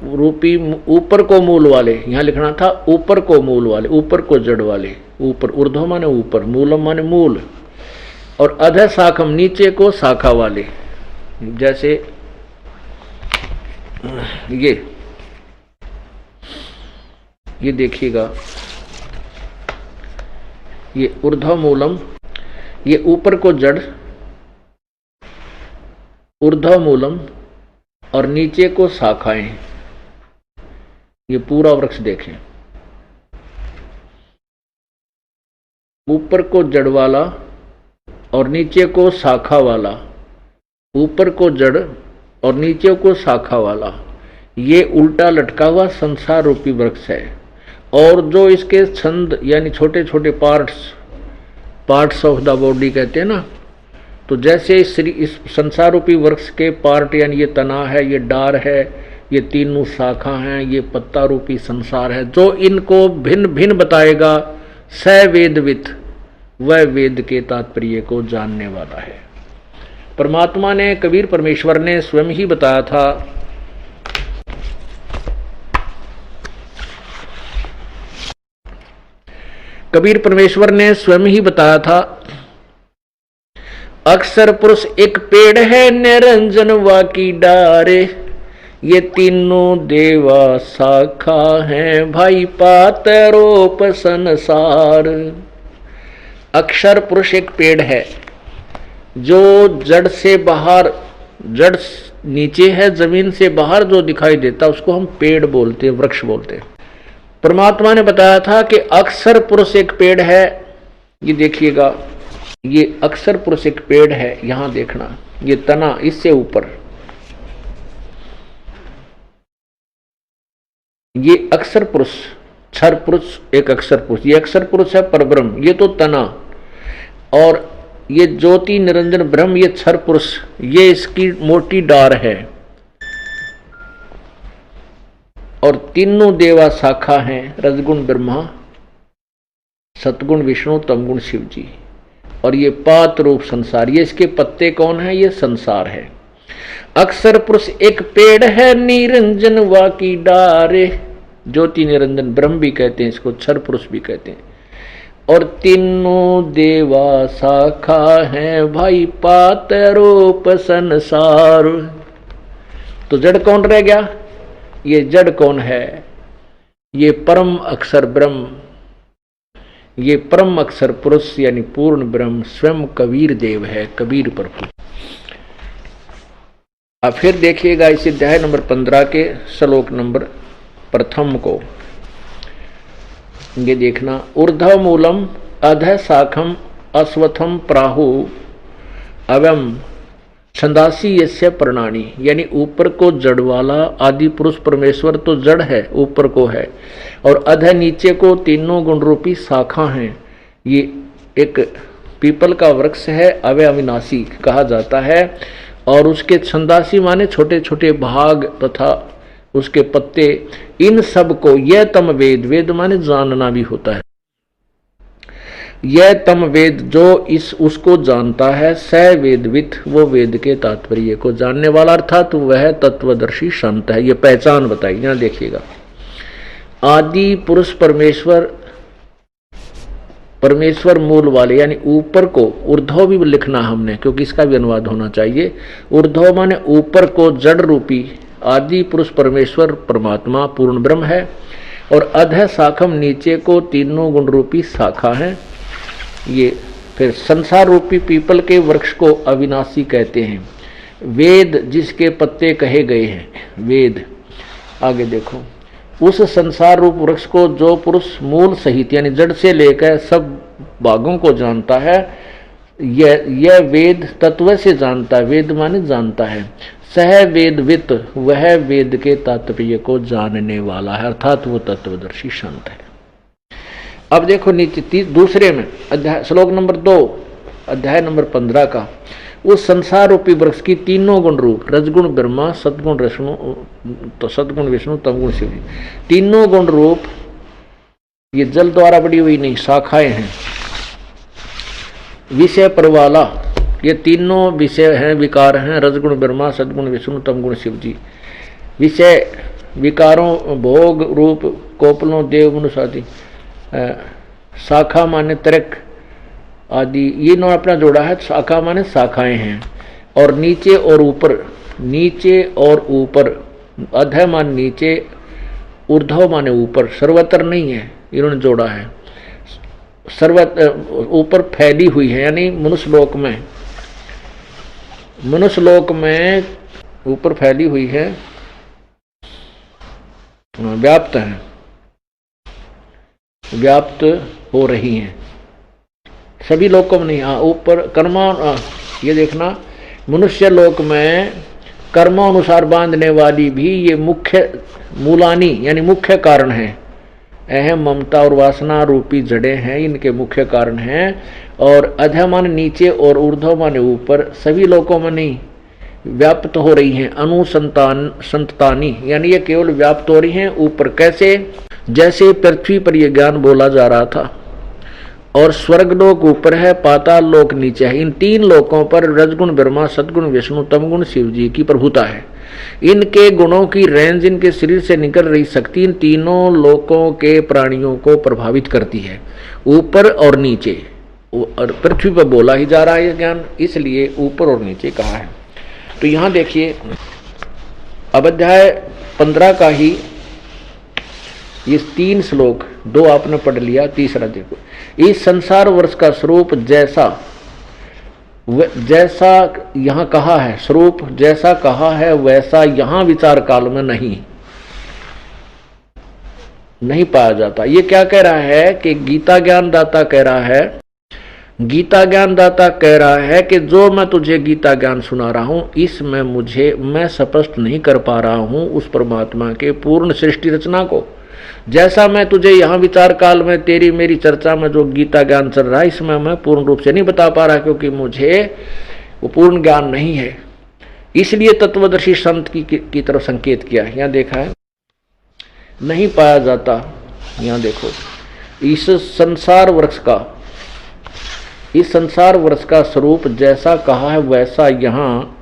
[SPEAKER 1] रूपी ऊपर को मूल वाले, यहाँ लिखना था ऊपर को मूल वाले, ऊपर को जड़ वाले, ऊपर, ऊर्ध्व माने ऊपर, मूलम माने मूल, और अधः शाखम नीचे को शाखा वाले। जैसे ये देखिएगा, ये ऊर्ध्व मूलम, ये ऊपर को जड़, ऊर्ध्व मूलम, और नीचे को शाखाएं। ये पूरा वृक्ष देखें, ऊपर को जड़ वाला और नीचे को शाखा वाला, ऊपर को जड़ और नीचे को शाखा वाला, ये उल्टा लटका हुआ संसार रूपी वृक्ष है। और जो इसके छंद यानी छोटे छोटे पार्ट्स ऑफ द बॉडी कहते हैं ना, तो जैसे इस संसार रूपी वृक्ष के पार्ट यानी ये तना है, ये डार है, ये तीनों शाखा हैं, ये पत्ता रूपी संसार है, जो इनको भिन्न भिन्न बताएगा स वेदवित, वह वेद के तात्पर्य को जानने वाला है। परमात्मा ने, कबीर परमेश्वर ने स्वयं ही बताया था, कबीर परमेश्वर ने स्वयं ही बताया था, अक्षर पुरुष एक पेड़ है निरंजन वा की डारे, ये तीनों देवा शाखा हैं भाई पातरोप संसार। अक्षर पुरुष एक पेड़ है जो जड़ से बाहर, जड़ नीचे है, जमीन से बाहर जो दिखाई देता उसको हम पेड़ बोलते हैं, वृक्ष बोलते हैं। परमात्मा ने बताया था कि अक्षर पुरुष एक पेड़ है, ये देखिएगा, ये अक्षर पुरुष एक पेड़ है, यहां देखना, ये तना इससे ऊपर, ये अक्षर पुरुष, क्षर पुरुष एक अक्षर पुरुष, ये अक्षर पुरुष है परब्रह्म, ये तो तना, और ये ज्योति निरंजन ब्रह्म, ये क्षर पुरुष, ये इसकी मोटी डार है, और तीनों देवा शाखा हैं, रजगुण ब्रह्मा, सतगुण विष्णु, तमगुण शिव जी, और ये पात रूप संसार, ये इसके पत्ते कौन है, ये संसार है। अक्षर पुरुष एक पेड़ है निरंजन वा की डारे, ज्योति निरंजन ब्रह्म भी कहते हैं इसको, क्षर पुरुष भी कहते हैं, और तीनों देवा शाखा हैं भाई पात रूप संसार। तो जड़ कौन रह गया, ये जड़ कौन है, ये परम अक्षर ब्रह्म, ये परम अक्षर पुरुष यानी पूर्ण ब्रह्म स्वयं कबीर देव है, कबीर प्रभु। अब फिर देखिएगा इस अध्याय नंबर 15 के श्लोक नंबर प्रथम को, ये देखना, ऊर्ध्व मूलम अधः शाखम अश्वत्थम प्राहु अवम छंदासी यस्य प्रणानी, यानी ऊपर को जड़ वाला आदि पुरुष परमेश्वर तो जड़ है, ऊपर को है, और अधः नीचे को तीनों गुण रूपी शाखा हैं। ये एक पीपल का वृक्ष है, अविनाशी कहा जाता है, और उसके छंदासी माने छोटे छोटे भाग तथा उसके पत्ते, इन सब को यह तम वेद, वेद माने जानना भी होता है, यह तम वेद जो इस उसको जानता है, स वेदवित, वो वेद के तात्पर्य को जानने वाला, अर्थात वह तत्वदर्शी संत है। ये पहचान बताई, यहां देखिएगा, आदि पुरुष परमेश्वर, परमेश्वर मूल वाले यानी ऊपर को, ऊर्ध्व भी लिखना हमने क्योंकि इसका भी अनुवाद होना चाहिए, ऊर्ध्व माने ऊपर को जड़ रूपी आदि पुरुष परमेश्वर परमात्मा पूर्ण ब्रह्म है, और अधः शाखम नीचे को तीनों गुण रूपी शाखा है। ये फिर संसार रूपी पीपल के वृक्ष को अविनाशी कहते हैं, वेद जिसके पत्ते कहे गए हैं, वेद। आगे देखो, उस संसार रूप वृक्ष को जो पुरुष मूल सहित यानी जड़ से लेकर सब भागों को जानता है, यह वेद तत्व से जानता है, वेद माने जानता है, सह वेदवित, वह वेद के तात्पर्य को जानने वाला है, अर्थात वो तत्वदर्शी संत है। अब देखो नीचे दूसरे में अध्याय श्लोक नंबर 2 अध्याय नंबर 15 का, उस संसार रूपी वृक्ष की तीनों गुण रूप, रजगुण ब्रह्मा, सतगुण विष्णु, तो सतगुण विष्णु, तमगुण शिव, तीनों गुण रूप, ये जल द्वारा बड़ी हुई नहीं, शाखाएं हैं, विषय पर वाला, ये तीनों विषय हैं, विकार हैं, रजगुण ब्रह्मा, सदगुण विष्णु, तमगुण शिव जी। विषय विकारों, भोग रूप, कोपलों, देव मनुष्य आदि, शाखा माने तर्क आदि, ये नो अपना जोड़ा है, शाखा माने शाखाएं हैं, और नीचे और ऊपर, नीचे और ऊपर, अधः मान नीचे, ऊर्ध्व माने ऊपर, सर्वत्र नहीं है, इन्होंने जोड़ा है, सर्वत्र ऊपर फैली हुई है, यानी मनुष्यलोक में, मनुष्यलोक में ऊपर फैली हुई है, व्याप्त है, व्याप्त हो रही हैं। सभी लोकों में नहीं। हाँ, ऊपर कर्मा, ये देखना मनुष्य लोक में कर्मानुसार बांधने वाली भी ये मुख्य मूलानी यानी मुख्य कारण है। अहम, ममता और वासना रूपी जड़ें हैं, इनके मुख्य कारण हैं। और अधमन नीचे और ऊर्ध्वमन ऊपर, सभी लोकों में नहीं व्याप्त हो रही हैं। अनुसंतान संतानी यानी ये केवल व्याप्त हो रही हैं ऊपर। कैसे? जैसे पृथ्वी पर यह ज्ञान बोला जा रहा था, और स्वर्गलोक ऊपर है, पाताल लोक नीचे है। इन तीन लोकों पर रजगुण ब्रह्मा, सदगुण विष्णु, तमगुण शिव जी की प्रभुता है। इनके गुणों की रेंज इनके शरीर से निकल रही शक्ति इन तीनों लोकों के प्राणियों को प्रभावित करती है, ऊपर और नीचे। और पृथ्वी पर बोला ही जा रहा है यह ज्ञान, इसलिए ऊपर और नीचे कहा है। तो यहां देखिए, अब अध्याय 15 का ही ये 3 श्लोक, 2 आपने पढ़ लिया, तीसरा देखो। इस संसार वर्ष का स्वरूप जैसा यहां कहा है, स्वरूप जैसा कहा है वैसा यहां विचार काल में नहीं पाया जाता। ये क्या कह रहा है कि गीता ज्ञान दाता कह रहा है, गीता ज्ञान दाता कह रहा है कि जो मैं तुझे गीता ज्ञान सुना रहा हूं, इसमें मैं स्पष्ट नहीं कर पा रहा हूं उस परमात्मा के पूर्ण सृष्टि रचना को। जैसा मैं तुझे यहाँ विचार काल में तेरी मेरी चर्चा में जो गीता ज्ञान चल रहा है, इसमें मैं पूर्ण रूप से नहीं बता पा रहा, क्योंकि मुझे वो पूर्ण ज्ञान नहीं है। इसलिए तत्वदर्शी संत की तरफ संकेत किया। यहाँ देखा है, नहीं पाया जाता। यहाँ देखो, इस संसार वृक्ष का स्वरूप जैसा कहा है वैसा यहाँ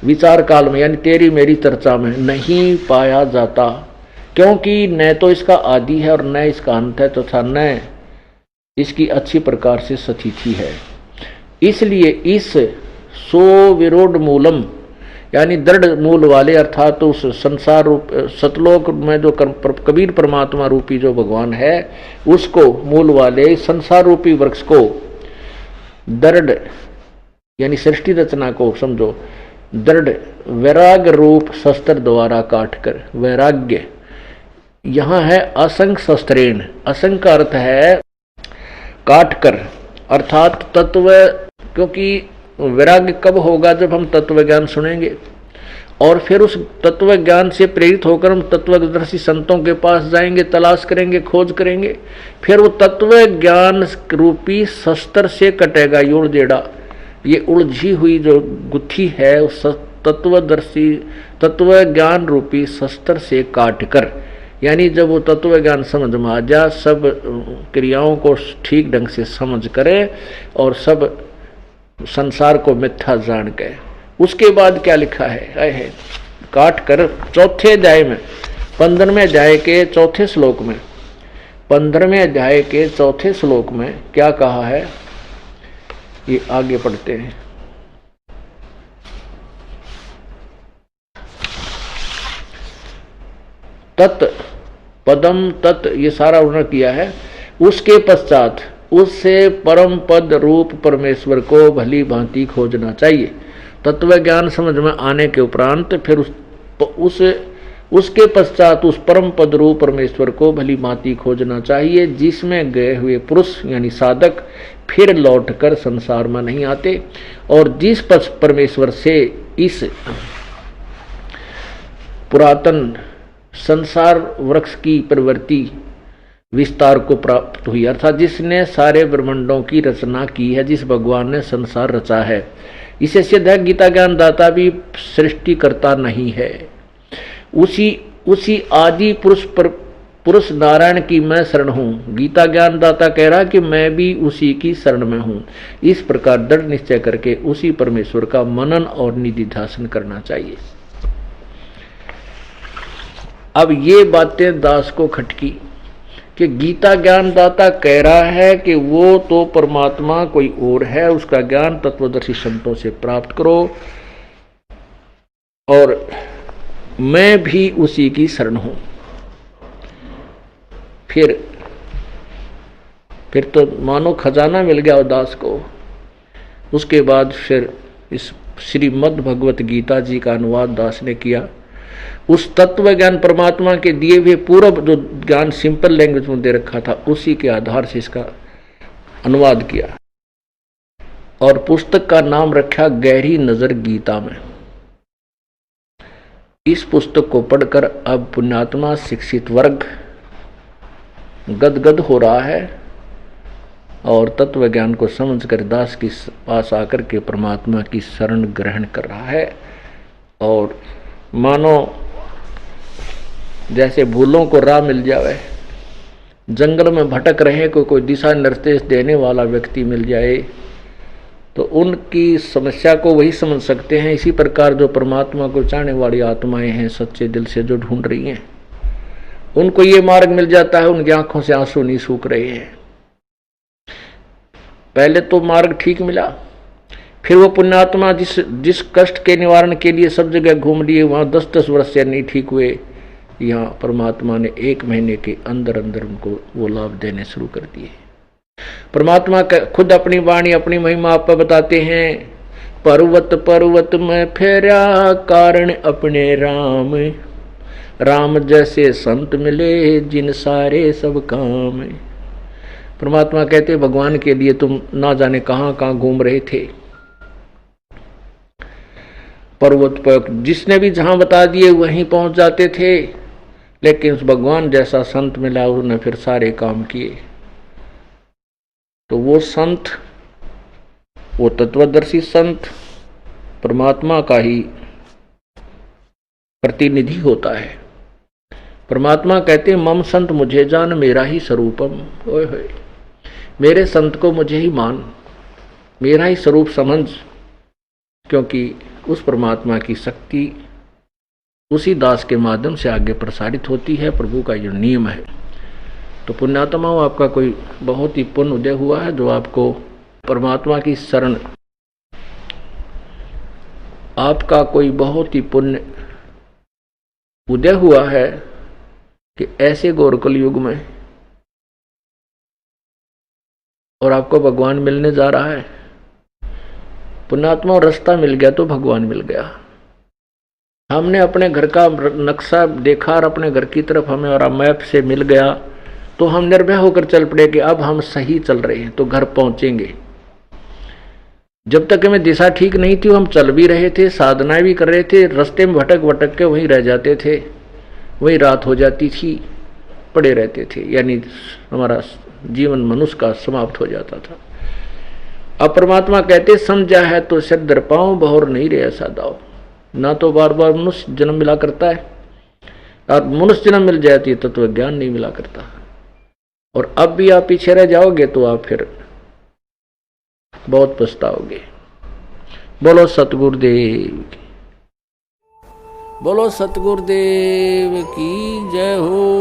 [SPEAKER 1] विचार काल में यानी तेरी मेरी चर्चा में नहीं पाया जाता, क्योंकि न तो इसका आदि है और न इसका अंत है, तथा न इसकी अच्छी प्रकार से स्थिति है। इसलिए इस सो विरोध मूलम यानी दृढ़ मूल वाले, अर्थात तो उस संसार रूप सतलोक में जो कबीर परमात्मा रूपी जो भगवान है, उसको मूल वाले संसार रूपी वृक्ष को दृढ़ यानी सृष्टि रचना को समझो, दृढ़ वैराग्य रूप शस्त्र द्वारा काटकर, वैराग्य यहाँ है असंग शस्त्रेण, असंग का अर्थ है काटकर, अर्थात तत्व। क्योंकि वैराग्य कब होगा? जब हम तत्व ज्ञान सुनेंगे, और फिर उस तत्व ज्ञान से प्रेरित होकर हम तत्वदर्शी संतों के पास जाएंगे, तलाश करेंगे, खोज करेंगे। फिर वो तत्व ज्ञान रूपी शस्त्र से कटेगा ये उलझेड़ा, ये उलझी हुई जो गुत्थी है उस तत्व ज्ञान रूपी शस्त्र से काट कर, यानी जब वो तत्व ज्ञान समझ में आ जा, सब क्रियाओं को ठीक ढंग से समझ करे और सब संसार को मिथ्या जान के, उसके बाद क्या लिखा है काट कर चौथे अध्याय में 15वें अध्याय के चौथे श्लोक में, 15वें अध्याय के चौथे श्लोक में क्या कहा है, ये आगे पढ़ते हैं। तत् पदम तत् ये सारा उन्होंने किया है। उसके पश्चात उससे परम पद रूप परमेश्वर को भली भांति खोजना चाहिए। तत्व ज्ञान समझ में आने के उपरांत फिर उसके पश्चात उस परम पद रूप परमेश्वर को भली भांति खोजना चाहिए, जिसमें गए हुए पुरुष यानी साधक फिर लौटकर संसार में नहीं आते, और जिस परमेश्वर से इस पुरातन संसार वृक्ष की प्रवृत्ति विस्तार को प्राप्त हुई, अर्थात जिसने सारे ब्रह्मांडों की रचना की है, जिस भगवान ने संसार रचा है। इसे सिद्ध है गीता ज्ञान दाता भी सृष्टि करता नहीं है, उसी आदि पुरुष नारायण की मैं शरण हूँ। गीता ज्ञान दाता कह रहा कि मैं भी उसी की शरण में हूँ। इस प्रकार दृढ़ निश्चय करके उसी परमेश्वर का मनन और निधिध्यासन करना चाहिए। अब ये बातें दास को खटकी कि गीता ज्ञान दाता कह रहा है कि वो तो परमात्मा कोई और है, उसका ज्ञान तत्वदर्शी संतों से प्राप्त करो, और मैं भी उसी की शरण हूं। फिर तो मानो खजाना मिल गया दास को। उसके बाद फिर इस श्रीमद् भगवत गीता जी का अनुवाद दास ने किया। उस तत्व ज्ञान परमात्मा के दिए हुए पूर्व जो ज्ञान सिंपल लैंग्वेज में दे रखा था, उसी के आधार से इसका अनुवाद किया। और पुस्तक का नाम रखा गहरी नजर गीता में। इस पुस्तक को पढ़कर अब पुण्यात्मा शिक्षित वर्ग गदगद हो रहा है और तत्व ज्ञान को समझकर दास के पास आकर के परमात्मा की शरण ग्रहण कर रहा है। और मानो जैसे भूलों को राह मिल जावे, जंगल में भटक रहे को कोई दिशा निर्देश देने वाला व्यक्ति मिल जाए तो उनकी समस्या को वही समझ सकते हैं। इसी प्रकार जो परमात्मा को चाहने वाली आत्माएं हैं, सच्चे दिल से जो ढूंढ रही हैं, उनको ये मार्ग मिल जाता है, उनकी आंखों से आंसू नहीं सूख रहे हैं। पहले तो मार्ग ठीक मिला, फिर वो पुण्यात्मा जिस कष्ट के निवारण के लिए सब जगह घूम लिए, वहां 10-10 वर्ष से नहीं ठीक हुए, यहाँ परमात्मा ने 1 महीने के अंदर अंदर उनको वो लाभ देने शुरू कर दिए। परमात्मा खुद अपनी वाणी अपनी महिमा आप बताते हैं। पर्वत पर्वत में फेरा कारण अपने राम, राम जैसे संत मिले जिन सारे सब काम। परमात्मा कहते भगवान के लिए तुम ना जाने कहां कहां घूम रहे थे। पर्वत पर जिसने भी जहां बता दिए वहीं पहुंच जाते थे, लेकिन उस भगवान जैसा संत मिला, उन्होंने फिर सारे काम किए। तो वो संत, वो तत्वदर्शी संत परमात्मा का ही प्रतिनिधि होता है। परमात्मा कहते मम संत मुझे जान मेरा ही स्वरूपम। ओए होए, मेरे संत को मुझे ही मान, मेरा ही स्वरूप समझ, क्योंकि उस परमात्मा की शक्ति उसी दास के माध्यम से आगे प्रसारित होती है। प्रभु का जो नियम है। तो पुण्यात्माओं, आपका कोई बहुत ही पुण्य उदय हुआ है जो आपको परमात्मा की शरण, आपका कोई बहुत ही पुण्य उदय हुआ है कि ऐसे गोरकल युग में और आपको भगवान मिलने जा रहा है। पुण्यात्मा रास्ता मिल गया तो भगवान मिल गया। हमने अपने घर का नक्शा देखा और अपने घर की तरफ हमें और मैप से मिल गया तो हम निर्भय होकर चल पड़े कि अब हम सही चल रहे हैं तो घर पहुंचेंगे। जब तक हमें दिशा ठीक नहीं थी, हम चल भी रहे थे, साधनाएं भी कर रहे थे, रास्ते में भटक भटक के वहीं रह जाते थे, वहीं रात हो जाती थी, पड़े रहते थे, यानी हमारा जीवन मनुष्य का समाप्त हो जाता था। अब परमात्मा कहते समझा है तो सिर दर पाऊं, बहुर नहीं रहे ऐसा दाव। ना तो बार बार मनुष्य जन्म मिला करता है, और मनुष्य जन्म मिल जाती तो तत्व ज्ञान नहीं मिला करता। और अब भी आप पीछे रह जाओगे तो आप फिर बहुत पछताओगे। बोलो सतगुरुदेव, बोलो सतगुरुदेव की जय हो।